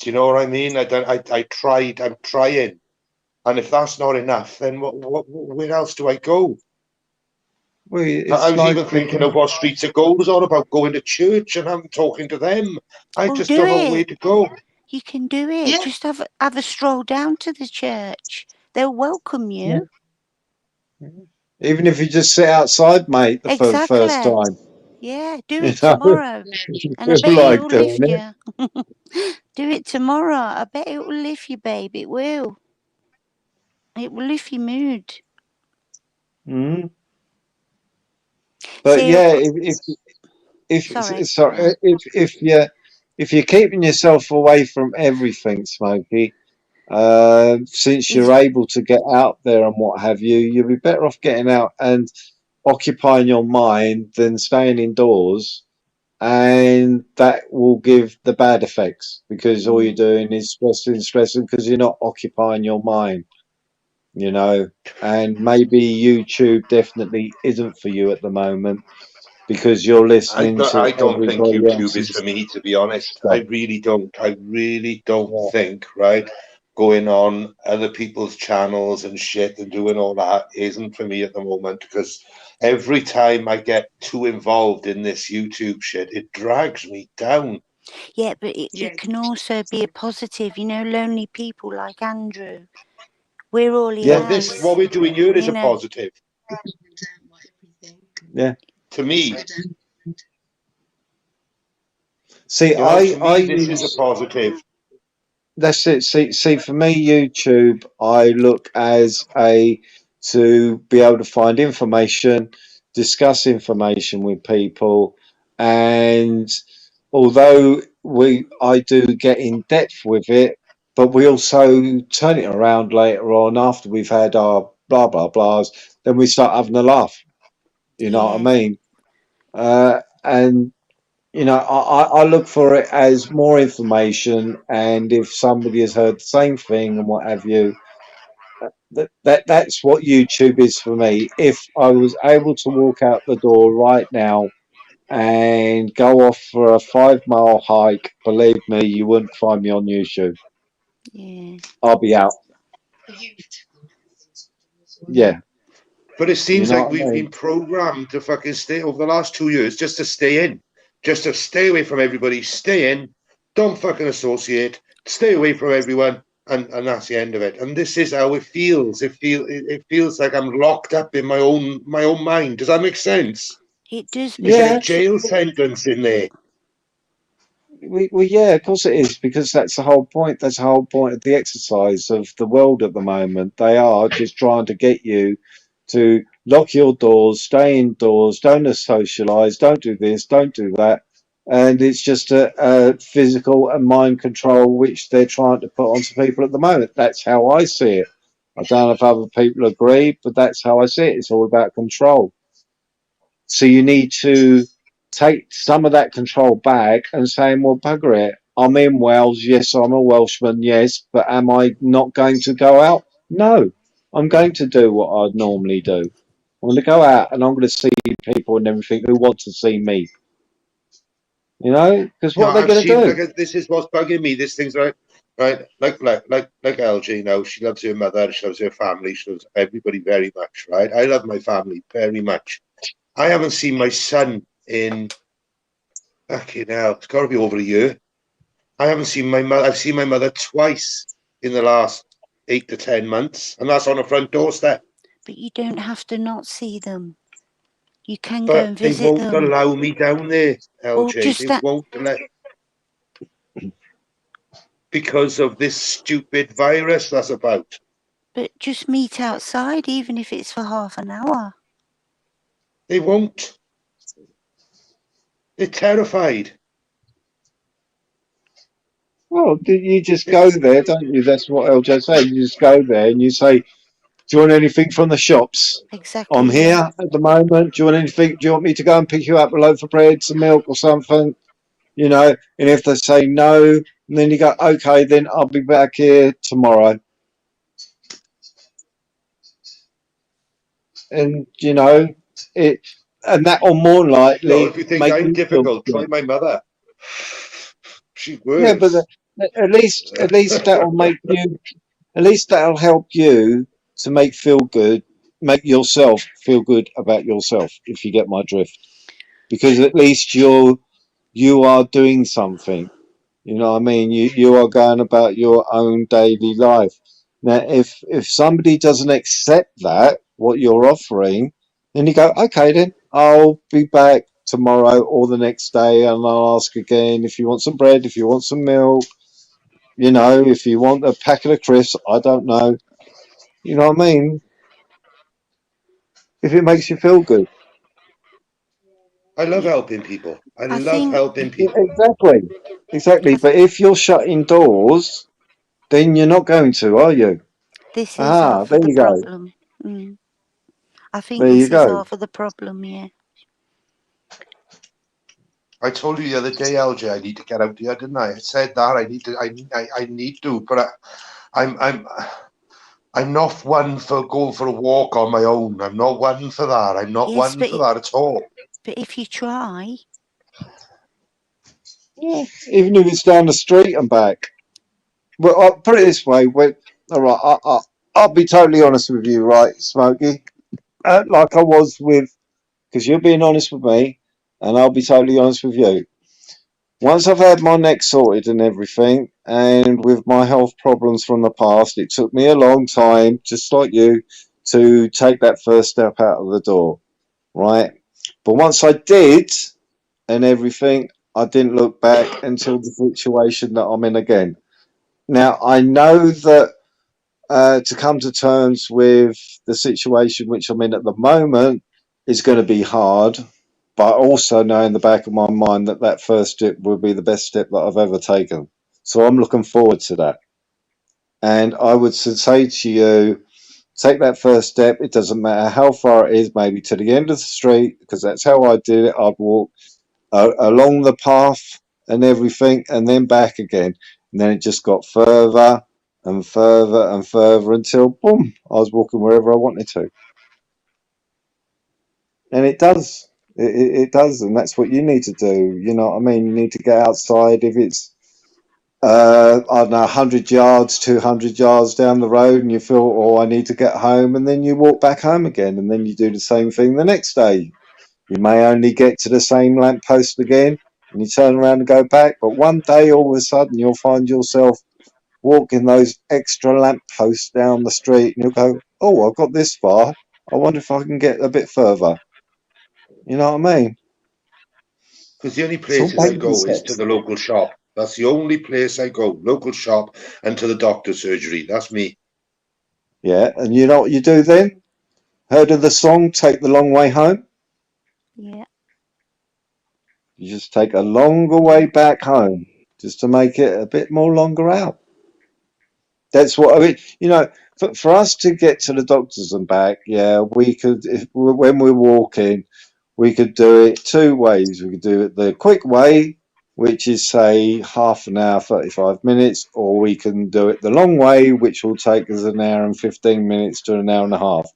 Do you know what I mean? I tried. I'm trying, and if that's not enough, then where else do I go? I it's was like even thinking of what Streets of Gold was all about, going to church and I'm talking to them. I Oh, just do don't know where it. to go. You can do it. yeah, Just have a stroll down to the church. They'll welcome you. even if you just sit outside, mate, the first Exactly. time, Yeah, do you it know, tomorrow. you And I feel bet like it'll doing lift it. you. Do it tomorrow. I bet it will lift you, babe. It will. It will lift your mood. Mm. But See, yeah, sorry. sorry, if you're keeping yourself away from everything, Smokey, since Is you're able to get out there and what have you, you'll be better off getting out and occupying your mind than staying indoors, and that will give the bad effects because all you're doing is stressing because you're not occupying your mind, you know. And maybe YouTube definitely isn't for you at the moment because you're listening to I don't think everybody YouTube is for else's me, to be honest. I stuff. really don't. I really don't Yeah. think, right? Going on other people's channels and shit and doing all that isn't for me at the moment because every time I get too involved in this YouTube shit, it drags me down. Yeah, but it can also be a positive. You know, lonely people like Andrew. We're all he Yeah, This, has. what we're doing here is You a know. positive yeah. to me. See, You know, to me, this use is a positive. that's it. See, for me, YouTube, I look as a to be able to find information, discuss information with people, and although I do get in depth with it, but we also turn it around later on after we've had our blah blah blahs. Then we start having a laugh. You know what I Yeah. mean? And you know, I look for it as more information, and if somebody has heard the same thing and what have you, that's what YouTube is for me. If I was able to walk out the door right now and go off for a 5 mile hike, believe me, you wouldn't find me on YouTube. Yeah. I'll be out. Yeah, But it you seems know like what I we've mean? been programmed to fucking stay over the last 2 years just to stay in, just to stay away from everybody, stay in, don't fucking associate, stay away from everyone, and that's the end of it. And this is how it feels. It feels like I'm locked up in my own mind. Does that make sense? It does. It's like Yeah, a jail sentence in there. yeah, of course it is, because that's the whole point. That's the whole point of the exercise of the world at the moment. They are just trying to get you to lock your doors, stay indoors, don't socialize, don't do this, don't do that. and it's just a physical and mind control which they're trying to put onto people at the moment. That's how I see it. I don't know if other people agree, but that's how I see it. It's all about control. So you need to take some of that control back and saying, well, bugger it. I'm in Wales. Yes, I'm a Welshman. Yes, but am I not going to go out? No, I'm going to do what I'd normally do. I'm going to go out and I'm going to see people and everything who want to see me. You know, because what are they going to do? Like, this is what's bugging me. This thing's right. Like LJ now. She loves her mother. She loves her family. She loves everybody very much. Right. I love my family very much. I haven't seen my son in, fucking hell, it's got to be over a year. I haven't seen my mother. I've seen my mother twice in the last 8 to 10 months, and that's on the front doorstep. But you don't have to not see them. You can But go and visit them. They won't allow me down there, LJ. They won't let. Because of this stupid virus that's about. But just meet outside, even if it's for half an hour. They won't. They're terrified. Well, you just go there, don't you? That's what LJ said. You just go there and you say, do you want anything from the shops? Exactly. I'm here at the moment. Do you want anything? Do you want me to go and pick you up a loaf of bread, some milk or something? You know, and if they say no, and then you go, okay, then I'll be back here tomorrow. And, you know, and that will more likely. No, if you think I'm difficult, try my mother. She's worse. Yeah, but at least that'll make you. At least that'll help you to make yourself feel good about yourself. If you get my drift, because at least you are doing something. You know what I mean? You are going about your own daily life. Now, if somebody doesn't accept that, what you're offering, then you go, okay, then I'll be back tomorrow or the next day, and I'll ask again if you want some bread, if you want some milk, you know, if you want a packet of crisps, I don't know. You know what I mean? If it makes you feel good. I love helping people. I love helping people. Exactly. But if you're shutting doors, then you're not going to, are you? This is half of the problem. I think this is half of the problem, yeah. I told you the other day, LJ, I need to get out here, didn't I? I said that I need to, but I'm not one for going for a walk on my own. I'm not one for that. I'm not one for that at all. But if you try, yeah, even if it's down the street and back. Well, I'll put it this way. All right, I'll be totally honest with you, right, Smokey? Like I was with, because you're being honest with me, and I'll be totally honest with you. Once I've had my neck sorted and everything, and with my health problems from the past, it took me a long time, just like you, to take that first step out of the door, right? But once I did and everything, I didn't look back until the situation that I'm in again. Now, I know that to come to terms with the situation which I'm in at the moment is going to be hard, but I also know in the back of my mind that that first step will be the best step that I've ever taken. So I'm looking forward to that. And I would say to you, take that first step. It doesn't matter how far it is, maybe to the end of the street, because that's how I did it. I'd walk along the path and everything, and then back again. And then it just got further and further and further until, boom, I was walking wherever I wanted to. And it does. It does, and that's what you need to do. You know what I mean? You need to get outside. If it's, I don't know, 100 yards, 200 yards down the road, and you feel, oh, I need to get home, and then you walk back home again, and then you do the same thing the next day. You may only get to the same lamppost again, and you turn around and go back, but one day, all of a sudden, you'll find yourself walking those extra lampposts down the street, and you'll go, oh, I've got this far. I wonder if I can get a bit further. You know what I mean? Because the only places I go is to the local shop. That's the only place I go, local shop, and to the doctor's surgery. That's me. Yeah, and you know what you do then? Heard of the song, Take the Long Way Home? Yeah. You just take a longer way back home, just to make it a bit more longer out. That's what I mean. You know, for us to get to the doctors and back, yeah, we could, when we're walking, we could do it two ways. We could do it the quick way, which is say half an hour, 35 minutes, or we can do it the long way, which will take us an hour and 15 minutes to an hour and a half.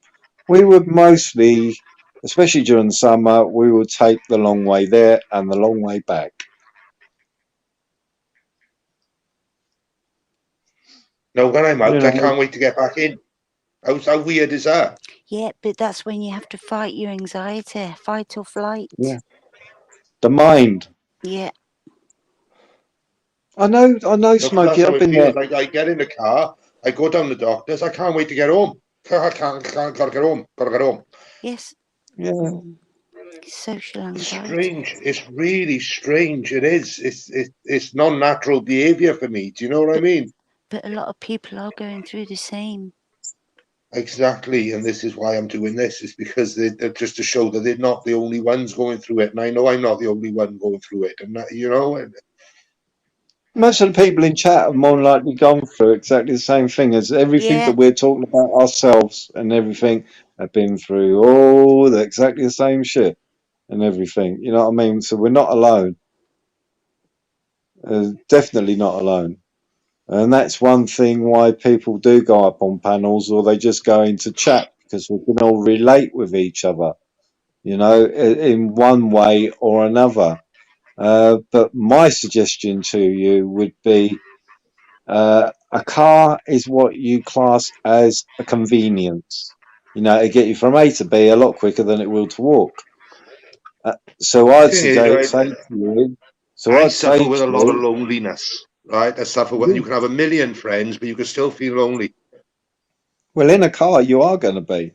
We would mostly, especially during the summer, we would take the long way there and the long way back. Now, when I'm out, You know, I can't wait to get back in. How weird is that? Yeah, but that's when you have to fight your anxiety, fight or flight. yeah, the mind. Yeah. I know, No, 'cause Smokey. that's how I've it been there. feels. Like I get in the car, I go down the doctors. I can't wait to get home. Gotta get home. Gotta get home. Yes. Yeah. Social It's anxiety. strange. It's really strange. It is. It's non-natural behaviour for me. Do you know what I mean? But a lot of people are going through the same. Exactly, and this is why I'm doing this. Is because they're just to show that they're not the only ones going through it, and I know I'm not the only one going through it. And that, you know, and Most of the people in chat have more than likely gone through exactly the same thing as everything Yeah. that we're talking about ourselves and everything. Have been through all the exactly the same shit and everything. You know what I mean? So we're not alone. Definitely not alone. And that's one thing why people do go up on panels or they just go into chat, because we can all relate with each other, you know, in one way or another. But my suggestion to you would be a car is what you class as a convenience. You know, to get you from A to B a lot quicker than it will to walk. So I'd say to you, I suffer with a lot of loneliness, right? I suffer with, you can have a million friends, but you can still feel lonely. well, in a car, you are going to be,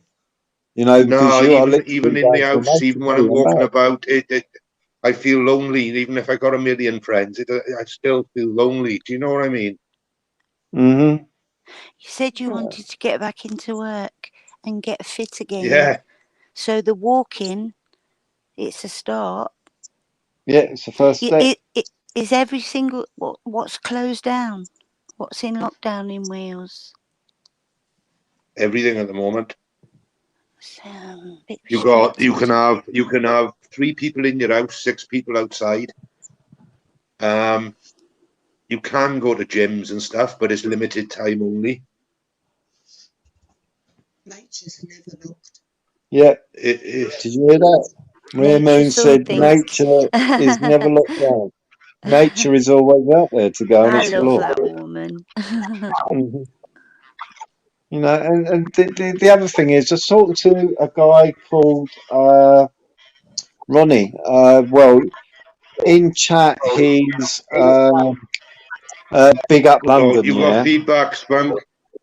you know, because No, you are even in going the from A house, to even when B I'm and walking back. about, I feel lonely. Even if I got a million friends, I still feel lonely. Do you know what I mean? Mm-hmm. You said you wanted to get back into work and get fit again. Yeah. So the walking, it's a start. Yeah, it's the first step. It is every single what's closed down, what's in lockdown in Wales. Everything at the moment. Bit You can have 3 people in your house, 6 people outside. You can go to gyms and stuff, but it's limited time only. Nature's never looked. Yeah. It is. Did you hear that? Maria Moon said nature is never locked down. Nature is always out there to go and I explore. love that woman. You know, and the other thing is, I talked to a guy called Ronnie. Well, in chat, he's Big Up London. You got feedback, Spunk.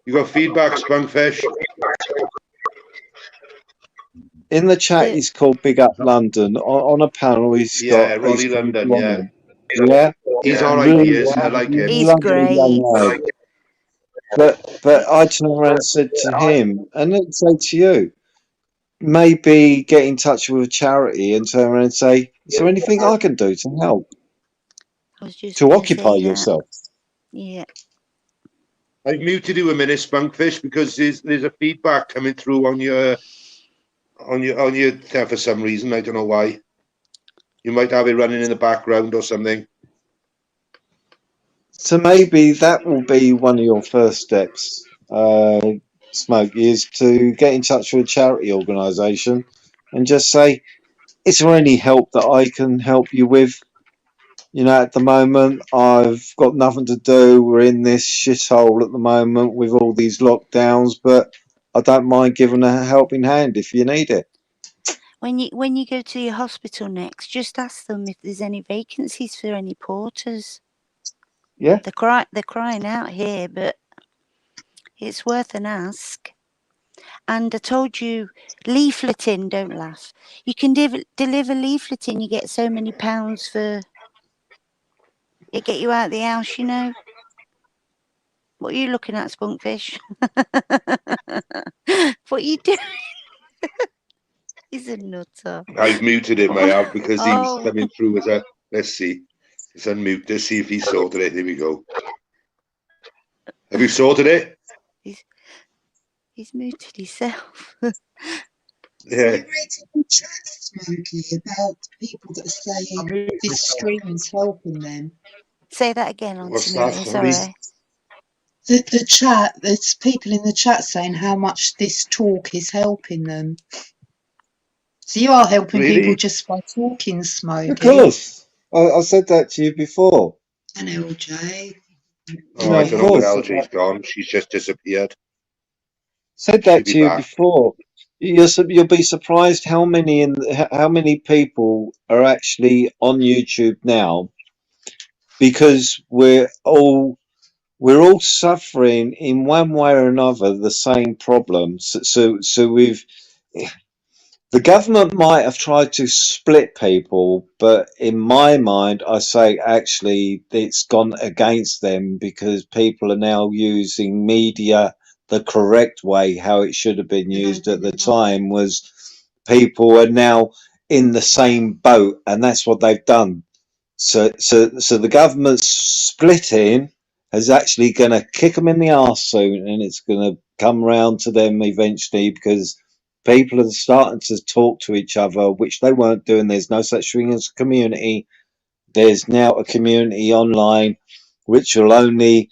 You got feedback, Spunkfish. In the chat, he's called Big Up London. On a panel, he's got Ronnie London. Ronnie. Yeah, he's all right. He is. I like him. He's great. But I turned around and said to him, and I'd say to you, maybe get in touch with a charity and turn around and say, is there anything I can do to help? To occupy yourself. Yeah. I've muted you a minute, Spunkfish, because there's a feedback coming through on your for some reason. I don't know why. You might have it running in the background or something. So maybe that will be one of your first steps, Smokey, is to get in touch with a charity organisation and just say, is there any help that I can help you with? You know, at the moment, I've got nothing to do. We're in this shithole at the moment with all these lockdowns, but I don't mind giving a helping hand if you need it. When you go to your hospital next, just ask them if there's any vacancies for any porters. Yeah. They're crying out here, but it's worth an ask. And I told you, leafleting, don't laugh. You can deliver leafleting, you get so many pounds for it, get you out of the house, you know. What are you looking at, Spunkfish? What are you doing? He's a nutter. I've muted him, I have, because he was coming through as a Let's see. Let's unmute. Let's see if he's sorted it. Here we go. Have you sorted it? He's muted himself. Yeah. You read in the chat, Smokey, about people that are saying this stream is helping them. Say that again, What's Auntie that, Mary, sorry? sorry. The chat, there's people in the chat saying how much this talk is helping them. So you are helping Really? people just by talking, Smokey. Of course. I said that to you before. And LJ. Oh, No, I of don't know where course. LJ's gone. She's just disappeared. Said She'll that be to you back. before. You'll be surprised how many people are actually on YouTube now, because we're all suffering in one way or another the same problems. So we've, the government might have tried to split people, but in my mind, I say actually it's gone against them, because people are now using media the correct way. How it should have been used at the time was, people are now in the same boat, and that's what they've done. So the government's splitting is actually going to kick them in the arse soon, and it's going to come round to them eventually, because people are starting to talk to each other, which they weren't doing. There's no such thing as a community. There's now a community online, which will only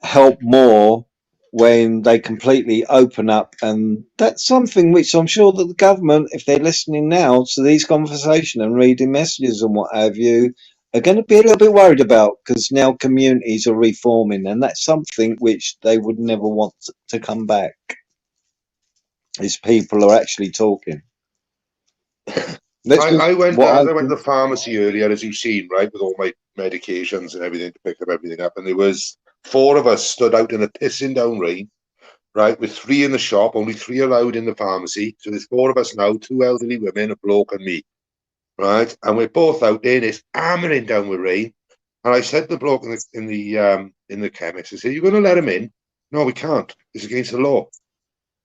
help more when they completely open up. And that's something which I'm sure that the government, if they're listening now to these conversations and reading messages and what have you, are going to be a little bit worried about, because now communities are reforming, and that's something which they would never want to come back, is people are actually talking. I went to the pharmacy earlier, as you've seen, right, with all my medications and everything, to pick everything up, and there was 4 of us stood out in the pissing down rain, right, with 3 in the shop, only 3 allowed in the pharmacy. So there's 4 of us now, 2 elderly women, a bloke and me, right, and we're both out there, and it's hammering down with rain. And I said to the bloke in the chemist, I said, "You're going to let him in?" "No, we can't. It's against the law."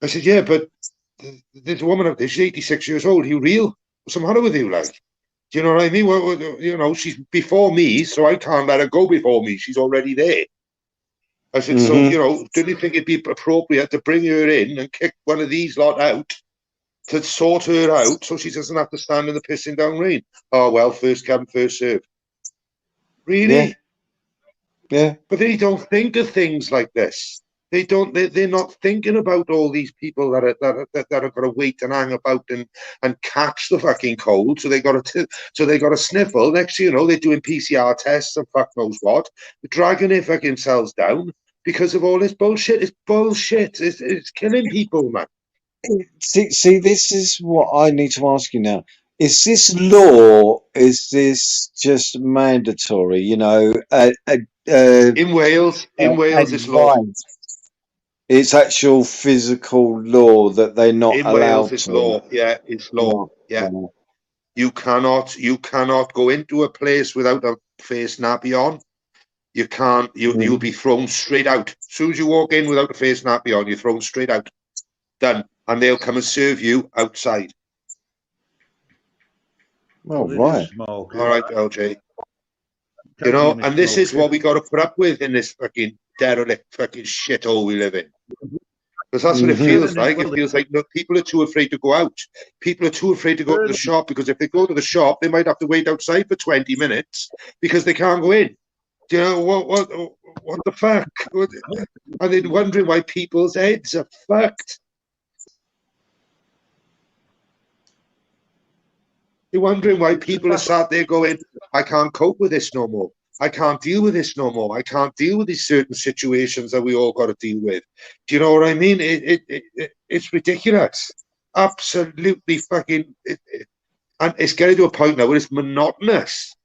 I said, "Yeah, but there's a woman out there. She's 86 years old. Are you real? What's the matter with you, like? Do you know what I mean? Well, you know, she's before me, so I can't let her go before me. She's already there." I said, "So, you know, don't you think it'd be appropriate to bring her in and kick one of these lot out to sort her out so she doesn't have to stand in the pissing down rain?" "Oh, well, first come, first serve." Really? Yeah. But they don't think of things like this. They don't. They're not thinking about all these people that are going to wait and hang about and catch the fucking cold. So they got to sniffle. Next thing you know, they're doing PCR tests and fuck knows what. They're dragging their fucking selves down because of all this bullshit. It's bullshit. It's killing people, man. See, this is what I need to ask you now. Is this law? Is this just mandatory? You know, In Wales, it's law. It's actual physical law that they're not In allowed Wales, it's to. law. Yeah, it's law. Yeah. You cannot go into a place without a face nappy on. You can't. You'll be thrown straight out. As soon as you walk in without a face nappy on, you're thrown straight out. Done. And they'll come and serve you outside. Oh, right. All right, LJ. You know, and this is what we got to put up with in this fucking derelict fucking shithole we live in. Because that's what it feels like. It feels like, look, people are too afraid to go out. People are too afraid to go to the shop, because if they go to the shop, they might have to wait outside for 20 minutes because they can't go in. Do you know what the fuck? And they're wondering why people's heads are fucked. They're wondering why people are sat there going, "I can't cope with this no more. I can't deal with this no more. I can't deal with these certain situations that we all got to deal with." Do you know what I mean? It's ridiculous. Absolutely fucking. And it's getting to a point now where it's monotonous.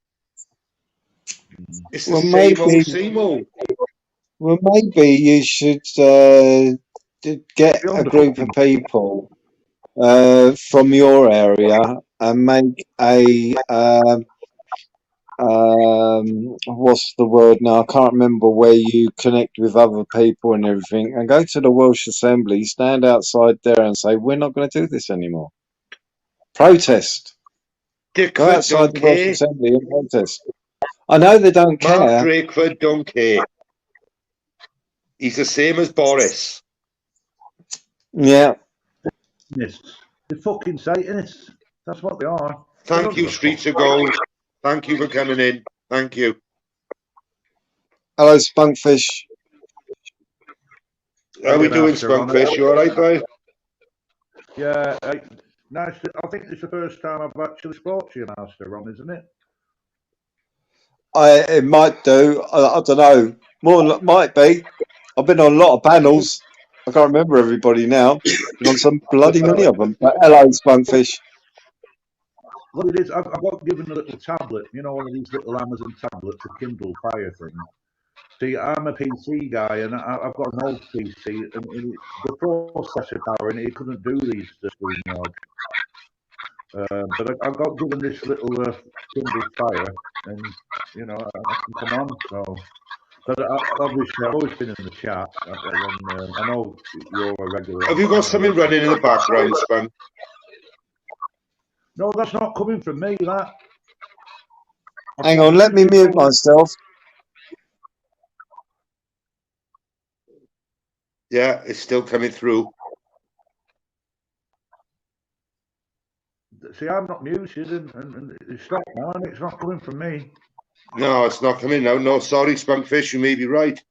It's the same old. Well, maybe you should get a group of people from your area and make a what's the word now? I can't remember, where you connect with other people and everything, and go to the Welsh Assembly, stand outside there and say, "We're not going to do this anymore." Protest. Dickford outside don't the Welsh care. Assembly in protest. I know they don't Mark care. Drakeford don't care. He's the same as Boris. Yeah. Satanists. They're fucking Satanists. That's what they are. Thank you, Streets of Gold. Thank you for coming in. Thank you. Hello, Spunkfish. How are we doing, Spunkfish? You all right, boy? Yeah, nice. I think it's the first time I've actually spoke to you, Master Ron, isn't it? It might do. I don't know. More might be. I've been on a lot of panels. I can't remember everybody now. Been on some bloody many of them. But hello, Spunkfish. What it is, I've got given a little tablet, you know, one of these little Amazon tablets, a Kindle Fire thing. See, I'm a PC guy, and I've got an old PC, and the processor power in it couldn't do these StreamYard. But I got given this little Kindle Fire, and you know, I can come on. So, but obviously, I've always been in the chat. I know you're a regular. Have you got something running in the background, Spunk? No, that's not coming from me. That. Hang on, let me mute myself. Yeah, it's still coming through. See, I'm not muted, and it's stopped now, and it's not coming from me. No, it's not coming now. No, sorry, Spunkfish, you may be right.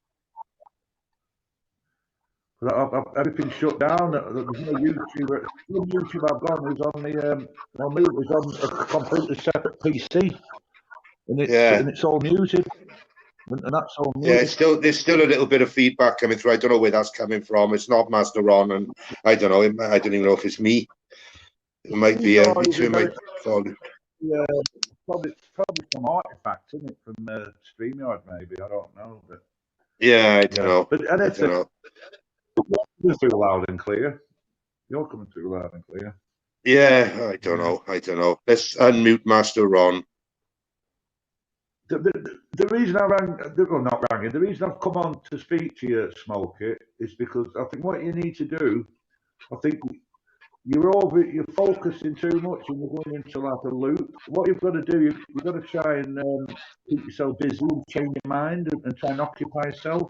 Everything's shut down. There's no YouTube. The YouTube I've gone is on a completely separate PC, and it's all muted, and that's all muted. Yeah, there's still a little bit of feedback coming through. I don't know where that's coming from. It's not Master Ron, and I don't know. I don't even know if it's me. It might be. Yeah, probably some artifact, isn't it, from StreamYard? Maybe, I don't know. But yeah, I don't know. But I don't know. You're through loud and clear. You're coming through loud and clear. Yeah, I don't know. I don't know. Let's unmute Master Ron. The reason I rang, well, not rang you, the reason I've come on to speak to you, Smokey, is because I think what you need to do, I think you're focusing too much and you're going into like a loop. What you've got to do, you've got to try and keep yourself busy and change your mind and try and occupy yourself.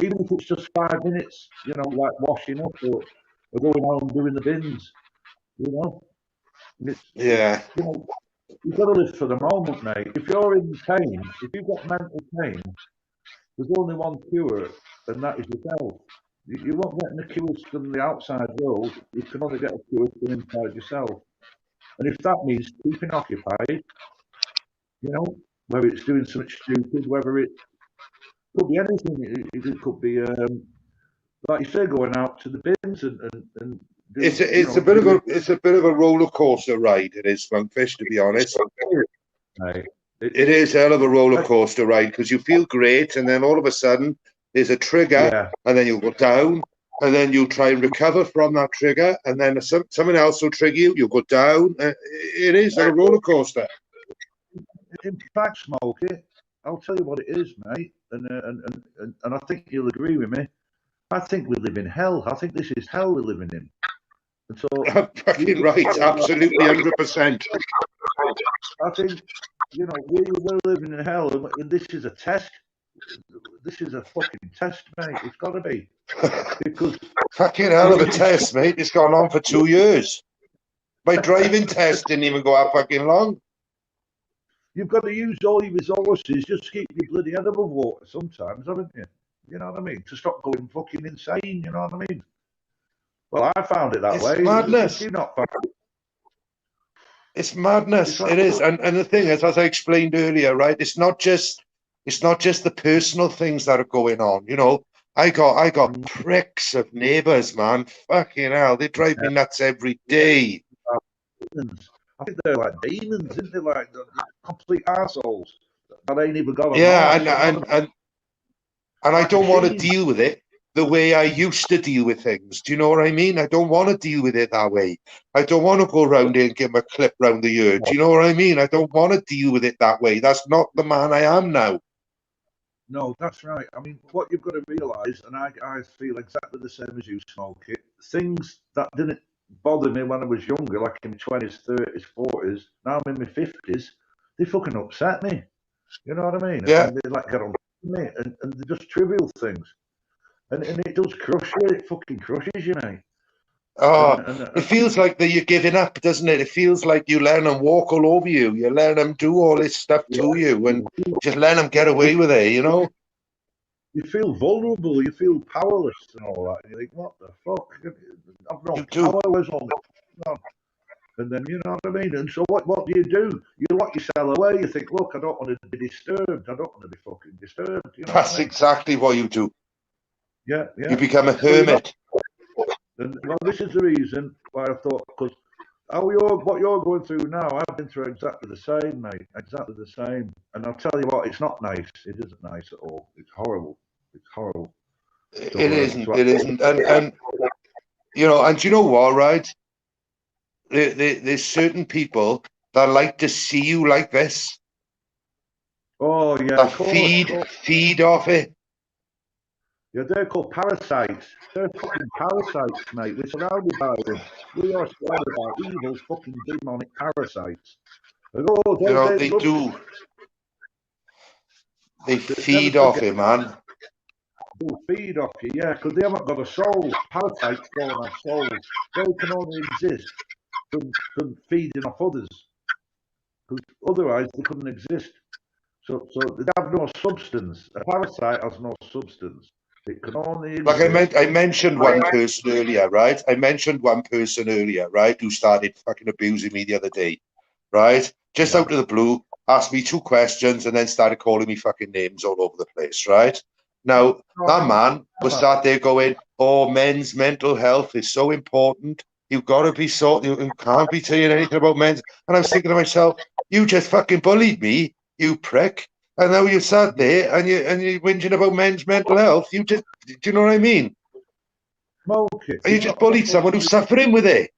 Even if it's just 5 minutes, you know, like washing up or going home doing the bins, you know. Yeah. You know, you've got to live for the moment, mate. If you're in pain, if you've got mental pain, there's only one cure, and that is yourself. You won't get any cures from the outside world. You can only get a cure from inside yourself. And if that means keeping occupied, you know, whether it's doing something stupid, whether it could be anything, it could be, like you say, going out to the bins and it's a bit of a roller coaster ride. It is, Spunkfish, to be honest. Right. It is a hell of a roller coaster ride because you feel great, and then all of a sudden there's a trigger, and then you'll go down, and then you'll try and recover from that trigger, and then someone else will trigger you. You'll go down. It is like a roller coaster. In fact, Smokey, I'll tell you what it is, mate, and I think you'll agree with me. I think we live in hell. I think this is hell we're living in. And so, fucking right, absolutely, 100%. I think, you know, we're living in hell, and this is a test. This is a fucking test, mate. It's got to be. Because fucking hell of a test, mate. It's gone on for 2 years. My driving test didn't even go out fucking long. You've got to use all your resources just to keep your bloody head above water sometimes, haven't you? You know what I mean? To stop going fucking insane, you know what I mean? Well, I found it that way. It's madness. You not find it? It's madness. It is. And the thing is, as I explained earlier, right, it's not just the personal things that are going on, you know. I got pricks of neighbours, man. Fucking hell, they drive me nuts every day. I think they're like demons, isn't they? Like complete assholes that ain't even got a and I don't want to deal with it the way I used to deal with things. Do you know what I mean? I don't want to deal with it that way. I don't want to go around here and give him a clip round the ear. Do you know what I mean? I don't want to deal with it that way. That's not the man I am now. No, that's right. I mean, what you've got to realise, and I feel exactly the same as you, Smokey, things that didn't bothered me when I was younger, like in my 20s, 30s, 40s. Now I'm in my 50s. They fucking upset me. You know what I mean? Yeah. And they like get on me, and they're just trivial things. And it does crush you. It fucking crushes you, mate. Oh, it feels like that you're giving up, doesn't it? It feels like you let them walk all over you. You let them do all this stuff to you, and just let them get away with it, you know? You feel vulnerable. You feel powerless and all that. And you think, what the fuck? I've no power. Where's all this? And then, you know what I mean? And so what do? You lock yourself away. You think, look, I don't want to be disturbed. I don't want to be fucking disturbed. You know That's exactly what you do. Yeah, yeah. You become a hermit. And well, this is the reason why I thought, because what you're going through now, I've been through exactly the same, mate. Exactly the same. And I'll tell you what, it's not nice. It isn't nice at all. It's horrible. It's horrible. It isn't. It isn't. And you know, and you know what, right? There's certain people that like to see you like this. Oh yeah. That feed off it. Yeah, they're called parasites. They're fucking parasites, mate. We're surrounded by them. We are surrounded by evil, fucking demonic parasites. And, they do. They feed off it, man. They feed off you, yeah, because they haven't got a soul. Parasites don't have souls. They can only exist from feeding off others. Because otherwise they couldn't exist. So they have no substance. A parasite has no substance. It can only like I mentioned one person earlier, right? I mentioned one person earlier, right, who started fucking abusing me the other day, right? Just out of the blue, asked me 2 questions and then started calling me fucking names all over the place, right? Now, that man was sat there going, oh, men's mental health is so important. You've got to be you can't be saying anything about men's. And I was thinking to myself, you just fucking bullied me, you prick. And now you sat there and you're whinging about men's mental health. Do you know what I mean? Okay. You just bullied someone who's suffering with it.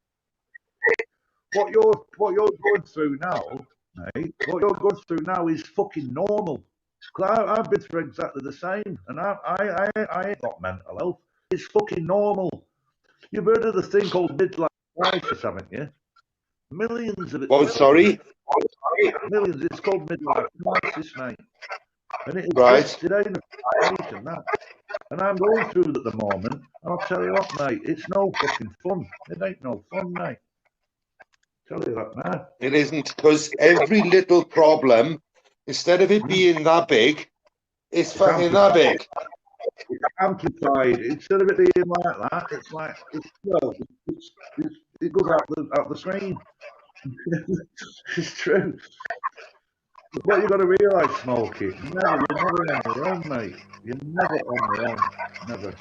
What you're going through now, mate, what you're going through now is fucking normal. I've been through exactly the same, and I ain't got mental health. It's fucking normal. You've heard of the thing called midlife crisis, haven't you? Millions of it. What? Sorry? Millions. It's called midlife crisis, mate. And it right. It ain't a that. And I'm going through it at the moment. And I'll tell you what, mate, it's no fucking fun. It ain't no fun, mate. I'll tell you that, man. It isn't, because every little problem, instead of it being that big, it's fucking that big. It's amplified. Instead of it being like that, it's like it goes out the screen. It's true. What you got to realise, Smokey, you're never on your own, mate. You're never on your own. Never.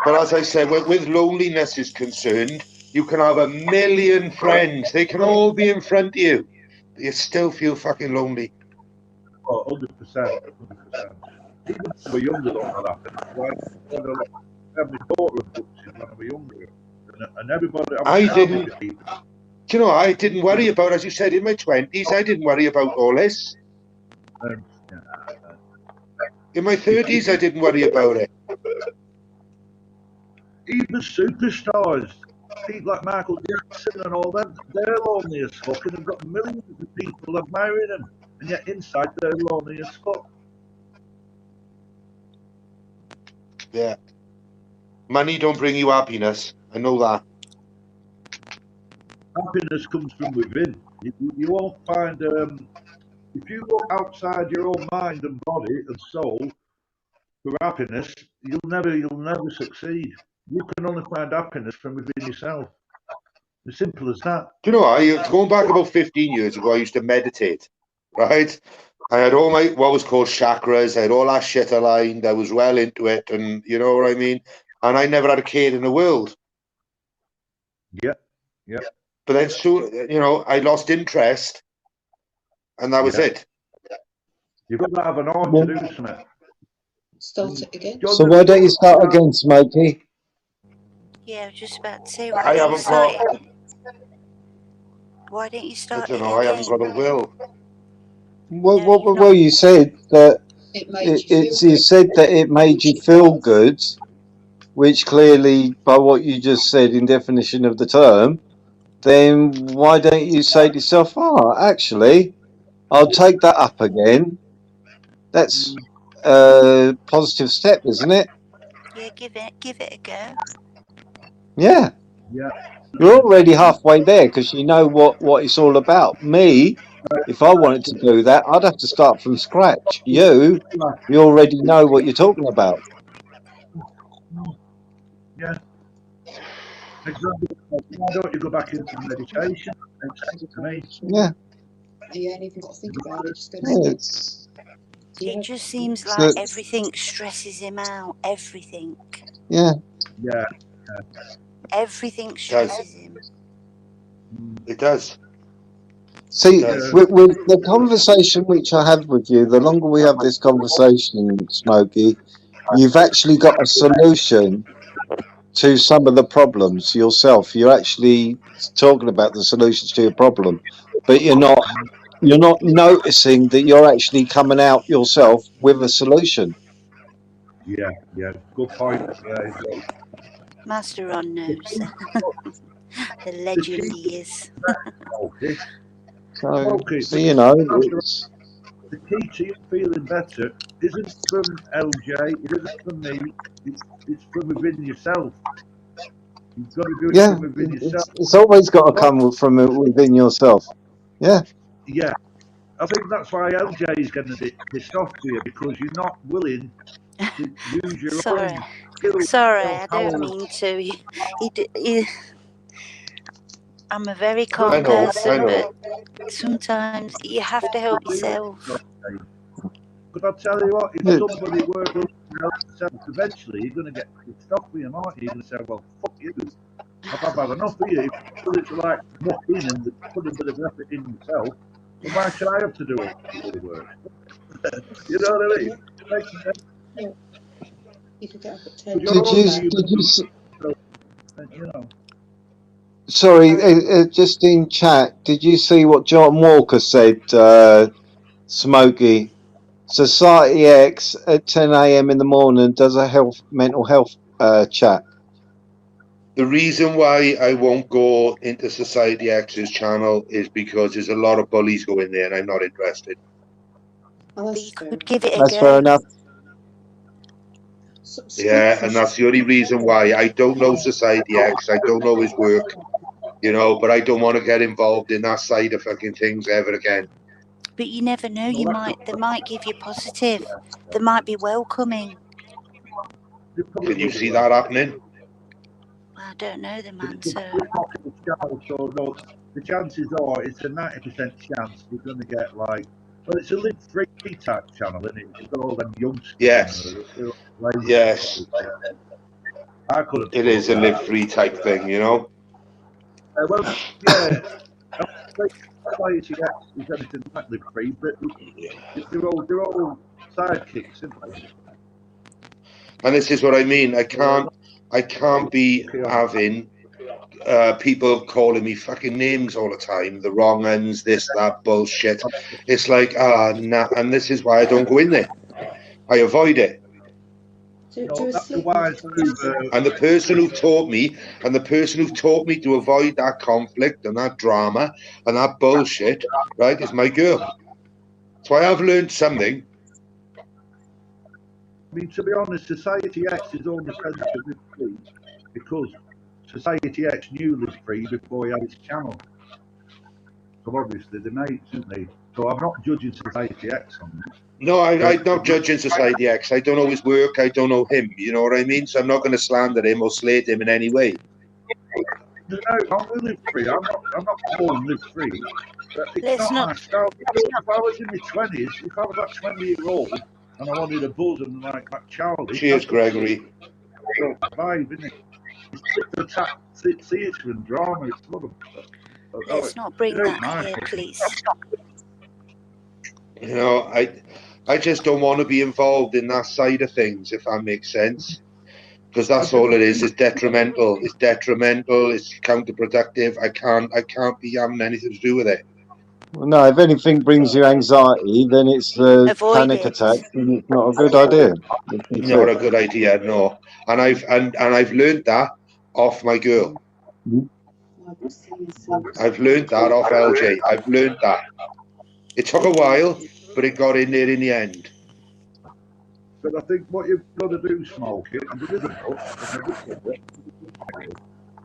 But as I said, with loneliness is concerned, you can have 1,000,000 friends. They can all be in front of you. But you still feel fucking lonely. Oh, 100%. 100%. Even when we were younger, don't happen. Like, I had my daughter abducted when I was younger. And everybody... I didn't... Do you know, I didn't worry about, as you said, in my 20s, I didn't worry about all this. In my 30s, I didn't worry about it. Even superstars, people like Michael Jackson and all that, they're lonely as fuck, and they've got millions of people admiring them, and yet inside they're lonely as fuck. Yeah. Money don't bring you happiness. I know that. Happiness comes from within. You won't find, if you look outside your own mind and body and soul for happiness, you'll never succeed. You can only find happiness from within yourself. As simple as that. Do you know, going back about 15 years ago, I used to meditate, right? I had all my, what was called chakras, I had all that shit aligned, I was well into it, and you know what I mean? And I never had a care in the world. Yeah, yeah. But then soon, you know, I lost interest, and that was it. You've got to have an arm to do something. Start it again. So why don't you start again, Smokey? Yeah, I was just about to say, I haven't got... Why don't you start? I don't know, I haven't got a will. Well, you said that you said that it made you feel good, which clearly, by what you just said in definition of the term, then why don't you say to yourself, oh, actually, I'll take that up again. That's a positive step, isn't it? Yeah, give it a go. Yeah. Yeah. You're already halfway there because you know what it's all about. Me, if I wanted to do that, I'd have to start from scratch. You already know what you're talking about. Yeah. Exactly. Why don't you go back into meditation? Makes sense to me. Yeah. You ain't even got to think about it. Just go to Yeah, sleep. it's, It just seems So- like everything stresses him out. Everything. yeah. Yeah. Everything stresses him. It does. See, Yes. with the conversation which I had with you, the longer we have this conversation, Smokey, you've actually got a solution to some of the problems yourself. You're actually talking about the solutions to your problem, but you're not noticing that you're actually coming out yourself with a solution. Yeah. Yeah. Good point. Yeah. Master Ron knows. The legend he is. Okay. So, Okay. so you know, it's, The key to you feeling better isn't from LJ. It isn't from me. It's from within yourself. You've got to do it yeah, from within yourself. it's always got to come from within yourself. Yeah. Yeah. I think that's why LJ is getting a bit pissed off to you, because you're not willing to use your Sorry. own skills. Sorry, I power. don't mean to. I'm a very calm I know, person, I know. but sometimes you have to help yourself. But I'll tell you what, if Yeah. somebody were to help themselves, eventually you're going to get pissed off with him, aren't you? You're going to say, well, fuck you. I've had enough of you. If it's like muck in and put a bit of effort in yourself, then why should I have to do all the work? You know what I mean? Makes sense. You could get up at 10. But you're only human, Did you you know. sorry, just in chat, did you see what John Walker said, Smokey? Society X at 10 a.m. in the morning does a mental health chat. The reason why I won't go into Society X's channel is because there's a lot of bullies going there and I'm not interested. Oh, But that's you fair. could give it a That's go. fair enough. Yeah, and that's the only reason why. I don't know Society X, I don't know his work, you know, but I don't want to get involved in that side of fucking things ever again. But you never know. They might give you positive. They might be welcoming. Can you see that happening? I don't know the man, so So no, the chances are it's a 90% chance you're going to get like, well, it's a live free type channel, isn't it? It's got all them youngsters. Yes. Yes. I couldn't. It is a live free type thing, you know? Well, yeah. Society X is anything like live free, but they're all sidekicks, isn't they? And this is what I mean. I can't be having people calling me fucking names all the time, the wrong ends, this, that bullshit. It's like, nah, and this is why I don't go in there. I avoid it. No, that's a wise move. And the person who taught me to avoid that conflict and that drama and that bullshit, right, is my girl. So I have learned something. I mean, to be honest, Society X is only present to Live Free because Society X knew Live Free before he had his channel. So obviously they're mates, aren't they? So I'm not judging Society X on this. No, I'm not judging Society X. I don't know his work. I don't know him. You know what I mean? So I'm not going to slander him or slate him in any way. No, I'm with Live Free. I'm not calling Live Free. But it's Let's not not- my style. If I was in my 20s, if I was that 20-year-old and I wanted a buzz and like that Charlie. Cheers, Gregory. Vibe, isn't it? It's attack, theatre and drama. It's love. let's not bring that here, please. You know, I just don't want to be involved in that side of things, if that makes sense. Because that's all it is. It's detrimental. It's detrimental. It's counterproductive. I can't be having anything to do with it. Well, no, if anything brings you anxiety, then it's Avoid panic it. attacks, and it's not a good idea. That's Not it. a good idea, no. And I've learned that off my girl. I've learned that off LJ. I've learned that. It took a while, but it got in there in the end. But I think what you've got to do, Smokey, and there is a book,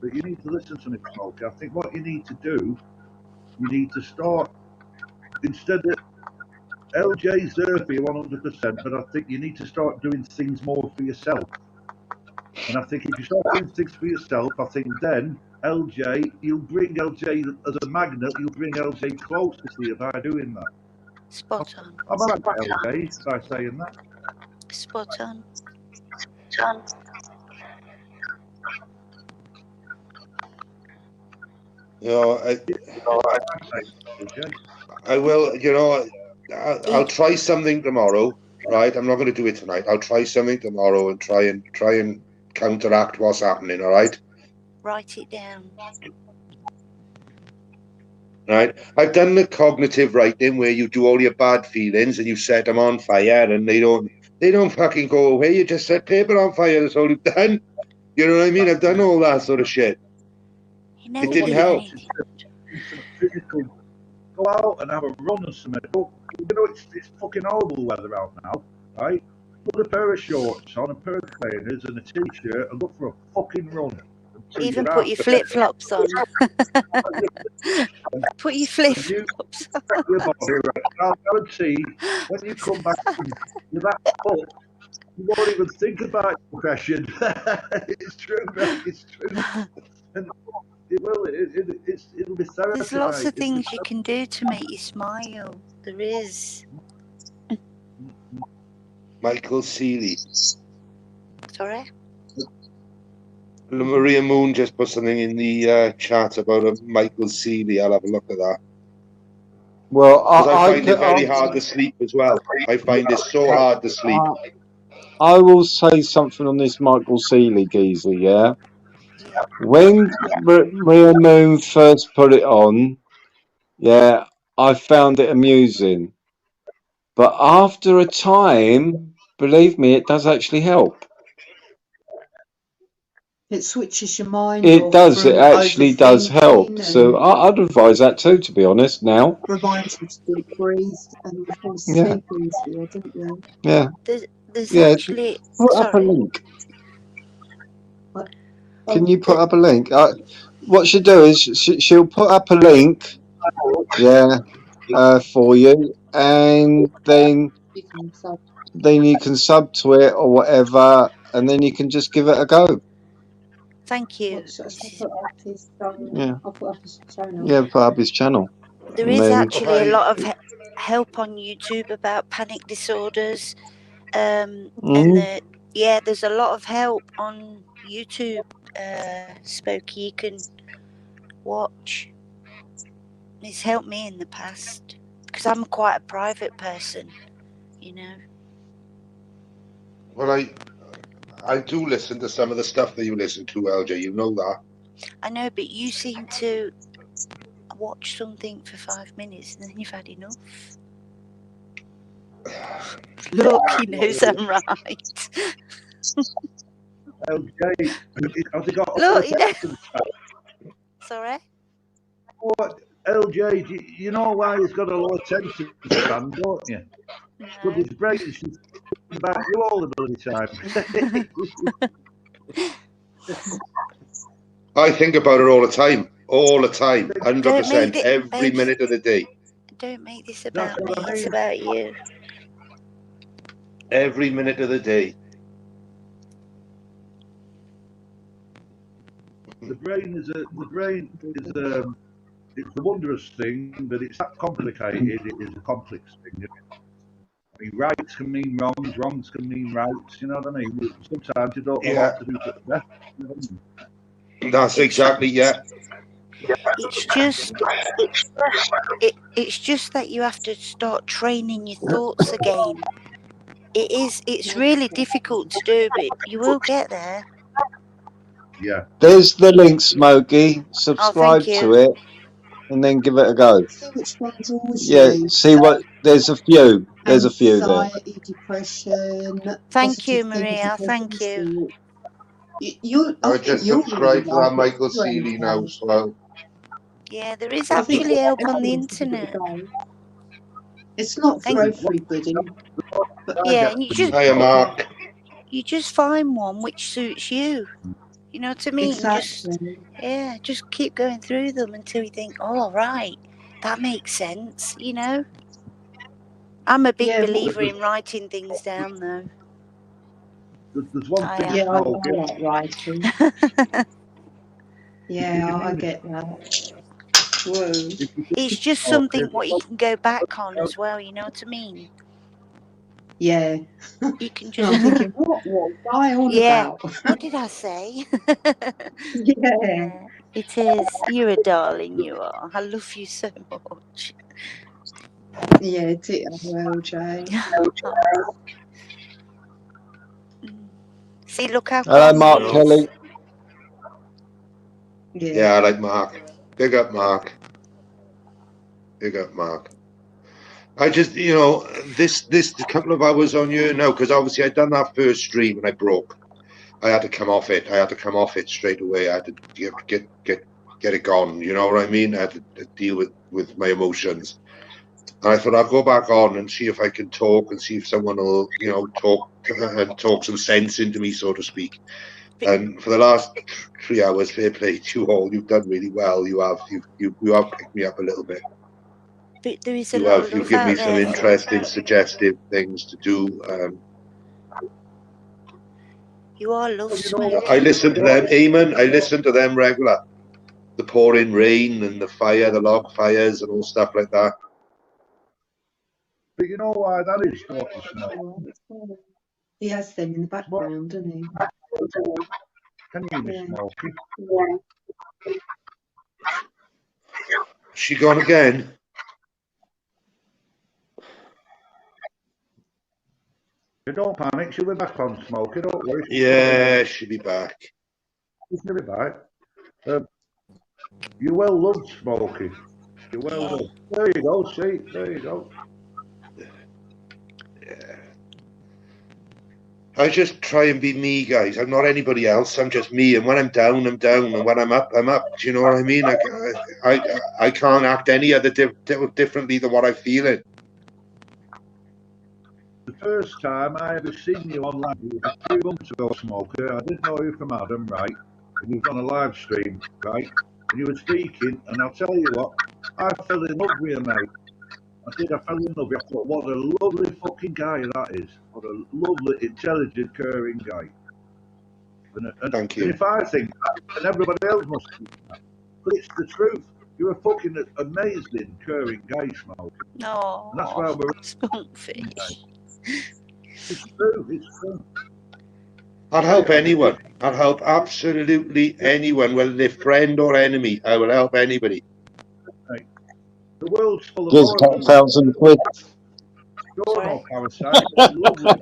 but you need to listen to me, Smokey. I think what you need to do, you need to start, instead of LJ's there for you 100%, but I think you need to start doing things more for yourself. And I think if you start doing things for yourself, I think then LJ, you'll bring LJ as a magnet, you'll bring LJ closer to you by doing that. Spot on. I'm all right, LJ, by saying that. Spot on. You know, I will. You know, I'll try something tomorrow. Right, I'm not going to do it tonight. I'll try something tomorrow and try and counteract what's happening. All right. Write it down. Right, I've done the cognitive writing where you do all your bad feelings and you set them on fire, and they don't fucking go away. You just set paper on fire. That's all you've done. You know what I mean? I've done all that sort of shit. It didn't help. Physical. Go out and have a run or something. You know, it's fucking horrible weather out now, right? Put a pair of shorts on, a pair of trainers and a t-shirt and go for a fucking run. Even put your flip-flops on. Put your flip-flops on. I'll guarantee when you come back with that foot, you won't even think about depression. It's true, mate. It's true. And it'll be therapy. There's lots of things you can do to make you smile. There is. Michael Seeley. Sorry? Maria Moon just put something in the chat about a Michael Seeley. I'll have a look at that. Well, I find it very hard to sleep as well. I find it so hard to sleep. I will say something on this Michael Seeley geezer, yeah? When Maria Moon first put it on, yeah, I found it amusing. But after a time, believe me, it does actually help. It switches your mind. It does. It actually does help. So I'd advise that too, to be honest. Now reminds you to breathe and fall asleep easier, don't you? Yeah. There's actually. Put up a link. Can you put up a link? What she'll do is she'll put up a link, for you, and then you can sub to it or whatever, and then you can just give it a go. Thank you. I'll put up his channel. Yeah, put up his channel. There is actually a lot of help on YouTube about panic disorders. And there's a lot of help on YouTube, Spooky, you can watch. It's helped me in the past because I'm quite a private person, you know. Well, I do listen to some of the stuff that you listen to, LJ. You know that. I know, but you seem to watch something for 5 minutes and then you've had enough. Look, he knows I'm right. LJ, has he got Look, he knows. Sorry? What, LJ, you know why he's got a low attention span, don't you? Because his brain is thinking about you all the bloody time. I think about it all the time. All the time. 100%. Every minute of the day. Don't make this about me. It's about you. Every minute of the day. The brain is it's a wondrous thing, but it's that complicated. It is a complex thing. I mean, rights can mean wrongs, wrongs can mean rights. You know what I mean? Sometimes you don't know what to do to the death. You know what I mean? That's exactly, It's just that you have to start training your thoughts again. It's really difficult to do, but you will get there. Yeah. There's the link, Smokey. Subscribe to it. and then give it a go. See which ones always Yeah, you. see what, there's a few there. Anxiety, depression, Thank you, positive Maria. thinking, Thank you. I just subscribe to that Michael Seeley now, so Yeah, there is I think actually help on the everyone's a bit internet. low. It's not for Thank- everybody, but Yeah, and hiya, Mark. you just find one which suits you. You know what I mean? exactly. Just keep going through them until you think, oh, right, that makes sense, you know? I'm a big Yeah, believer in writing things down, though. There's one I thing. am. Yeah, I Smokey. like writing. Yeah, I get that. Whoa. If you It's just Smokey, something what you can go back on as well, you know what I mean? Yeah. You can I'm just... thinking, what was I on Yeah. about? What did I say? Yeah. It is. You're a darling, you are. I love you so much. Yeah, ditto, LJ. See, look how Hello, calm Mark he is. Kelly. Yeah, I like Mark. Big up, Mark. Big up, Mark. I just, this couple of hours on you now, because obviously I'd done that first stream and I broke. I had to come off it. I had to come off it straight away. I had to get it gone. You know what I mean? I had to deal with my emotions. And I thought I'll go back on and see if I can talk and see if someone will, talk some sense into me, so to speak. And for the last 3 hours, fair play to you all. You've done really well. You have picked me up a little bit. But there is a lot of You've love given me out some there. interesting, suggestive things to do. You are love, Smokey. I listen to them, Eamon. I listen to them regular. The pouring rain and the fire, the log fires and all stuff like that. But you know why that is, Dr. Smoke? He has them in the background, doesn't he? Can you hear me, Smokey? She gone again? You don't panic, she'll be back on, Smokey, don't worry. Yeah, she'll be back. She'll be back. You're well loved, Smokey. You're well loved. There you go, see? There you go. Yeah. I just try and be me, guys. I'm not anybody else. I'm just me. And when I'm down, I'm down. And when I'm up, I'm up. Do you know what I mean? I can't act any other differently than what I'm feeling. The first time I ever seen you online was 3 months ago, Smokey. I didn't know you from Adam, right? And you was on a live stream, right? And you were speaking, and I'll tell you what, I fell in love with you, mate. I said I fell in love with you. I thought, what a lovely fucking guy that is. What a lovely, intelligent, caring guy. And Thank you. And if I think that, then everybody else must think that. But it's the truth. You're a fucking amazing, caring guy, Smokey. No, And that's why we're... Spunkfish. It's true, it's true. I'll help anyone. I'll help absolutely anyone, whether they're friend or enemy. I will help anybody. Right. The world's full of... Just got 1,000 quid. You're no parasite. Lovely.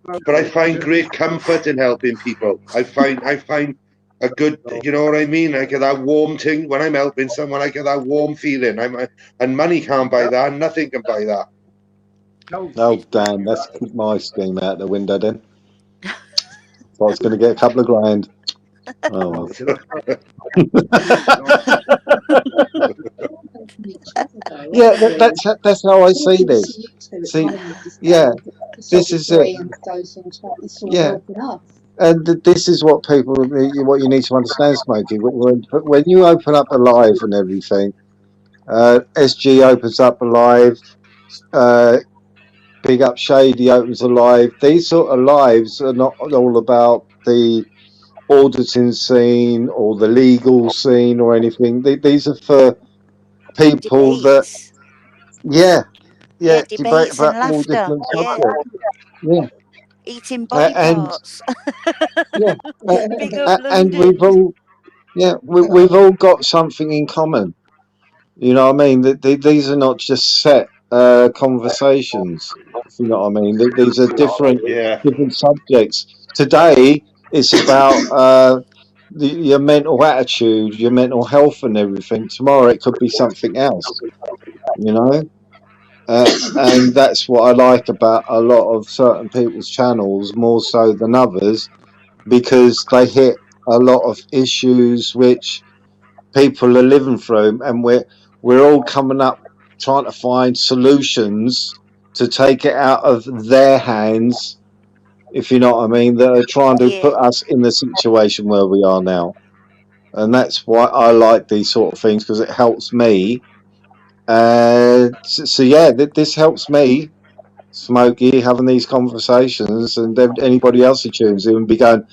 But I find great comfort in helping people. I find a good, you know what I mean? I get that warm thing when I'm helping someone. I get that warm feeling. And money can't buy that. Nothing can buy that. Oh, damn. Let's keep my scheme out the window then. So I was going to get a couple of grand. Oh. Yeah, that's how I see this. See, yeah, this is it. Yeah, and this is what what you need to understand, Smokey. When you open up a live and everything, SG opens up a live, Big Up Shady opens a live. These sort of lives are not all about the auditing scene or the legal scene or anything. These are for people Debates. that, yeah, Debates debate and about all laughter. different Yeah. subjects. Yeah. Eating body parts. Yeah, Big up and London. we've all got something in common. You know what I mean? These are not just set conversations. If you know what I mean? These are different subjects. Today it's about your mental attitude, your mental health, and everything. Tomorrow it could be something else, you know. And that's what I like about a lot of certain people's channels more so than others, because they hit a lot of issues which people are living through, and we're all coming up trying to find solutions to take it out of their hands, if you know what I mean, that are trying to put Yeah. us in the situation where we are now. And that's why I like these sort of things, because it helps me. So yeah, this helps me, Smokey, having these conversations, and anybody else who tunes in and be going,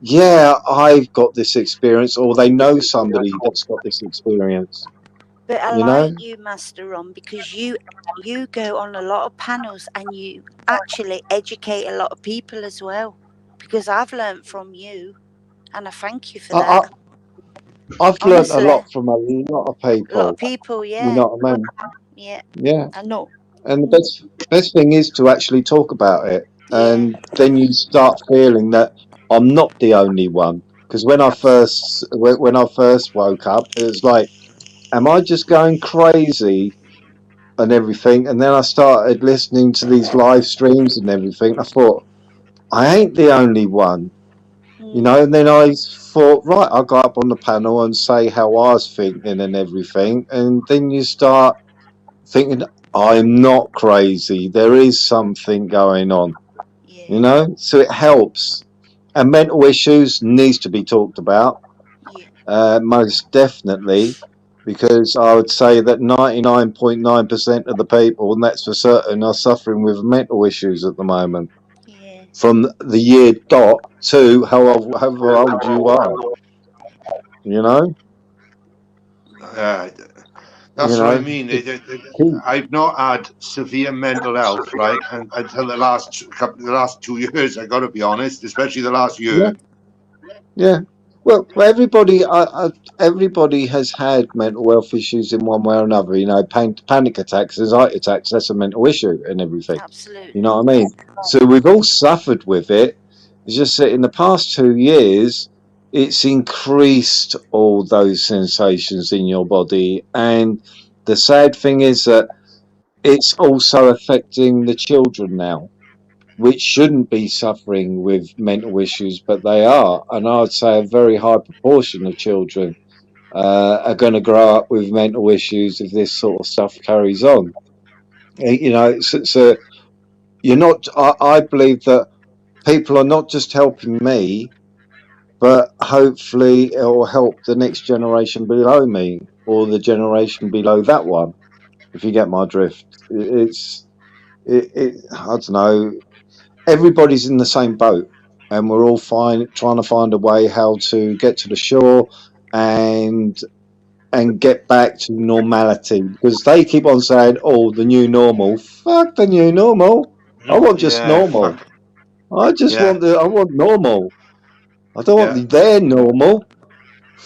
yeah, I've got this experience, or they know somebody that's got this experience. But I You know? like you, Master Ron, because you go on a lot of panels and you actually educate a lot of people as well. Because I've learnt from you, and I thank you for that. I've learnt a Honestly, lot from a lot of a lot people. of people, You yeah, know what I mean? yeah, Yeah. I know. And the best thing is to actually talk about it, Yeah, and then you start feeling that I'm not the only one. Because when I first woke up, it was like, am I just going crazy and everything? And then I started listening to these live streams and everything. I thought, I ain't the only one, you know. And then I thought, right, I'll go up on the panel and say how I was thinking and everything. And then you start thinking, I'm not crazy. There is something going on, yeah, you know. So it helps. And mental issues needs to be talked about, yeah, most definitely, because I would say that 99.9% of the people, and that's for certain, are suffering with mental issues at the moment. yeah. From the year dot to however old you are, you know. That's You what I know, mean. keep- I've not had severe mental health, right, until the last 2 years. I got to be honest, especially the last yeah, year. yeah. Well, everybody has had mental health issues in one way or another. You know, panic attacks, anxiety attacks. That's a mental issue and everything. Absolutely. You know what I mean? So we've all suffered with it. It's just that in the past 2 years, it's increased all those sensations in your body. And the sad thing is that it's also affecting the children now, which shouldn't be suffering with mental issues, but they are. And I would say a very high proportion of children are going to grow up with mental issues if this sort of stuff carries on. You know, so you're not. I believe that people are not just helping me, but hopefully it will help the next generation below me or the generation below that one. If you get my drift, I don't know. Everybody's in the same boat, and we're all trying to find a way how to get to the shore and get back to normality, because they keep on saying, oh, the new normal. Fuck the new normal. I want just Yeah, normal. fuck. I just Yeah, I want normal. I don't yeah, want their normal.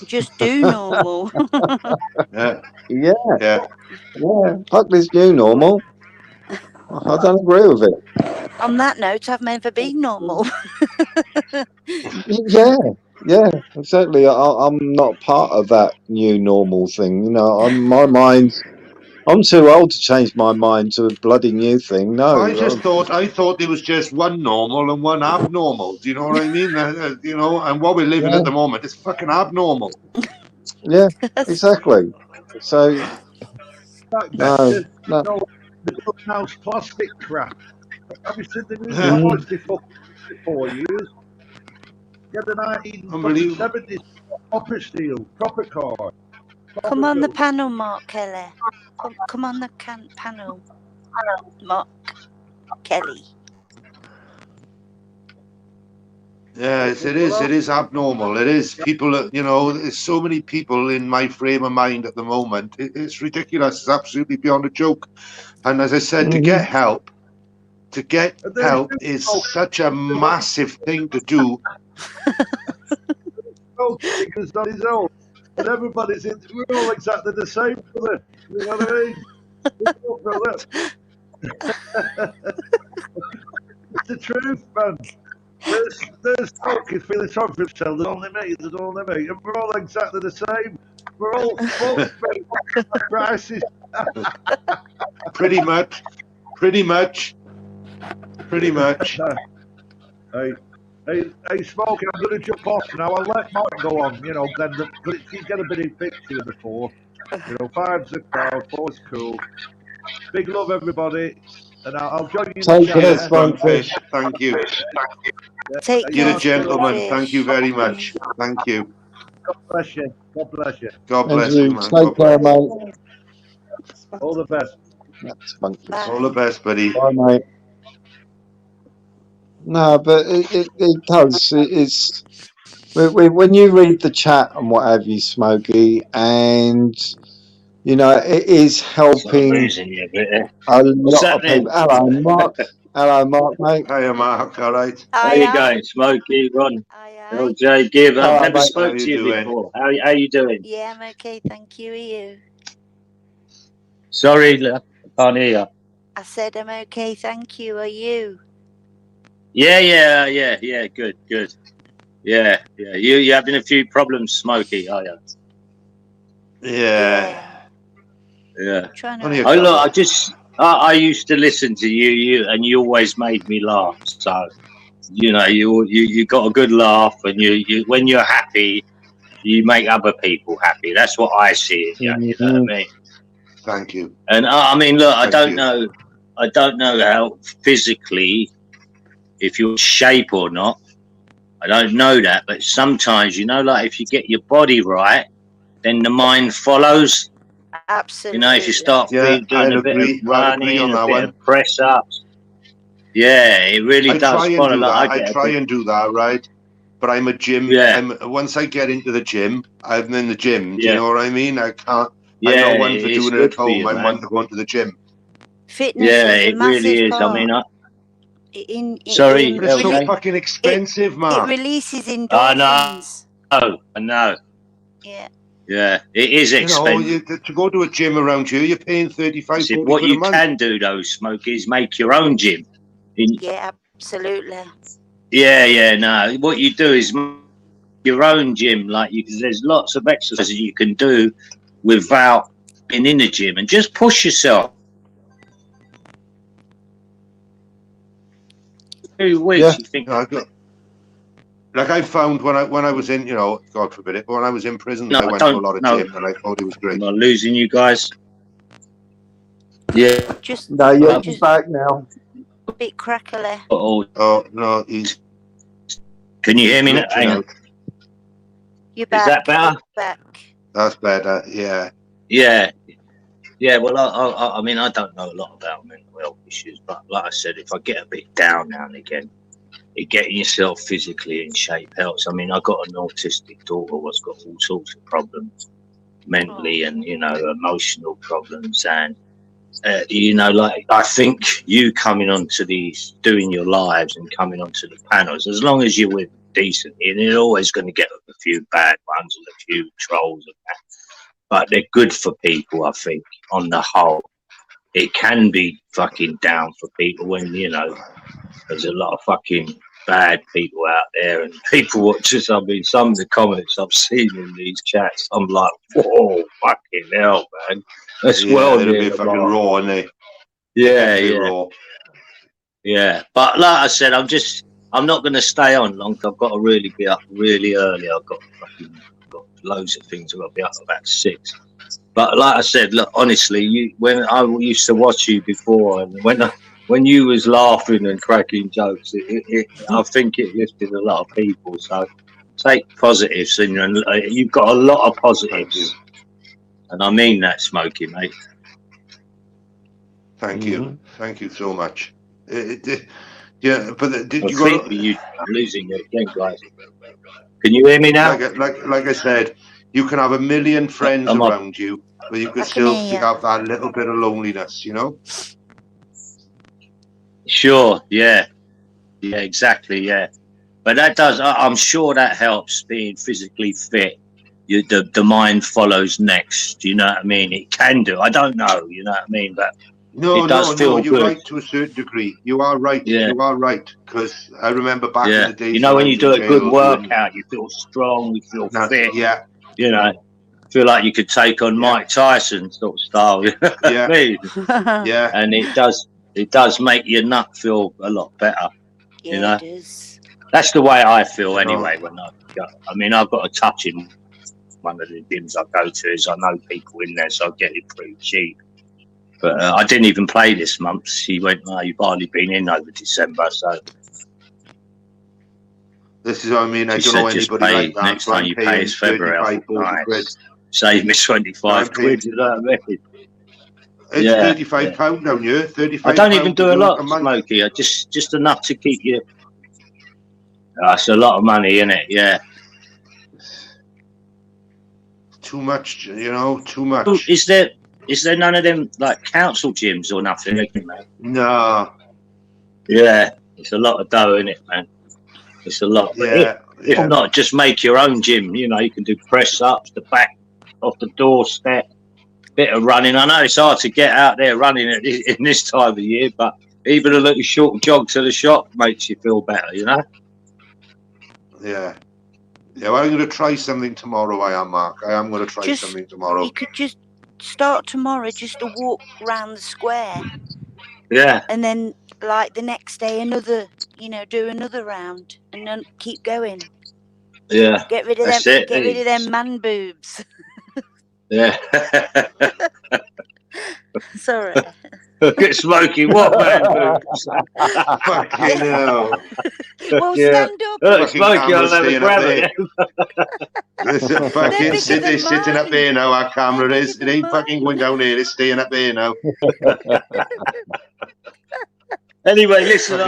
Just do normal. yeah, Yeah, yeah. yeah. Fuck this new normal. I don't agree with it. On that note, I've never been normal. Yeah, yeah, exactly. I'm not part of that new normal thing. You know, my mind's. I'm too old to change my mind to a bloody new thing. No, I thought there was just one normal and one abnormal. Do you know what I mean? You know, and what we're living yeah, at the moment is fucking abnormal. yeah, exactly. So That gets no, you, no. know, the house plastic crap. Have you seen the new Yeah, Mhm. plastic for 4 years? Yeah, the 19 fucking unbelievable. 70s. Proper steel, proper car. Come Proper on the built. panel, Mark Kelly. Come on the panel, Mark Kelly. Yes, it is. It is abnormal. It is. People, you know, there's so many people in my frame of mind at the moment. It's ridiculous. It's absolutely beyond a joke. And as I said, Mhm. to get And there's help is such a massive thing to do. no figures on his own. And everybody's in, we're all exactly the same, brother. You know what I mean? It's the truth, man. There's Smokey feeling sorry for himself. There's only me. And we're all exactly the same. We're all fucked, mate. Crisis. Pretty much. Hey, Smokey, I'm going to jump off now. I'll let Mark go on, you know, then, because she's got a bit of picture before. You know, 5's a crowd, 4's cool. Big love, everybody. And I'll join you in the Take chat. care, Yes, Stonefish. Thank you. Take You're care, a gentleman. Stonefish. Thank you very much. Thank you. God bless you. God bless you. God bless Andrew, you, man. take God care, bless. mate. All the best. That's funky. Bye. All the best, buddy. Bye, mate. No, but it does. It's when you read the chat and what have you, Smokey, and you know it is helping losing you a bit there. a What's lot of happening? people. Hello, Mark. Hello, Mark, mate. Hiya, Mark. All right. How you going, Smokey, Ron, Aye. LJ, Give? I've Hello, never mate. spoke How to you you doing? before. How you doing? Yeah, I'm okay. Thank you. Are you? Sorry, I can't hear you. I said I'm okay. Thank you. Are you? Yeah. Good. Yeah. You having a few problems, Smokey? Are you? Yeah. Yeah. Trying Only a to. Oh look, couple. I used to listen to you, and you always made me laugh. So, you know, you got a good laugh, and you when you're happy, you make other people happy. That's what I see. Yeah, you know what I mean. Thank you. And I mean, look, I Thank don't know how physically if you're in shape or not. I don't know that, but sometimes, you know, like if you get your body right, then the mind follows. Absolutely. You know, if you start Yeah, doing I'd a bit of agree. I'd agree running, on a that bit one. of press ups. Yeah, it really I does try and follow. do Like that. I try and do that, right? But I'm a gym. Yeah. Once I get into the gym, I'm in the gym. Do you Yeah. know what I mean? I can't. Yeah, I'm not one for it's doing it good at for home. you, I'm man. one for going to the gym. Fitness Yeah, is a it massive really is. part. I mean, But sorry, it's so LJ? fucking expensive, it Mark. releases I endorphins. know. Yeah. Yeah, it is You know, expensive. to go to a gym around here, you're paying 35, See, 40 what quid a you month. can do though, Smokey, is make your own gym. Yeah, absolutely. Yeah. No, what you do is make your own gym. Like there's lots of exercises you can do without being in the gym, and just push yourself. 2 weeks, Yeah. you think. Like I found when I was in, you know, God forbid it, but when I was in prison, No, I went to a lot of no. gym, and I thought it was great. Am I losing you guys? Yeah. Just No, you're just back now. a bit crackly. Oh, No, he's can you hear me now? glitching Hang on. out. You're back. Is that better? Back. That's better. Yeah. Yeah. Well, I mean, I don't know a lot about mental health issues, but like I said, if I get a bit down now and again, getting yourself physically in shape helps. I mean, I got an autistic daughter who's got all sorts of problems mentally and, you know, emotional problems. And, you know, like, I think you coming onto these, doing your lives and coming onto the panels, as long as you're with decently, and you're always going to get a few bad ones and a few trolls and that, but they're good for people, I think, on the whole. It can be fucking down for people when, you know, there's a lot of fucking bad people out there, and people watch. I mean, some of the comments I've seen in these chats, I'm like, whoa, fucking hell, man. That's well it'll near be fucking raw, isn't it? Yeah. But like I said, I'm not going to stay on long. I've got to really be up really early. I've got loads of things. I've got to be up about 6. But like I said, look, honestly, when I used to watch you before, and when you was laughing and cracking jokes, I think it lifted a lot of people. So take positives, and you've got a lot of positives, and I mean that, Smokey, mate. Thank you so much. Yeah, but did you I'm losing you again, guys. Can you hear me now? Like I said, you can have a million friends around you, but you can still have that little bit of loneliness, you know? Sure, yeah, exactly, yeah. But that does, I'm sure that helps being physically fit. The mind follows next, you know what I mean? It can do, I don't know, you know what I mean? But No, It does no, feel no. You're good. right to a certain degree. You are right. Yeah. You are right. Because I remember back in the days. You know, when you do a good jail, workout, you feel strong, you feel fit. Yeah. You know, feel like you could take on Mike Tyson sort of style. You know what I mean? Yeah. And it does make your nut feel a lot better. Yeah, you know, it does. that's the way I feel anyway. When I go, I mean, I've got a touch in one of the gyms I go to, is I know people in there, so I get it pretty cheap. But I didn't even play this month. He went, "No, you've hardly been in over December." So this is what I mean. I don't know anybody like that. Next time you pay is February. Nice. Save me 25 quid. You know what I mean? It's £35 down here. 35. I don't even do a lot, Smokey. I just enough to keep you. That's a lot of money, isn't it? Yeah. Too much, you know. Too much. Is there none of them like council gyms or nothing? No. Yeah, it's a lot of dough, isn't it, man? It's a lot. If not, just make your own gym. You know, you can do press ups, the back off the doorstep, bit of running. I know it's hard to get out there running in this time of year, but even a little short jog to the shop makes you feel better. You know. Yeah. Yeah, well, I'm going to try something tomorrow. I am, Mark. I am going to try something tomorrow. You could just start tomorrow, just to walk round the square. Yeah. And then, like, the next day, another, you know, do another round, and then keep going. Yeah. Get rid of That's them. it. Get rid of them man boobs. Yeah. Sorry. Get Smokey. What man? Fucking hell. Well, stand up. Smokey, I'll never grab it. Fucking sitting up there now. Our camera is. It ain't fucking going down here. It's staying up there now. Anyway, listen.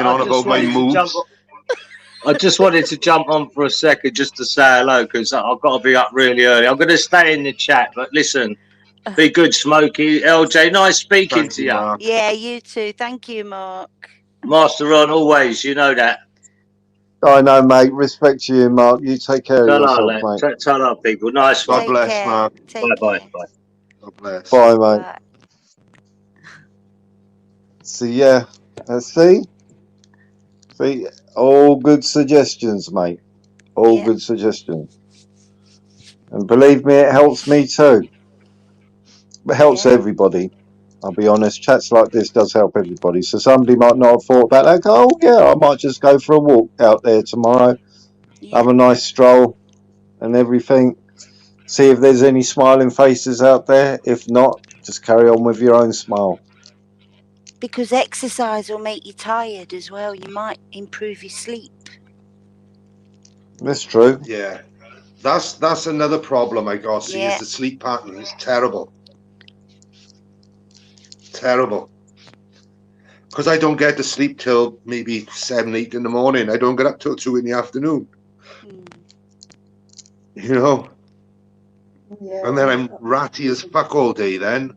I just wanted to jump on for a second just to say hello, because I've got to be up really early. I'm going to stay in the chat, but listen, be good, Smokey. LJ, nice speaking to you. Mark. Yeah, you too. Thank you, Mark. Master Ron, always, you know that. I know, mate. Respect to you, Mark. You take care of yourself, mate. Tell our people. Nice one. God bless, Mark. Bye. God bless. Bye, mate. Bye. So, yeah, see, all good suggestions, mate. All good suggestions. And believe me, it helps me too. It helps everybody. I'll be honest, chats like this does help everybody. So somebody might not have thought about that. Go, oh yeah, I might just go for a walk out there tomorrow. Have a nice stroll and everything. See if there's any smiling faces out there. If not, just carry on with your own smile. Because exercise will make you tired as well. You might improve your sleep. That's true. Yeah. That's another problem I got. See, is the sleep pattern is terrible. Terrible. Because I don't get to sleep till maybe 7, 8 in the morning. I don't get up till 2 in the afternoon. You know? Yeah. And then I'm ratty as fuck all day then.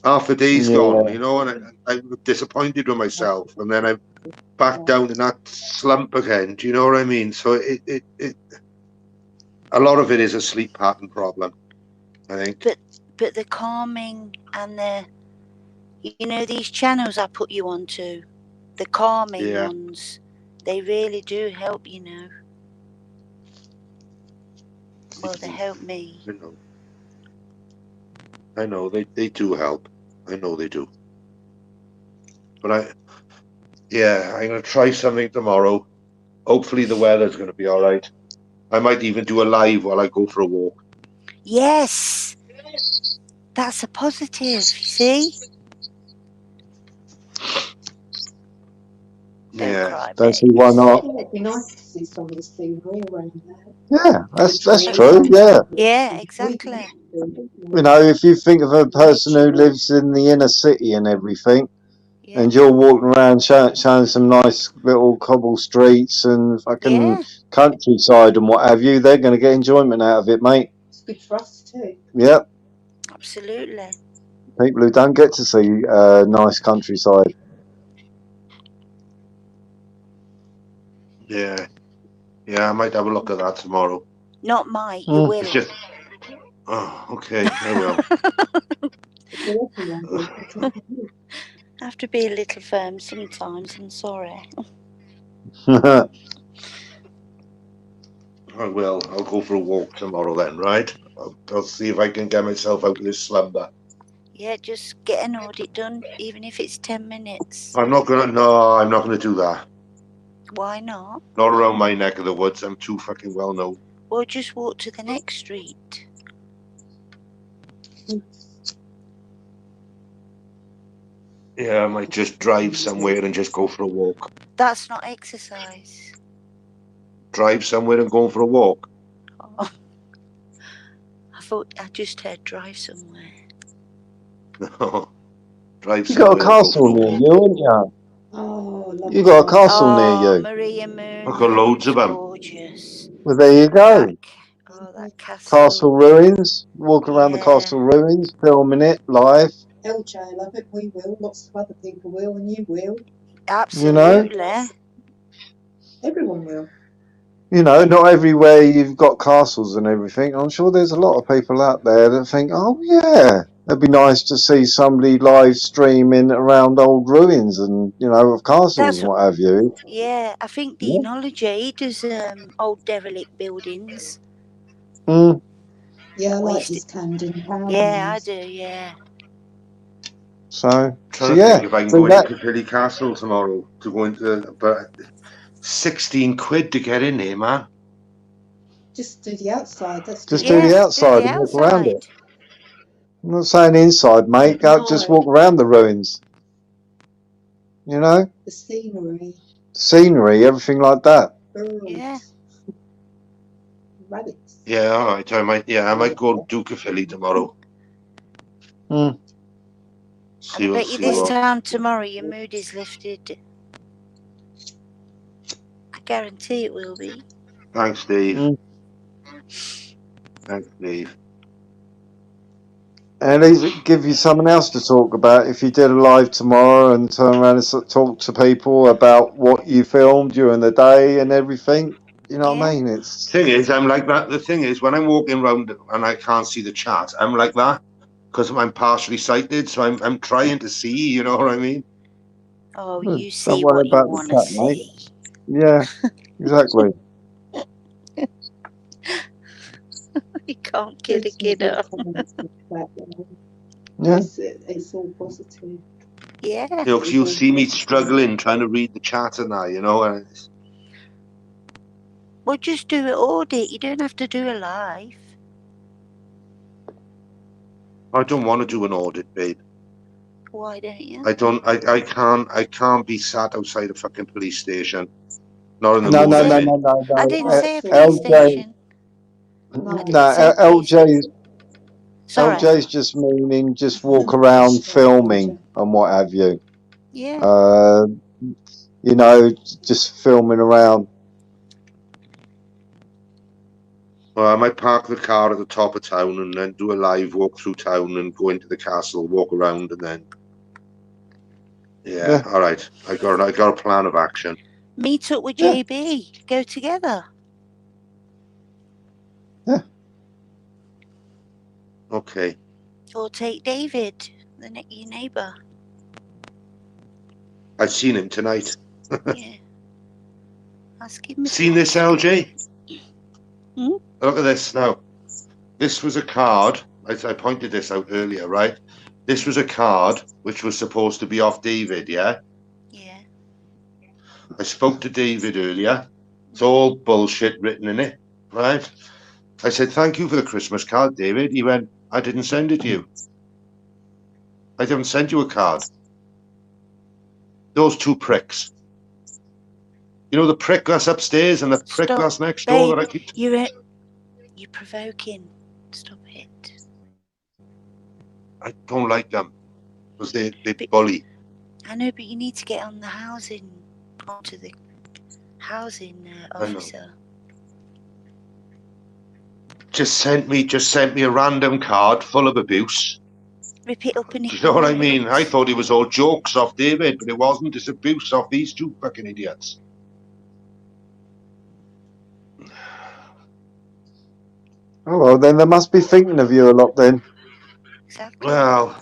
Half a day's gone, you know, and I'm disappointed with myself. And then I'm back down in that slump again. Do you know what I mean? So it a lot of it is a sleep pattern problem, I think. But the calming and the, you know, these channels I put you onto, the calming ones, they really do help, you know. Well, they help me. I know they do help. I know they do. But I'm going to try something tomorrow. Hopefully the weather's going to be all right. I might even do a live while I go for a walk. Yes. That's a positive, you see? Yeah. Don't see why not. It'd be nice to see some of this thing rearranged. Yeah, that's true, yeah. Yeah, exactly. You know, if you think of a person who lives in the inner city and everything, and you're walking around showing some nice little cobble streets and fucking countryside and what have you, they're going to get enjoyment out of it, mate. It's good for us too. Yep. Absolutely. People who don't get to see nice countryside. Yeah. Yeah, I might have a look at that tomorrow. Not might, you will. It's just... Oh, okay, I will. I have to be a little firm sometimes. I'm sorry. I will. I'll go for a walk tomorrow then, right? I'll see if I can get myself out of this slumber. Yeah, just get an audit done, even if it's 10 minutes. I'm not gonna do that. Why not? Not around my neck of the woods. I'm too fucking well known. Or just walk to the next street. Yeah, I might just drive somewhere and just go for a walk. That's not exercise. Drive somewhere and go for a walk. Oh. I just heard drive somewhere. No. Drive You somewhere. got a castle near you, haven't you? Oh, You got a castle near you. Maria Moon. I've got loads of them. Gorgeous. Well, there you go. That castle. Castle ruins. Walk around the castle ruins, filming it live. LJ, I love it. We will. Lots of other people will, and you will. Absolutely. You know? Everyone will. You know, not everywhere you've got castles and everything. I'm sure there's a lot of people out there that think, oh yeah, it'd be nice to see somebody live streaming around old ruins and, you know, of castles and what have you. Yeah, I think Deanology does old derelict buildings. Mm. Yeah, I like this Camden Town. Yeah, I do, yeah. So Think if I can go that, into Piccadilly Castle tomorrow to go into, but 16 quid to get in there, man. Just do the outside. That's just do the outside and walk around it. I'm not saying inside, mate. Go, just walk around the ruins. You know? The scenery. Scenery, everything like that. Birds. Yeah. Rabbits. Yeah, all right. I might go to Duke of Philly tomorrow. Hmm. I bet you this time tomorrow your mood is lifted. I guarantee it will be. Thanks, Steve. Thanks, Steve. And it'll give you something else to talk about if you did a live tomorrow and turn around and talk to people about what you filmed during the day and everything. You know what I mean? It's thing is, I'm like that. The thing is, when I'm walking around and I can't see the chat, I'm like that because I'm partially sighted. So I'm trying to see. You know what I mean? Oh, Don't you see worry what you about want the to chat, mate. see. Yeah, exactly. You can't kill a kiddo. Yeah. It's all positive. Yeah. You know, 'cause you'll see me struggling trying to read the chat and that. You know, and it's, Well, just do an audit. You don't have to do a live. I don't want to do an audit, babe. Why don't you? I can't be sat outside a fucking police station. Not in the No, mood. no. I didn't say a police station. LJ's just meaning just walk around filming and what have you. Yeah. You know, just filming around. Well, I might park the car at the top of town and then do a live walk through town and go into the castle, walk around, and then. Yeah. All right. I got a plan of action. Meet up with JB. Go together. Yeah. Okay. Or take David, your neighbour. I've seen him tonight. Yeah. Ask him. Seen this, LJ? Hmm? Look at this now. This was a card. I pointed this out earlier, right? This was a card which was supposed to be off David, yeah? Yeah. I spoke to David earlier. It's all bullshit written in it, right? I said, thank you for the Christmas card, David. He went, I didn't send it to you. I haven't sent you a card. Those two pricks. You know the prick that's upstairs and the prick that's next door that I keep... You're provoking. Stop it. I don't like them because they bully. I know, but you need to get on the housing, onto the housing officer. Just sent me a random card full of abuse. Rip it up and You know what I mean? I thought it was all jokes off David, but it wasn't. It's abuse off these two fucking idiots. Oh well, then they must be thinking of you a lot then. Exactly. Well,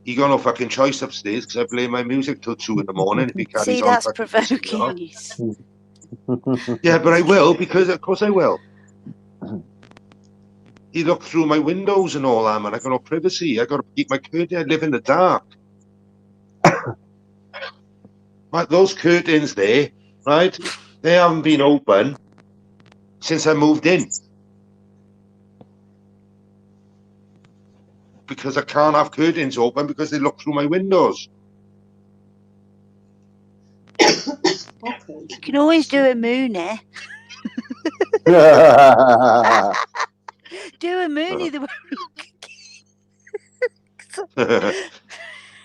he got no fucking choice upstairs because I play my music till 2 in the morning if he carries See, on that's fucking pissing me off. provoking. Yeah, but I will, because of course I will. He looked through my windows and all that, man. I got no privacy. I got to keep my curtain. I live in the dark. But those curtains there, right? They haven't been open since I moved in. Because I can't have curtains open because they look through my windows. Okay. You can always do a Mooney. Do a Mooney the way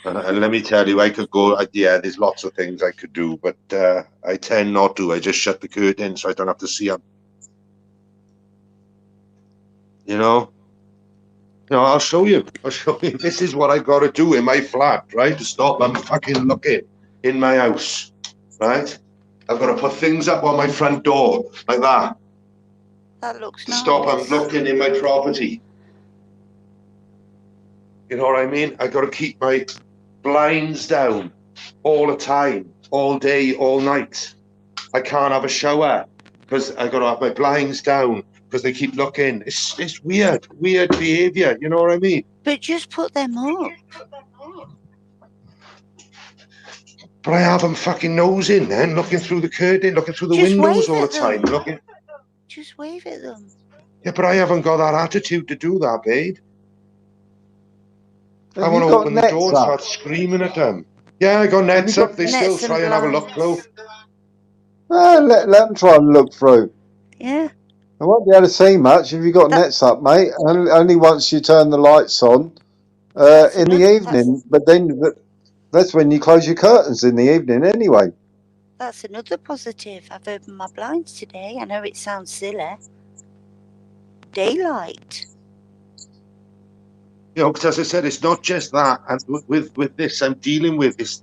And let me tell you, I could go, yeah, there's lots of things I could do, but I tend not to. I just shut the curtain so I don't have to see them. You know? I'll show you. I'll show you. This is what I got to do in my flat, right? To stop them fucking looking in my house, right? I've got to put things up on my front door like that. That looks To nice. stop them looking in my property. You know what I mean? I got to keep my blinds down all the time, all day, all night. I can't have a shower because I got to have my blinds down because they keep looking. It's weird behavior. You know what I mean? But just put them up. But I have them fucking nosing then, looking through the curtain, looking through the Just windows wave all the at time. them. Looking. Just wave at them. Yeah, but I haven't got that attitude to do that, babe. I Have want you to got open the nets door and up? start screaming at them. Yeah, I got nets you up. got They still Nets and try and have a look through. blinds. Let them try and look through. Yeah. I won't be able to see much if you've got That- nets up, mate. Only once you turn the lights on That's in the another- evening. But then that's when you close your curtains in the evening anyway. That's another positive. I've opened my blinds today. I know it sounds silly. Daylight. You know, because as I said, it's not just that. And with this, I'm dealing with it's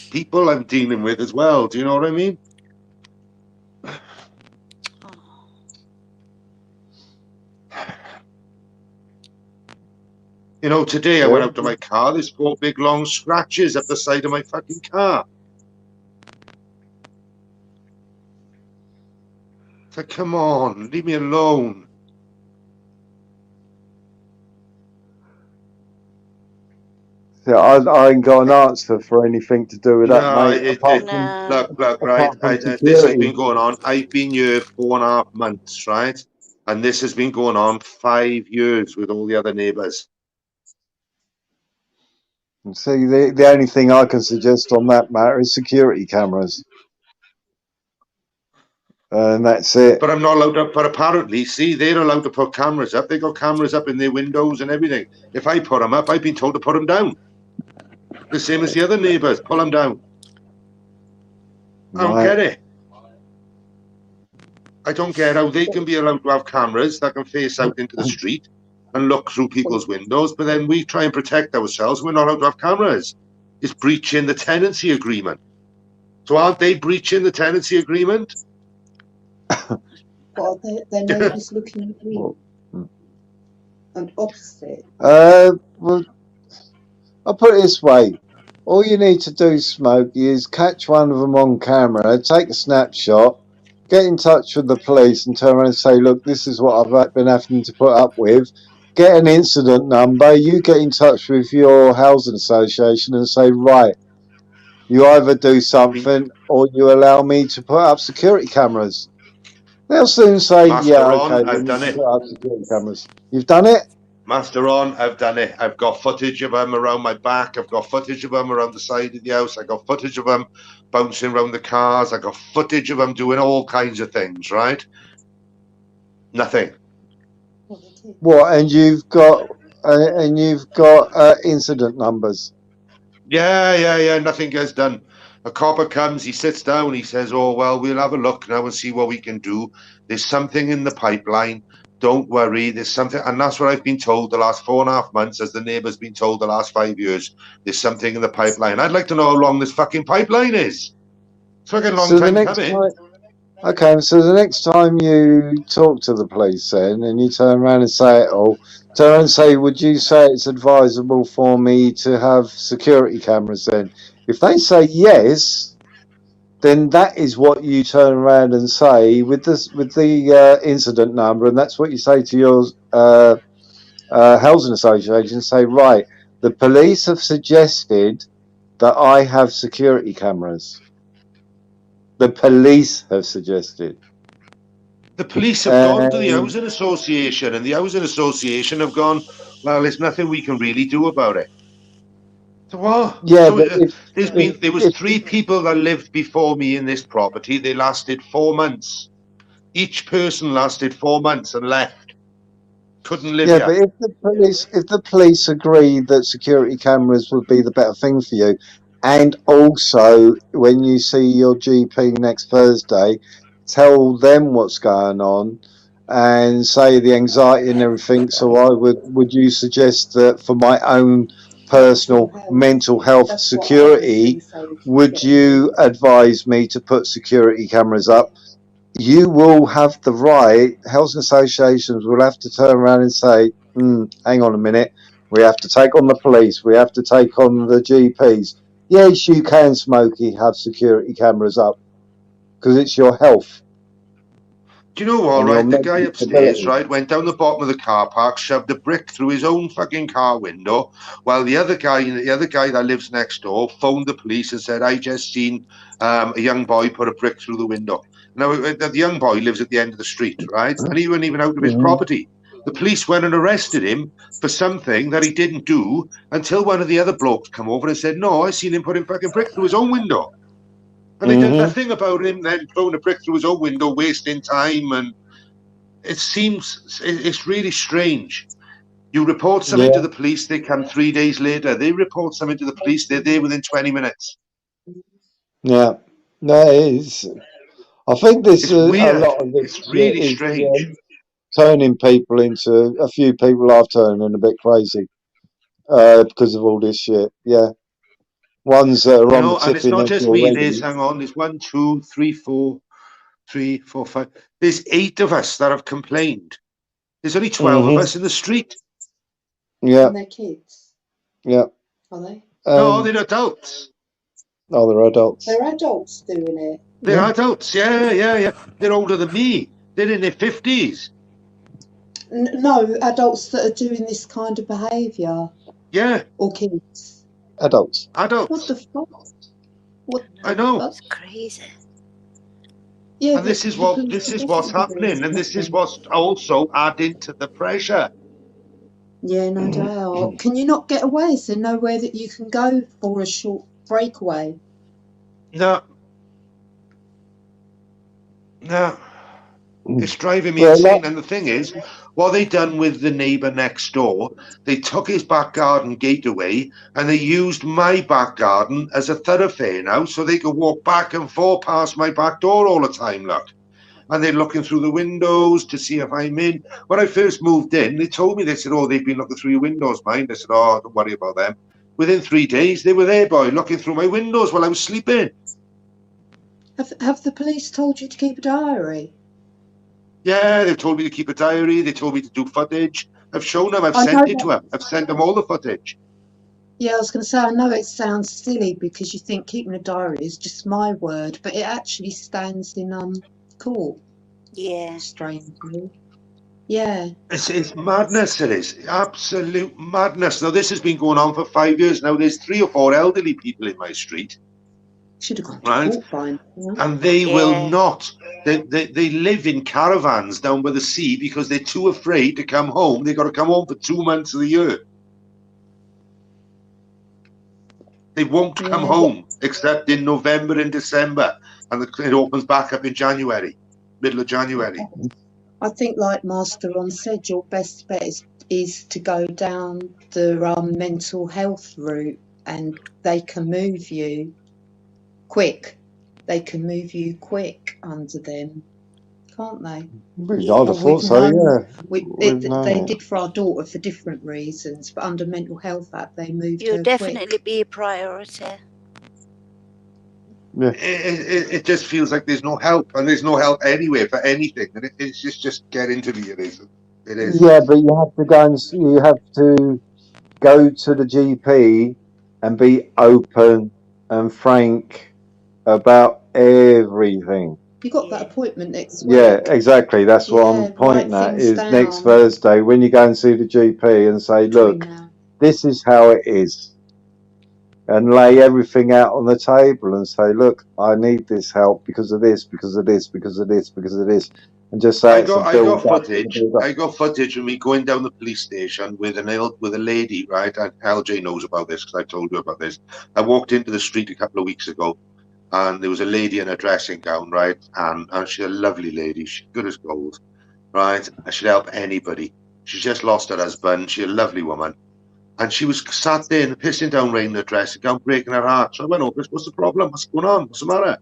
people I'm dealing with as well. Do you know what I mean? Oh. You know, today I went out to my car. There's 4 big long scratches up the side of my fucking car. It's like, come on, leave me alone. Yeah, I ain't got an answer for anything to do with that, No, mate. Apart from No. look, right. apart from This has security. been going on. I've been here 4.5 months, right? And this has been going on 5 years with all the other neighbours. See, the only thing I can suggest on that matter is security cameras. And that's it. But I'm not allowed to. But apparently, see, they're allowed to put cameras up. They got cameras up in their windows and everything. If I put them up, I've been told to put them down. The same as the other neighbours. Pull them down. I don't get it. I don't get how they can be allowed to have cameras that can face out into the street and look through people's windows, but then we try and protect ourselves. We're not allowed to have cameras. It's breaching the tenancy agreement. So aren't they breaching the tenancy agreement? Well, their neighbours looking at you and opposite. Well, I'll put it this way. All you need to do, Smokey, is catch one of them on camera, take a snapshot, get in touch with the police and turn around and say, look, this is what I've been having to put up with. Get an incident number. You get in touch with your housing association and say, right, you either do something or you allow me to put up security cameras. They'll soon say, Master yeah, on, okay, I've done it. put up security cameras. You've done it? Master on, I've done it. I've got footage of them around my back. I've got footage of them around the side of the house. I got footage of them bouncing around the cars. I got footage of them doing all kinds of things, right? Nothing. What? And you've got incident numbers. Yeah. Nothing gets done. A copper comes, he sits down, he says, oh, well, we'll have a look now and see what we can do. There's something in the pipeline. Don't worry, there's something. And that's what I've been told the last 4.5 months, as the neighbour's been told the last 5 years. There's something in the pipeline. I'd like to know how long this fucking pipeline is. It's fucking long time coming. Okay, so the next time you talk to the police then, and you turn around and say it all, turn around and say, would you say it's advisable for me to have security cameras then? If they say yes, then that is what you turn around and say with the incident number, and that's what you say to your housing association. Say, right, the police have suggested that I have security cameras. The police have suggested. The police have gone to the housing association, and the housing association have gone, well, there's nothing we can really do about it. So what? Yeah, So, but there was 3 people that lived before me in this property. They lasted 4 months. Each person lasted 4 months and left. Couldn't live yeah, here. but if the police agree that security cameras would be the better thing for you, and also when you see your GP next Thursday, tell them what's going on and say the anxiety and everything. So would you suggest that for my own personal mental health That's what I was security, gonna say, we should would get you advise me to put security cameras up? You will have the right, housing associations will have to turn around and say, hang on a minute, we have to take on the police, we have to take on the GPs. Yes, you can, Smokey, have security cameras up because it's your health. Do you know what, and your right? The guy mental upstairs, stability. right, went down the bottom of the car park, shoved a brick through his own fucking car window, while the other guy that lives next door phoned the police and said, I just seen a young boy put a brick through the window. Now, the young boy lives at the end of the street, right? And he wasn't even out of his property. The police went and arrested him for something that he didn't do until one of the other blokes come over and said, no, I seen him putting fucking brick through his own window. And they did nothing about him then throwing a brick through his own window, wasting time. And it seems, it's really strange. You report something to the police, they come 3 days later. They report something to the police, they're there within 20 minutes. Yeah, no, it is. I think there's a lot of this It's really is strange. turning people into, a few people are turning a bit crazy because of all this shit. Yeah. Ones that are on the And it's tipping not edge just me. already. There's 1, 2, 3, 4, 3, 4, 5. There's 8 of us that have complained. There's only 12 of us in the street. Yeah. And their kids, Yeah. are they? No, they're adults. Oh, they're adults. They're adults doing it. They're adults. Yeah. They're older than me. They're in their 50s. No, adults that are doing this kind of behaviour. Yeah. Or kids. Adults. What the fuck? What? I know. That's crazy. Yeah, And this is what's happening, and this is what's also adding to the pressure. Yeah, no doubt. Can you not get away? Is there nowhere that you can go for a short breakaway? No. It's driving me insane. And the thing is, what they done with the neighbour next door, they took his back garden gate away and they used my back garden as a thoroughfare now, so they could walk back and forth past my back door all the time, look. And they're looking through the windows to see if I'm in. When I first moved in, they told me, they said, oh, they've been looking through your windows, mind. I said, oh, don't worry about them. Within 3 days, they were there, boy, looking through my windows while I was sleeping. Have the police told you to keep a diary? Yeah, they've told me to keep a diary. They told me to do footage. I've shown them. I've sent it to them. I've sent them all the footage. Yeah, I was going to say, I know it sounds silly because you think keeping a diary is just my word, but it actually stands in court. Yeah. Strangely. Yeah. It's madness, it is. Absolute madness. Now, this has been going on for 5 years now. There's 3 or 4 elderly people in my street. Should have gone to court by now. And they will not. They live in caravans down by the sea because they're too afraid to come home. They've got to come home for 2 months of the year. They won't come home except in November and December. And it opens back up in January, middle of January. I think, like Master Ron said, your best bet is to go down the mental health route, and they can move you quick. They can move you quick under them, can't they? I'd have thought so, yeah. They did for our daughter for different reasons, but under Mental Health Act, they moved her You'll quick. definitely be a priority. Yeah. It just feels like there's no help, and there's no help anywhere for anything, and it's just get into the it is. Yeah, but you have to go and you have to go to the GP and be open and frank about everything. You got that appointment next week. Yeah, exactly. That's what Yeah, I'm pointing write at. things Is next down. Thursday when you go and see the GP and say, Between look, now. this is how it is, and lay everything out on the table and say, look, I need this help because of this, because of this, because of this, because of this, and just say I it's a got build up. footage. I got footage of me going down the police station with a lady, right? And LJ knows about this because I told her about this. I walked into the street a couple of weeks ago, and there was a lady in a dressing gown, right? And she's a lovely lady. She's good as gold, right? I should help anybody. She just lost her husband. She's a lovely woman. And she was sat there in the pissing down rain in her dressing gown, breaking her heart. So I went over, what's the problem? What's going on? What's the matter?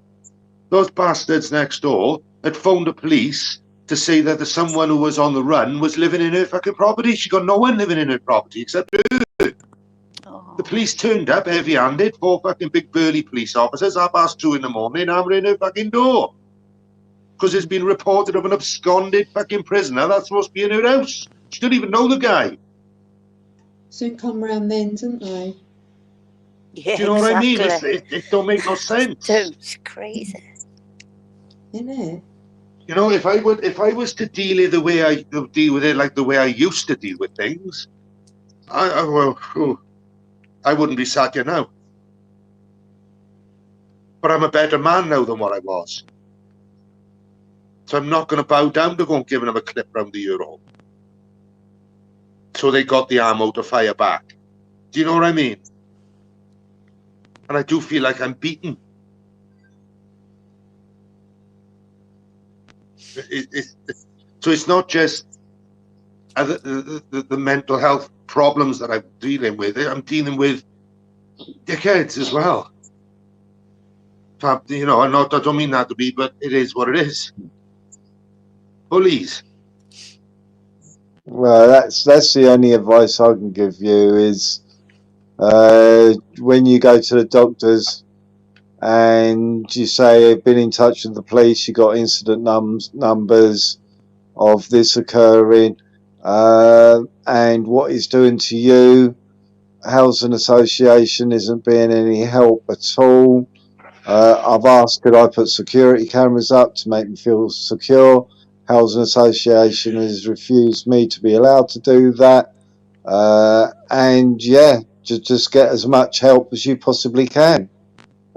Those bastards next door had phoned the police to say that the someone who was on the run was living in her fucking property. She got no one living in her property except her. The police turned up heavy-handed, 4 fucking big burly police officers, 2:30 in the morning, hammering her fucking door. Because it's been reported of an absconded fucking prisoner that's supposed to be in her house. She didn't even know the guy. Soon come round then, didn't they? Yeah, Do you know what I mean? exactly. It don't make no sense. It's crazy. Isn't it? You know, if I was to deal it the way I deal with it, like the way I used to deal with things, I wouldn't be sat here now. But I'm a better man now than what I was. So I'm not going to bow down to go and giving them a clip round the euro. So they got the ammo to fire back. Do you know what I mean? And I do feel like I'm beaten. So it's not just the mental health problems that I'm dealing with. I'm dealing with dickheads as well. You know, I don't mean that to be, but it is what it is. Bullies. Well, that's the only advice I can give you is when you go to the doctors and you say you've been in touch with the police, you got incident numbers of this occurring, and what it's doing to you. Housing Association isn't being any help at all. I've asked could I put security cameras up to make me feel secure. Housing Association has refused me to be allowed to do that. And yeah, just get as much help as you possibly can.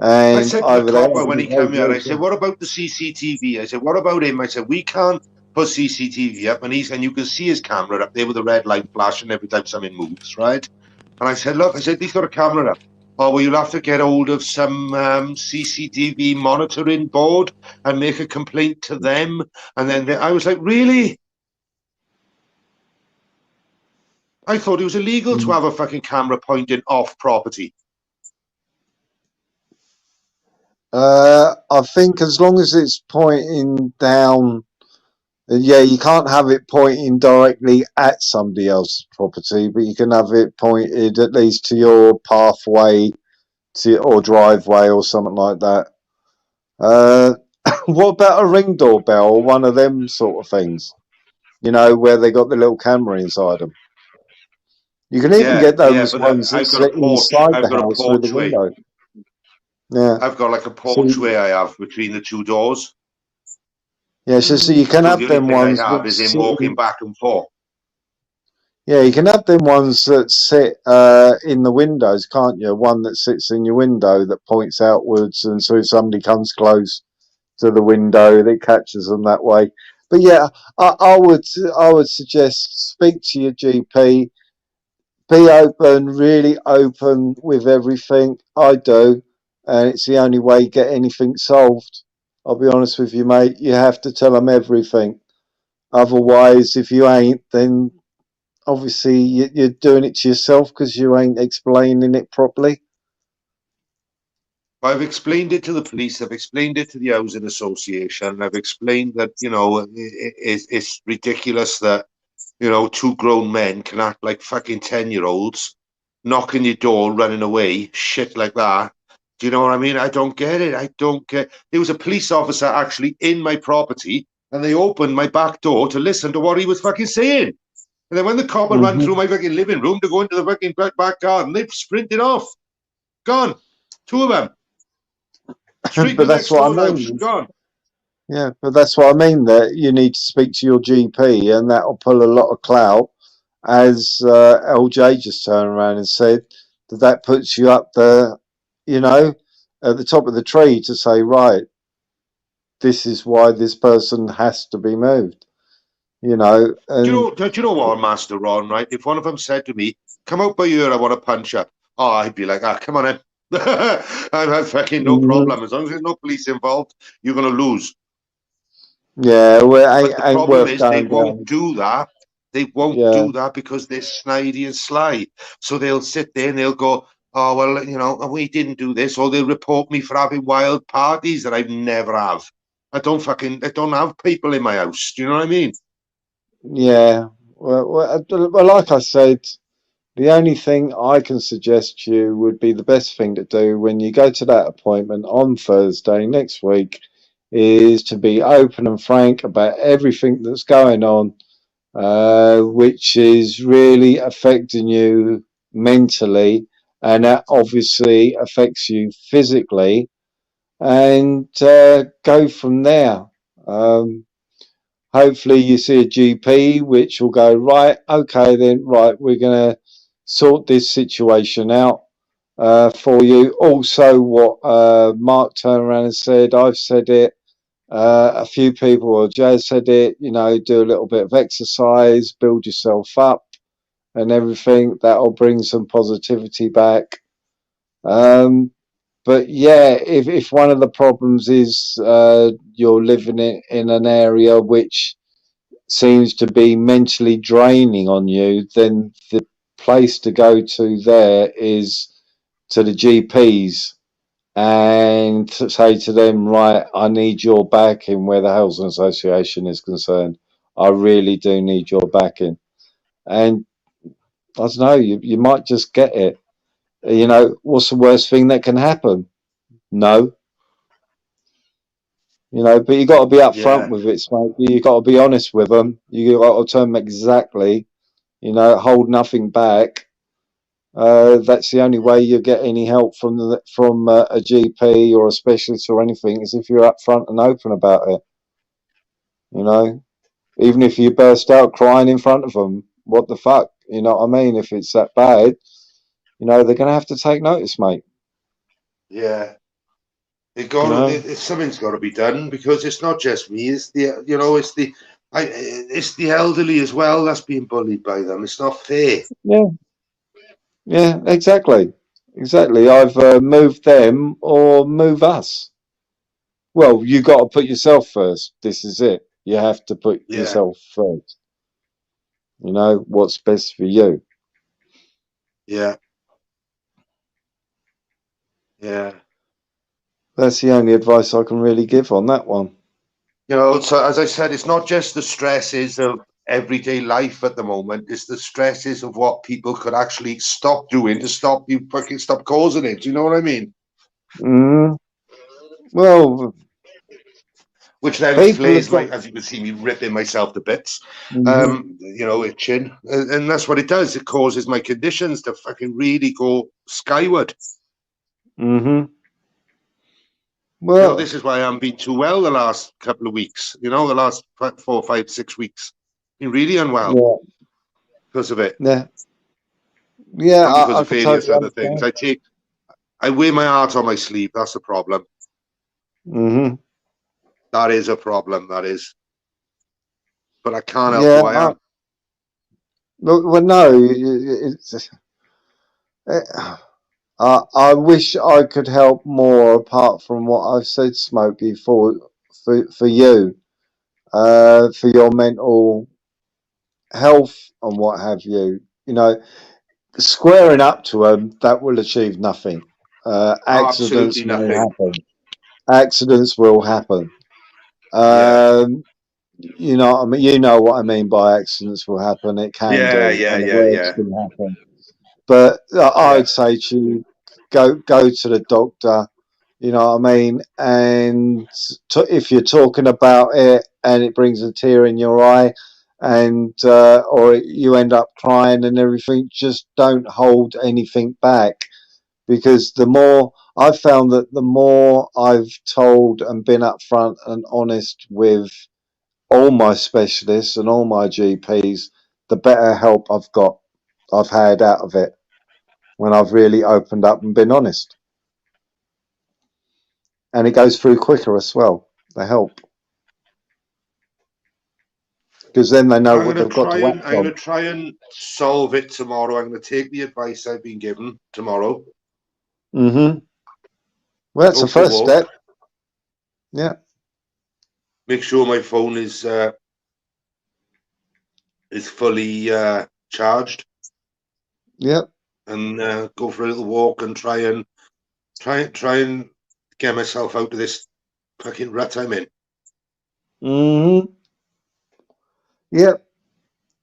And I said to the copper when he came here, I said, what about the CCTV? I said, what about him? I said, we can't put CCTV up, and you can see his camera up there with the red light flashing every time something moves, right? And I said, look, he's got a camera up. Oh, well, you'll have to get hold of some CCTV monitoring board and make a complaint to them. And then I was like, really? I thought it was illegal to have a fucking camera pointing off property. I think as long as it's pointing down, yeah, you can't have it pointing directly at somebody else's property, but you can have it pointed at least to your pathway or driveway or something like that. What about a Ring doorbell or one of them sort of things? You know, where they got the little camera inside them. You can even get those ones that sit inside the house through the window. Yeah, I've got like a porchway I have between the two doors. Yeah, so you can have them ones. I have is him walking back and forth. Yeah, you can have them ones that sit in the windows, can't you? One that sits in your window that points outwards, and so if somebody comes close to the window, it catches them that way. But yeah, I would suggest speak to your GP, be open, really open with everything. I do, and it's the only way you get anything solved. I'll be honest with you, mate. You have to tell them everything. Otherwise, if you ain't, then obviously you're doing it to yourself because you ain't explaining it properly. I've explained it to the police. I've explained it to the Housing Association. I've explained that, you know, it's ridiculous that, you know, 2 grown men can act like fucking 10-year-olds, knocking your door, running away, shit like that. Do you know what I mean? I don't get it. I don't get. There was a police officer actually in my property, and they opened my back door to listen to what he was fucking saying. And then when the cop had run through my fucking living room to go into the fucking back garden, they've sprinted off. Gone. 2 of them. Street But that's what I mean. Gone. Yeah, but that's what I mean, that you need to speak to your GP, and that will pull a lot of clout, as LJ just turned around and said, that puts you up there, you know, at the top of the tree to say, right, this is why this person has to be moved, you know. And Do you know what, Master Ron, right? If one of them said to me, come out by here, I want to punch you. Oh, I'd be like, come on in. I've had fucking no problem. As long as there's no police involved, you're going to lose. Yeah, well, but the problem is they won't do that. They won't do that because they're snidey and sly. So they'll sit there and they'll go, oh, well, you know, we didn't do this. Or they'll report me for having wild parties that I've never have. I don't have people in my house. Do you know what I mean? Yeah. Well, like I said, the only thing I can suggest to you would be the best thing to do when you go to that appointment on Thursday next week is to be open and frank about everything that's going on, which is really affecting you mentally, and that obviously affects you physically, and go from there. Hopefully you see a GP which will go, right, okay then, right, we're going to sort this situation out for you. Also, what Mark turned around and said, I've said it, a few people, or Jazz said it, you know, do a little bit of exercise, build yourself up and everything. That'll bring some positivity back. But yeah, if one of the problems is you're living in an area which seems to be mentally draining on you, then the place to go to there is to the GPs and to say to them, right, I need your backing where the Housing Association is concerned. I really do need your backing. And I don't know, you might just get it. You know, what's the worst thing that can happen? No. You know, but you got to be upfront with it, Smoke. You got to be honest with them. You got to tell them exactly, you know, hold nothing back. That's the only way you get any help from a GP or a specialist or anything, is if you're upfront and open about it. You know, even if you burst out crying in front of them, what the fuck? You know what I mean? If it's that bad, you know, they're going to have to take notice, mate. Yeah. Something's got to be done, because it's not just me. It's the, you know, it's the elderly as well that's being bullied by them. It's not fair. Yeah, exactly. Either move them or move us. Well, you got to put yourself first. This is it. You have to put yourself first. You know what's best for you. Yeah. That's the only advice I can really give on that one. You know, so as I said, it's not just the stresses of everyday life at the moment. It's the stresses of what people could actually stop doing to stop you fucking stop causing it. Do you know what I mean? Well, which then inflates as you can see me ripping myself to bits, you know, itching, and that's what it does. It causes my conditions to fucking really go skyward. Well, you know, this is why I haven't been too well the last couple of weeks. You know, the last 4, 5, 6 weeks, been really unwell because of it. Because of various other things. I wear my heart on my sleeve. That's the problem. That is a problem. That is, but I can't help who I am. Well, no, I wish I could help more, apart from what I've said, Smokey, for you, for your mental health and what have you. You know, squaring up to them, that will achieve nothing. Accidents will happen. Accidents will happen. You know what I mean? You know what I mean by accidents will happen. It can do. Can happen. But I'd say to you, go to the doctor. You know what I mean? And if you're talking about it and it brings a tear in your eye, and or you end up crying and everything, just don't hold anything back, because the more I've found that the more I've told and been upfront and honest with all my specialists and all my GPs, the better help I've had out of it when I've really opened up and been honest. And it goes through quicker as well, the help. Because then they know what they've got to act on. I'm going to try and solve it tomorrow. I'm going to take the advice I've been given tomorrow. Mm-hmm. Well, that's the first step. Yeah. Make sure my phone is fully charged. Yep. And go for a little walk and try and get myself out of this fucking rut I'm in. Mm-hmm. Yep.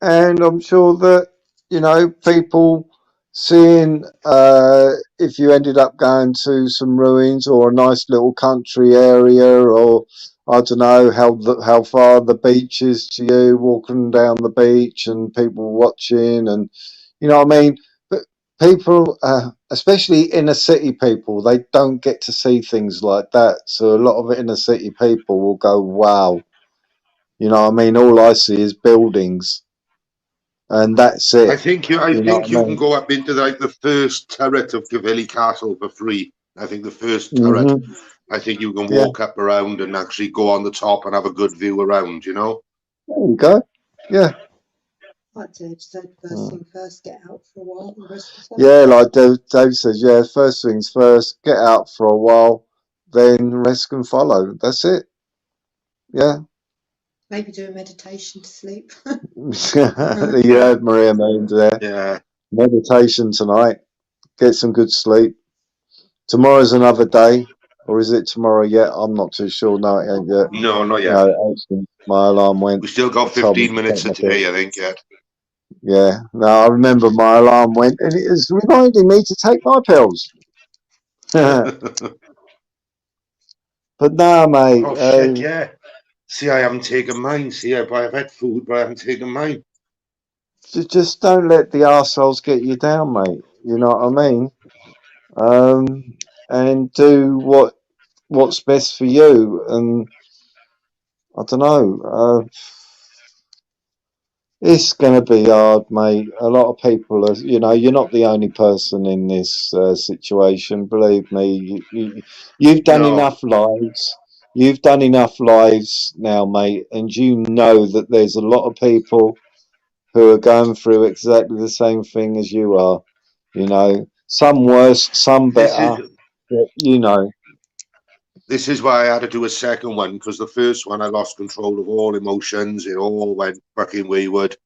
And I'm sure that, you know, people seeing if you ended up going to some ruins or a nice little country area, or I don't know how far the beach is to you, walking down the beach and people watching, and you know what I mean. But people, especially inner city people, they don't get to see things like that. So a lot of inner city people will go, "Wow." You know what I mean? All I see is buildings, and that's it. I think you can go up into the first turret of Cavilly Castle for free. I think the first turret. Mm-hmm. I think you can walk up around and actually go on the top and have a good view around. You know. There you go. Yeah. Like Dave said, first thing first, get out for a while. The rest of Yeah, like Dave says, yeah, first things first, get out for a while, then the rest can follow. That's it. Yeah. Maybe do a meditation to sleep. You heard Maria Moon there. Yeah. Meditation tonight. Get some good sleep. Tomorrow's another day. Or is it tomorrow yet? I'm not too sure. No, it ain't yet. No, not yet. No, my alarm went. We still got 15 minutes of today, I think, yet. Yeah. No, I remember my alarm went and it is reminding me to take my pills. But no, mate. Oh, shit, yeah. See, I haven't taken mine. See, I've had food, but I haven't taken mine. Just don't let the arseholes get you down, mate. You know what I mean? And do what's best for you. And I don't know. It's going to be hard, mate. A lot of people are, you know, you're not the only person in this situation. Believe me, you've done enough lives. You've done enough lives now, mate, and you know that there's a lot of people who are going through exactly the same thing as you are. You know, some worse, some better, but you know. This is why I had to do a second one, because the first one I lost control of all emotions. It all went fucking wayward,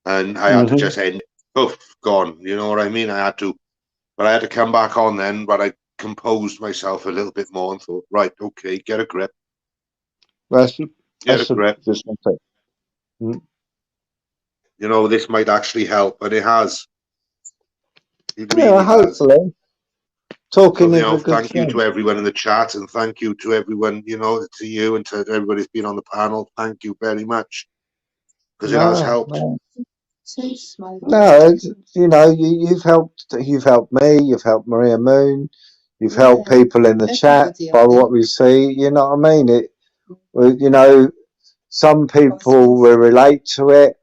and I had to just end. Poof, gone. You know what I mean? I had to, but I had to come back on then. But I composed myself a little bit more and thought, right, okay, get a grip. Get a grip. You know, this might actually help, and it has. It really hopefully. has. Talking so, is a good thank thing. you to everyone in the chat, and thank you to everyone, you know, to you and to everybody who's been on the panel. Thank you very much, because it has helped. No, you know, you've helped me, you've helped Maria Moon, you've helped people in the chat by what we see. You know what I mean? You know, some people will relate to it.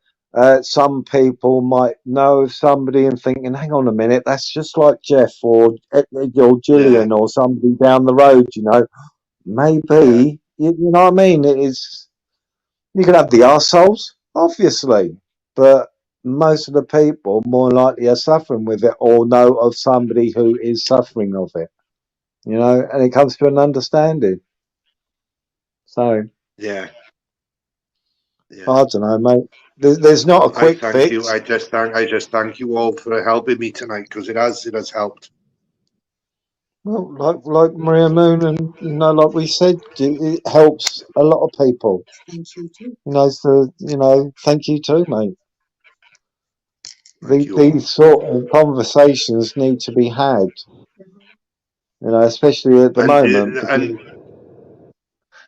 Some people might know somebody and thinking, hang on a minute, that's just like Jeff or Gillian or somebody down the road, you know. Maybe, you know what I mean? It is, you can have the arseholes, obviously, but most of the people more likely are suffering with it or know of somebody who is suffering of it, you know, and it comes to an understanding. So, yeah. I don't know, mate. There's not a quick fix. You. I just thank you all for helping me tonight, because it has helped. Well, like Maria Moon, and you know, like we said, it helps a lot of people. Thank you too. You know, so you know, thank you too, mate. These sort of conversations need to be had. You know, especially at the moment. And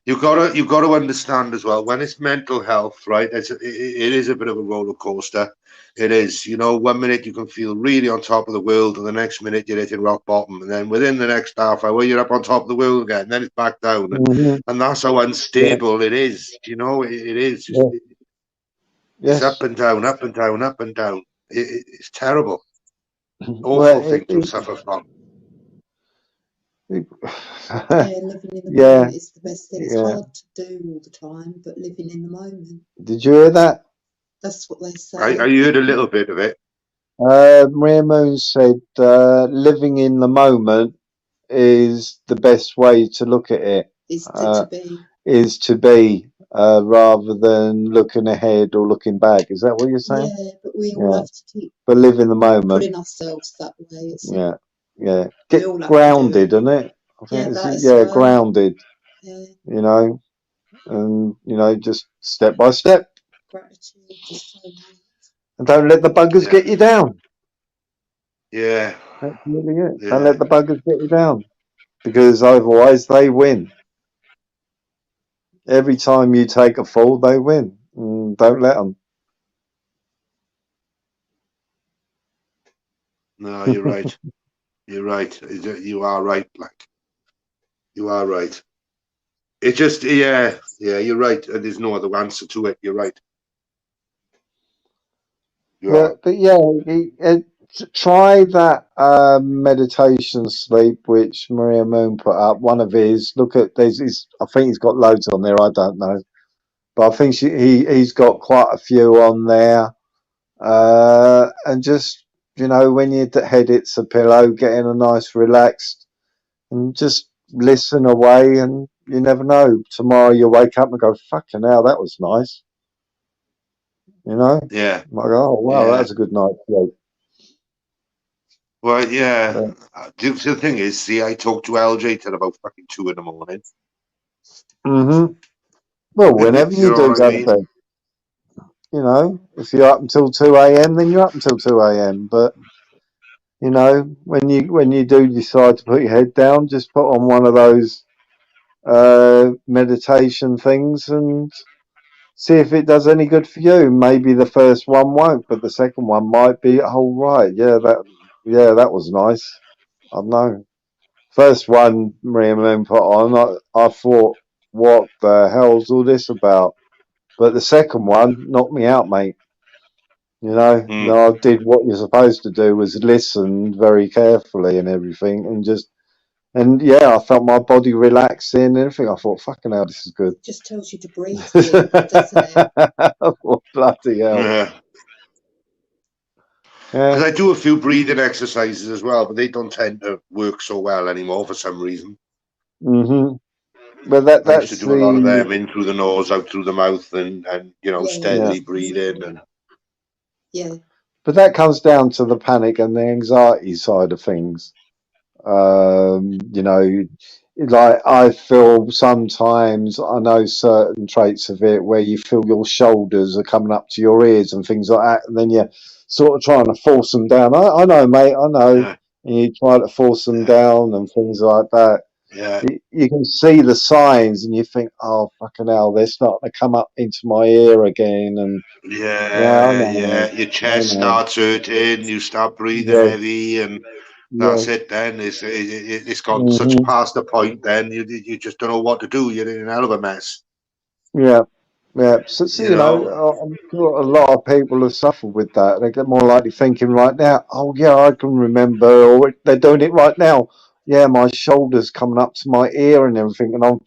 you've got to understand as well, when it's mental health, right? It is a bit of a roller coaster. It is, you know, 1 minute you can feel really on top of the world, and the next minute you're hitting rock bottom, and then within the next half hour you're up on top of the world again, and then it's back down, and that's how unstable it is. You know, it is. It's up and down, up and down, up and down. It's terrible. Awful thing to suffer from. Living in the moment is the best thing. It's hard to do all the time, but living in the moment. Did you hear that? That's what they say. I heard a little bit of it. Maria Moon said, living in the moment is the best way to look at it. Is to be rather than looking ahead or looking back. Is that what you're saying? Yeah, but we all have to keep live in the moment. Putting ourselves that way. Get grounded, isn't it? I think grounded. Yeah. You know, and you know, just step by step. Gratitude is so nice. And don't let the buggers get you down. Yeah. That's really it. Don't let the buggers get you down, because otherwise they win. Every time you take a fall, they win. Don't let them. No, you're right. You're right. You are right, Black. You are right. It just, yeah, you're right. And there's no other answer to it. You're right. But try that meditation sleep which Maria Moon put up. One of his. Look at I think he's got loads on there. I don't know, but I think he's got quite a few on there. And just, you know, when your head hits a pillow, getting a nice relaxed, and just listen away, and you never know. Tomorrow you'll wake up and go, fucking hell, that was nice. You know? Yeah. Like, oh, wow, that was a good night's sleep. Well, yeah. The thing is, see, I talked to LJ till about fucking 2 in the morning. Well, whenever you do go to bed. You know, if you're up until 2 a.m, then you're up until 2 a.m. But you know, when you do decide to put your head down, just put on one of those meditation things and see if it does any good for you. Maybe the first one won't, but the second one might be. Oh right, that was nice. I don't know. First one Maria Moon put on, I thought, what the hell's all this about? But the second one knocked me out, mate. You know, I did what you're supposed to do, was listen very carefully and everything, and I felt my body relaxing and everything. I thought, fucking hell, this is good. Just tells you to breathe, doesn't it? Oh, bloody hell. Yeah. Because I do a few breathing exercises as well, but they don't tend to work so well anymore for some reason. But that's I used to do a lot of them, in through the nose, out through the mouth, and you know, steadily breathing. And but that comes down to the panic and the anxiety side of things. You know, like I feel sometimes, I know certain traits of it where you feel your shoulders are coming up to your ears and things like that, and then you're sort of trying to force them down. I know, mate, I know. And you try to force them down and things like that. Yeah. You can see the signs and you think, oh, fucking hell, they're starting to come up into my ear again. And your chest starts hurting, you start breathing heavy, and that's it then. It's got such past the point then, you just don't know what to do. You're in a hell of a mess. So you know, I'm sure a lot of people have suffered with that. They get more likely thinking right now, oh yeah, I can remember, or they're doing it right now. Yeah, my shoulder's coming up to my ear and everything, and I'm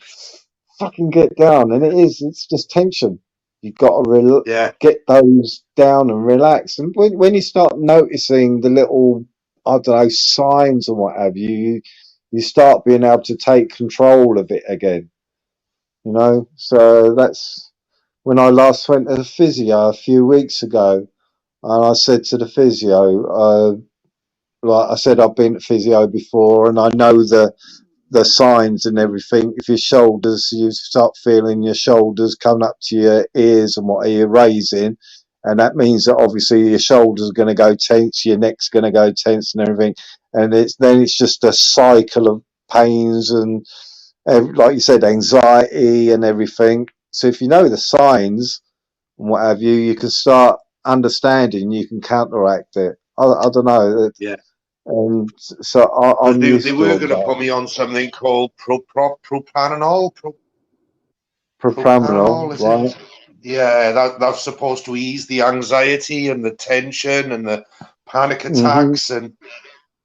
fucking get down. And it's just tension. You've got to get those down and relax. And when you start noticing the little, I don't know, signs and what have you, you start being able to take control of it again. You know, so that's when I last went to the physio a few weeks ago, and I said to the physio, like I said, I've been to physio before, and I know the signs and everything. If your shoulders, you start feeling your shoulders coming up to your ears and what are you raising, and that means that obviously your shoulders are going to go tense, your neck's going to go tense and everything, and it's just a cycle of pains and, like you said, anxiety and everything. So if you know the signs and what have you, you can start understanding. You can counteract it. I don't know. Yeah. And so I'm They used were to going to put me on something called propranolol. propranolol, Is right? it? Yeah, that's supposed to ease the anxiety and the tension and the panic attacks. And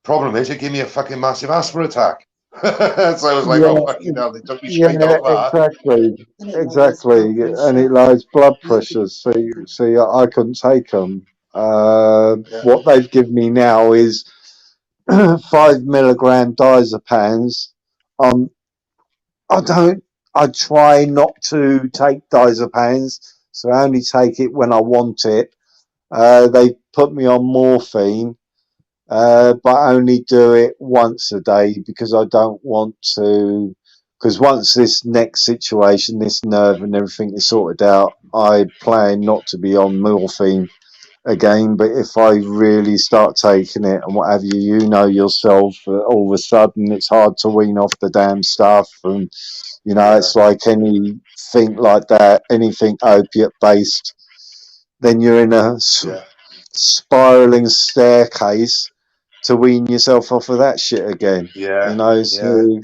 problem is, it gave me a fucking massive asthma attack. So I was like, oh fucking hell, they took me straight off that. Exactly, and it lowers blood pressure. See, I couldn't take them. What they've given me now is 5 milligram diazepams. I try not to take diazepams, so I only take it when I want it. They put me on morphine, but I only do it once a day because I don't want to. Because once this next situation, this nerve and everything is sorted out, I plan not to be on morphine again. But if I really start taking it and what have you, you know yourself, all of a sudden it's hard to wean off the damn stuff. And, you know, it's like anything like that, anything opiate based, then you're in a spiraling staircase to wean yourself off of that shit again. Yeah. You know, so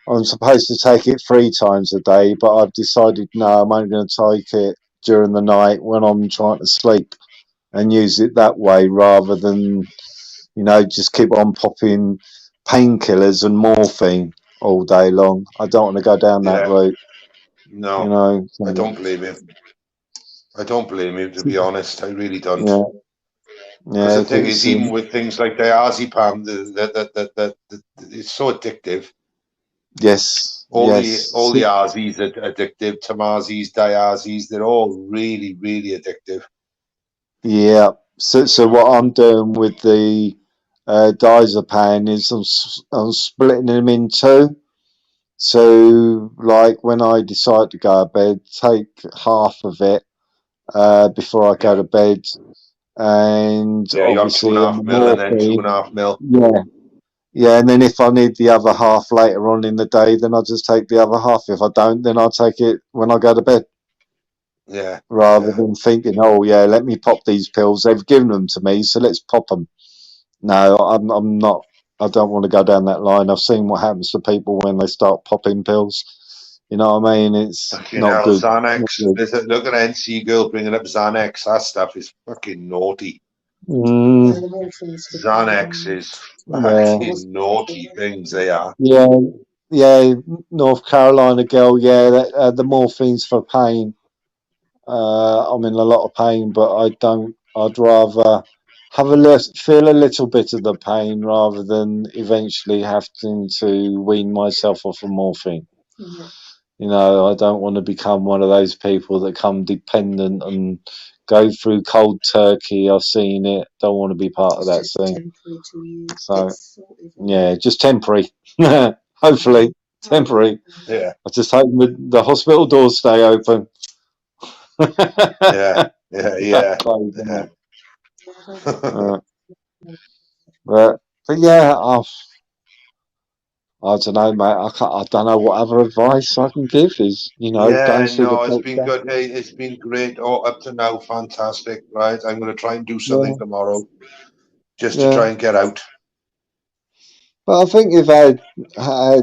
I'm supposed to take it 3 times a day, but I've decided no, I'm only going to take it during the night when I'm trying to sleep and use it that way rather than, you know, just keep on popping painkillers and morphine all day long. I don't want to go down that route. No, you know, I don't blame him. I don't blame him, to be honest. I really don't. Yeah. Because the thing is, even with things like diazepam, it's so addictive. Yes. All the R's are addictive. Tamazis, diazes, they're all really, really addictive. Yeah. So what I'm doing with the diazepam is I'm splitting them in 2. So, like when I decide to go to bed, take half of it before I go to bed, and obviously you have 2.5 mil and then 2.5 mil. Yeah, and then if I need the other half later on in the day, then I'll just take the other half. If I don't, then I'll take it when I go to bed. Yeah. Rather than thinking, oh yeah, let me pop these pills. They've given them to me, so let's pop them. No, I'm not. I don't want to go down that line. I've seen what happens to people when they start popping pills. You know what I mean? It's not good. Xanax. Look at NC girl bringing up Xanax. That stuff is fucking naughty. Xanax is fucking naughty things. They are. Yeah. North Carolina girl. Yeah, the morphine's for pain. I'm in a lot of pain, but I don't. I'd rather feel a little bit of the pain rather than eventually having to wean myself off of morphine. You know, I don't want to become one of those people that come dependent and go through cold turkey. I've seen it. Don't want to be part of that thing. So, yeah, just temporary. Hopefully, temporary. Yeah. I just hope the hospital doors stay open. Yeah. But yeah, I don't know, mate. I don't know what other advice I can give. Is it's been good. Hey, it's been great. Up to now, fantastic. Right, I'm going to try and do something tomorrow, just to try and get out. But I think you've had a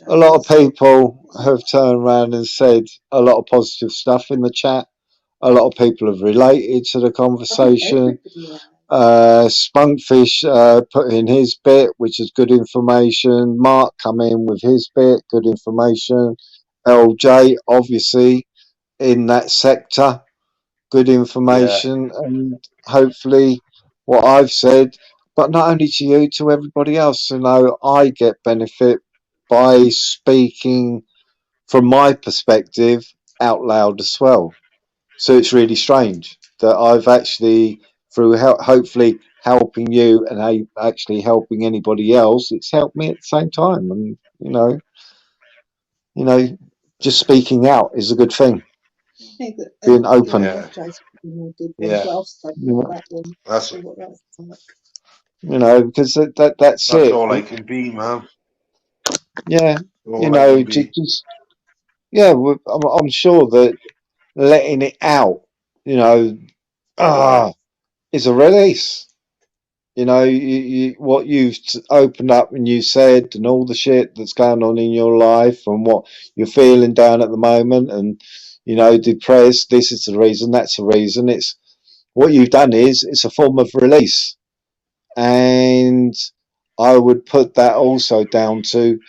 lot of people have turned around and said a lot of positive stuff in the chat. A lot of people have related to the conversation. Spunkfish put in his bit, which is good information. Mark come in with his bit, good information. LJ, obviously, in that sector, good information. And hopefully what I've said, but not only to you, to everybody else. I get benefit by speaking from my perspective out loud as well. So it's really strange that I've actually, through hopefully helping you and actually helping anybody else, it's helped me at the same time. And just speaking out is a good thing. Being open. That's because that's it. all I can be, man. Yeah, All you I know, can be. just yeah, I'm sure that letting it out, you know, is a release. You know, what you've opened up and you said, and all the shit that's going on in your life, and what you're feeling down at the moment, and you know, depressed. This is the reason. That's the reason. It's what you've done is it's a form of release, and I would put that also down to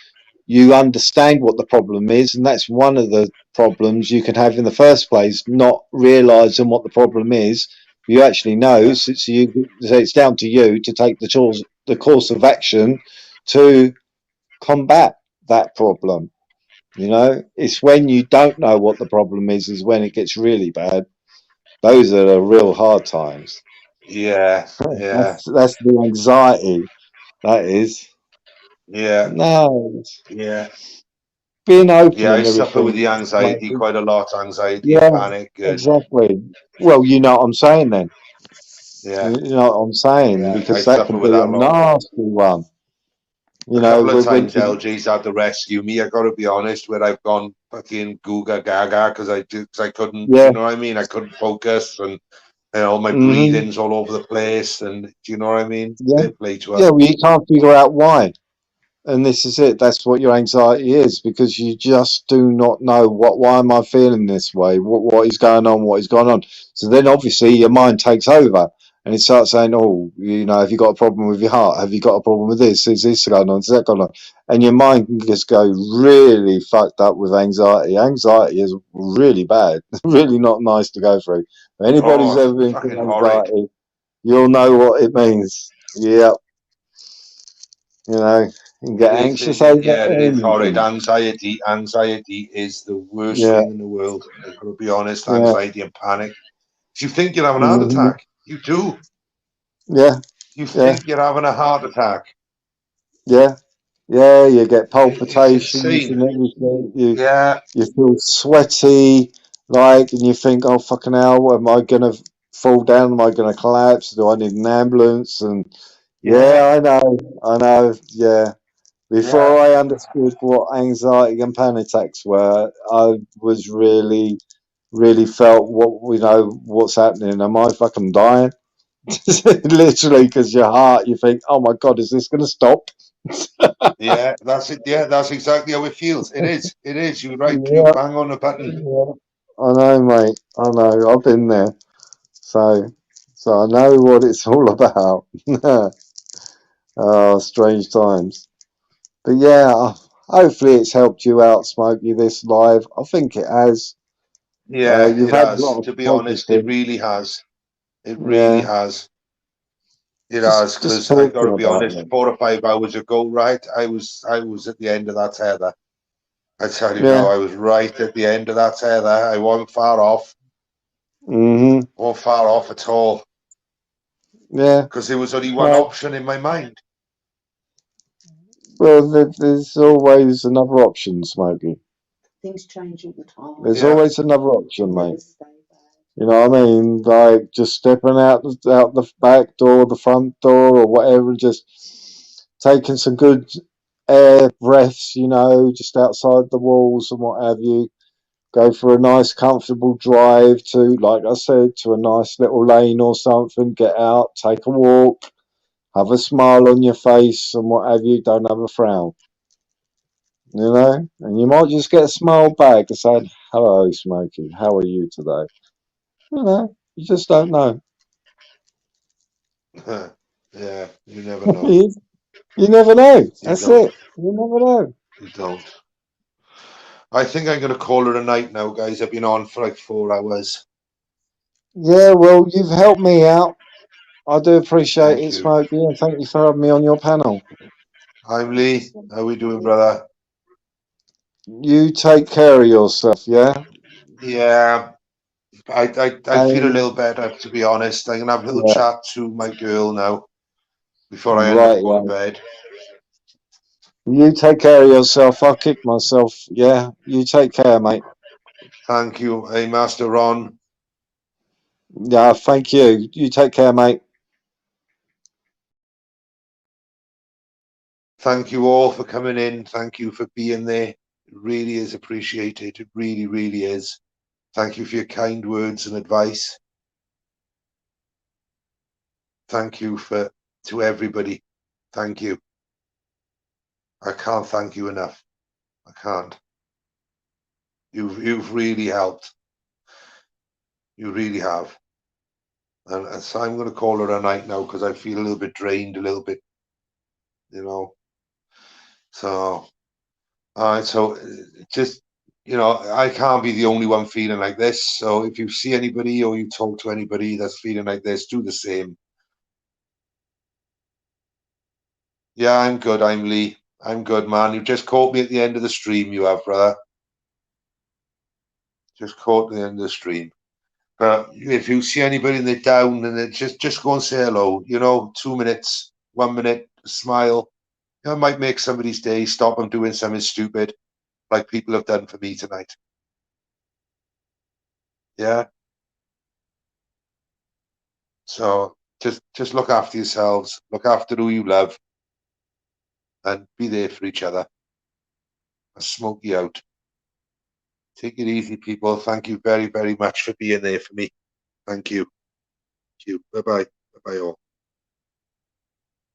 you understand what the problem is, and that's one of the problems you can have in the first place, not realizing what the problem is. You actually know, so it's down to you to take the course of action to combat that problem. You know, it's when you don't know what the problem is when it gets really bad. Those are the real hard times. Yeah, That's the anxiety. That is. yeah, No, yeah. being open Yeah, I and suffer with everything. the anxiety quite a lot, anxiety and Yeah, panic, and exactly. Well, you know what I'm saying then. yeah, You know what I'm saying, yeah, I because that suffer can with be a that a lot. nasty one. You A know, couple of when times LG's had to rescue me. I got to be honest, where I've gone fucking googa gaga because I couldn't. Do yeah, you know what I mean? I couldn't focus, and you know my hmm breathing's all over the place. And do you know what I mean? yeah, Fair play to her. yeah. Well, you can't figure out why. And this is it. That's what your anxiety is, because you just do not know why am I feeling this way? What is going on? What is going on? So then obviously your mind takes over and it starts saying, oh, you know, have you got a problem with your heart? Have you got a problem with this? Is this going on? Is that going on? And your mind can just go really fucked up with anxiety. Anxiety is really bad, really not nice to go through. If anybody's Oh, ever been fucking through horrid. anxiety, you'll know what it means. Yeah. You know, you can get anxious over Yeah, it is horrid. anything. Anxiety is the worst Yeah, thing in the world. I've got to be honest. yeah, Anxiety and panic. If you think you're having a heart hmm attack, you do. yeah, You yeah, think you're having a heart attack. yeah, yeah. You get It's palpitations insane. and everything. You Yeah, you feel sweaty, like, and you think, oh fucking hell, am I gonna fall down? Am I gonna collapse? Do I need an ambulance? And yeah, yeah, I know, yeah. yeah. Before I understood what anxiety and panic attacks were, I was really felt what, you know, what's happening. Am I fucking dying? Literally, because your heart, you think, oh my god, is this going to stop? Yeah, that's it. Yeah, that's exactly how it feels. It is. It is. You're right. You Yeah, bang on the button. yeah. I know, mate. I know. I've been there, so I know what it's all about. Oh, strange times. But yeah, hopefully it's helped you out, Smokey. This live, I think it has. Yeah, You've it had a has. lot of To be honest, it positive. really has. It really Yeah, has. It has, just because I got talking to be about honest. it. 4 or 5 hours ago, right? I was at the end of that tether. I tell you now, Yeah. I was right at the end of that tether. I wasn't far off. Mhm. Wasn't far off at all. Yeah. Because there was only one No. option in my mind. Well, there's always another option, Smokey. Things change all the time. There's Yeah. always another option, Never mate. stay bad. You know what I mean? Like just stepping out the back door, the front door, or whatever, just taking some good air breaths. You know, just outside the walls and what have you. Go for a nice, comfortable drive to, like I said, to a nice little lane or something. Get out, take a walk, have a smile on your face and what have you. Don't have a frown. You know, and you might just get a smile back and say, "Hello, Smokey. How are you today?" You know, you just don't know. Yeah, you never know. You never know. You That's don't. it. You never know. You don't. I think I'm going to call it a night now, guys. I've been on for like 4 hours. Yeah, well, you've helped me out. I do appreciate Thank it, you. Smokey, and thank you for having me on your panel. I'm Lee. How we doing, brother? You take care of yourself, yeah? Yeah, I feel a And little better, to be honest. I'm going to have a little yeah, chat to my girl now before I end up right, going yeah. to bed. You take care of yourself. I'll kick myself. Yeah, you take care, mate. Thank you. Hey, Master Ron. Yeah, thank you. You take care, mate. Thank you all for coming in. Thank you for being there. It really is appreciated. It really, really is. Thank you for your kind words and advice. Thank you to everybody. Thank you. I can't thank you enough. I can't. You've really helped. You really have. And so I'm going to call it a night now because I feel a little bit drained, a little bit, you know. So, all right. So just, I can't be the only one feeling like this. So if you see anybody or you talk to anybody that's feeling like this, do the same. Yeah, I'm good. I'm Lee. I'm good, man. You just caught me at the end of the stream, you have, brother. Just caught the end of the stream. But if you see anybody and they're down, and just go and say hello. 2 minutes, 1 minute, smile. It might make somebody's day. Stop them doing something stupid, like people have done for me tonight. Yeah. So just look after yourselves. Look after who you love, and be there for each other. I'll smoke you out. Take it easy, people. Thank you very, very much for being there for me. Thank you. Thank you. Bye-bye. Bye-bye all.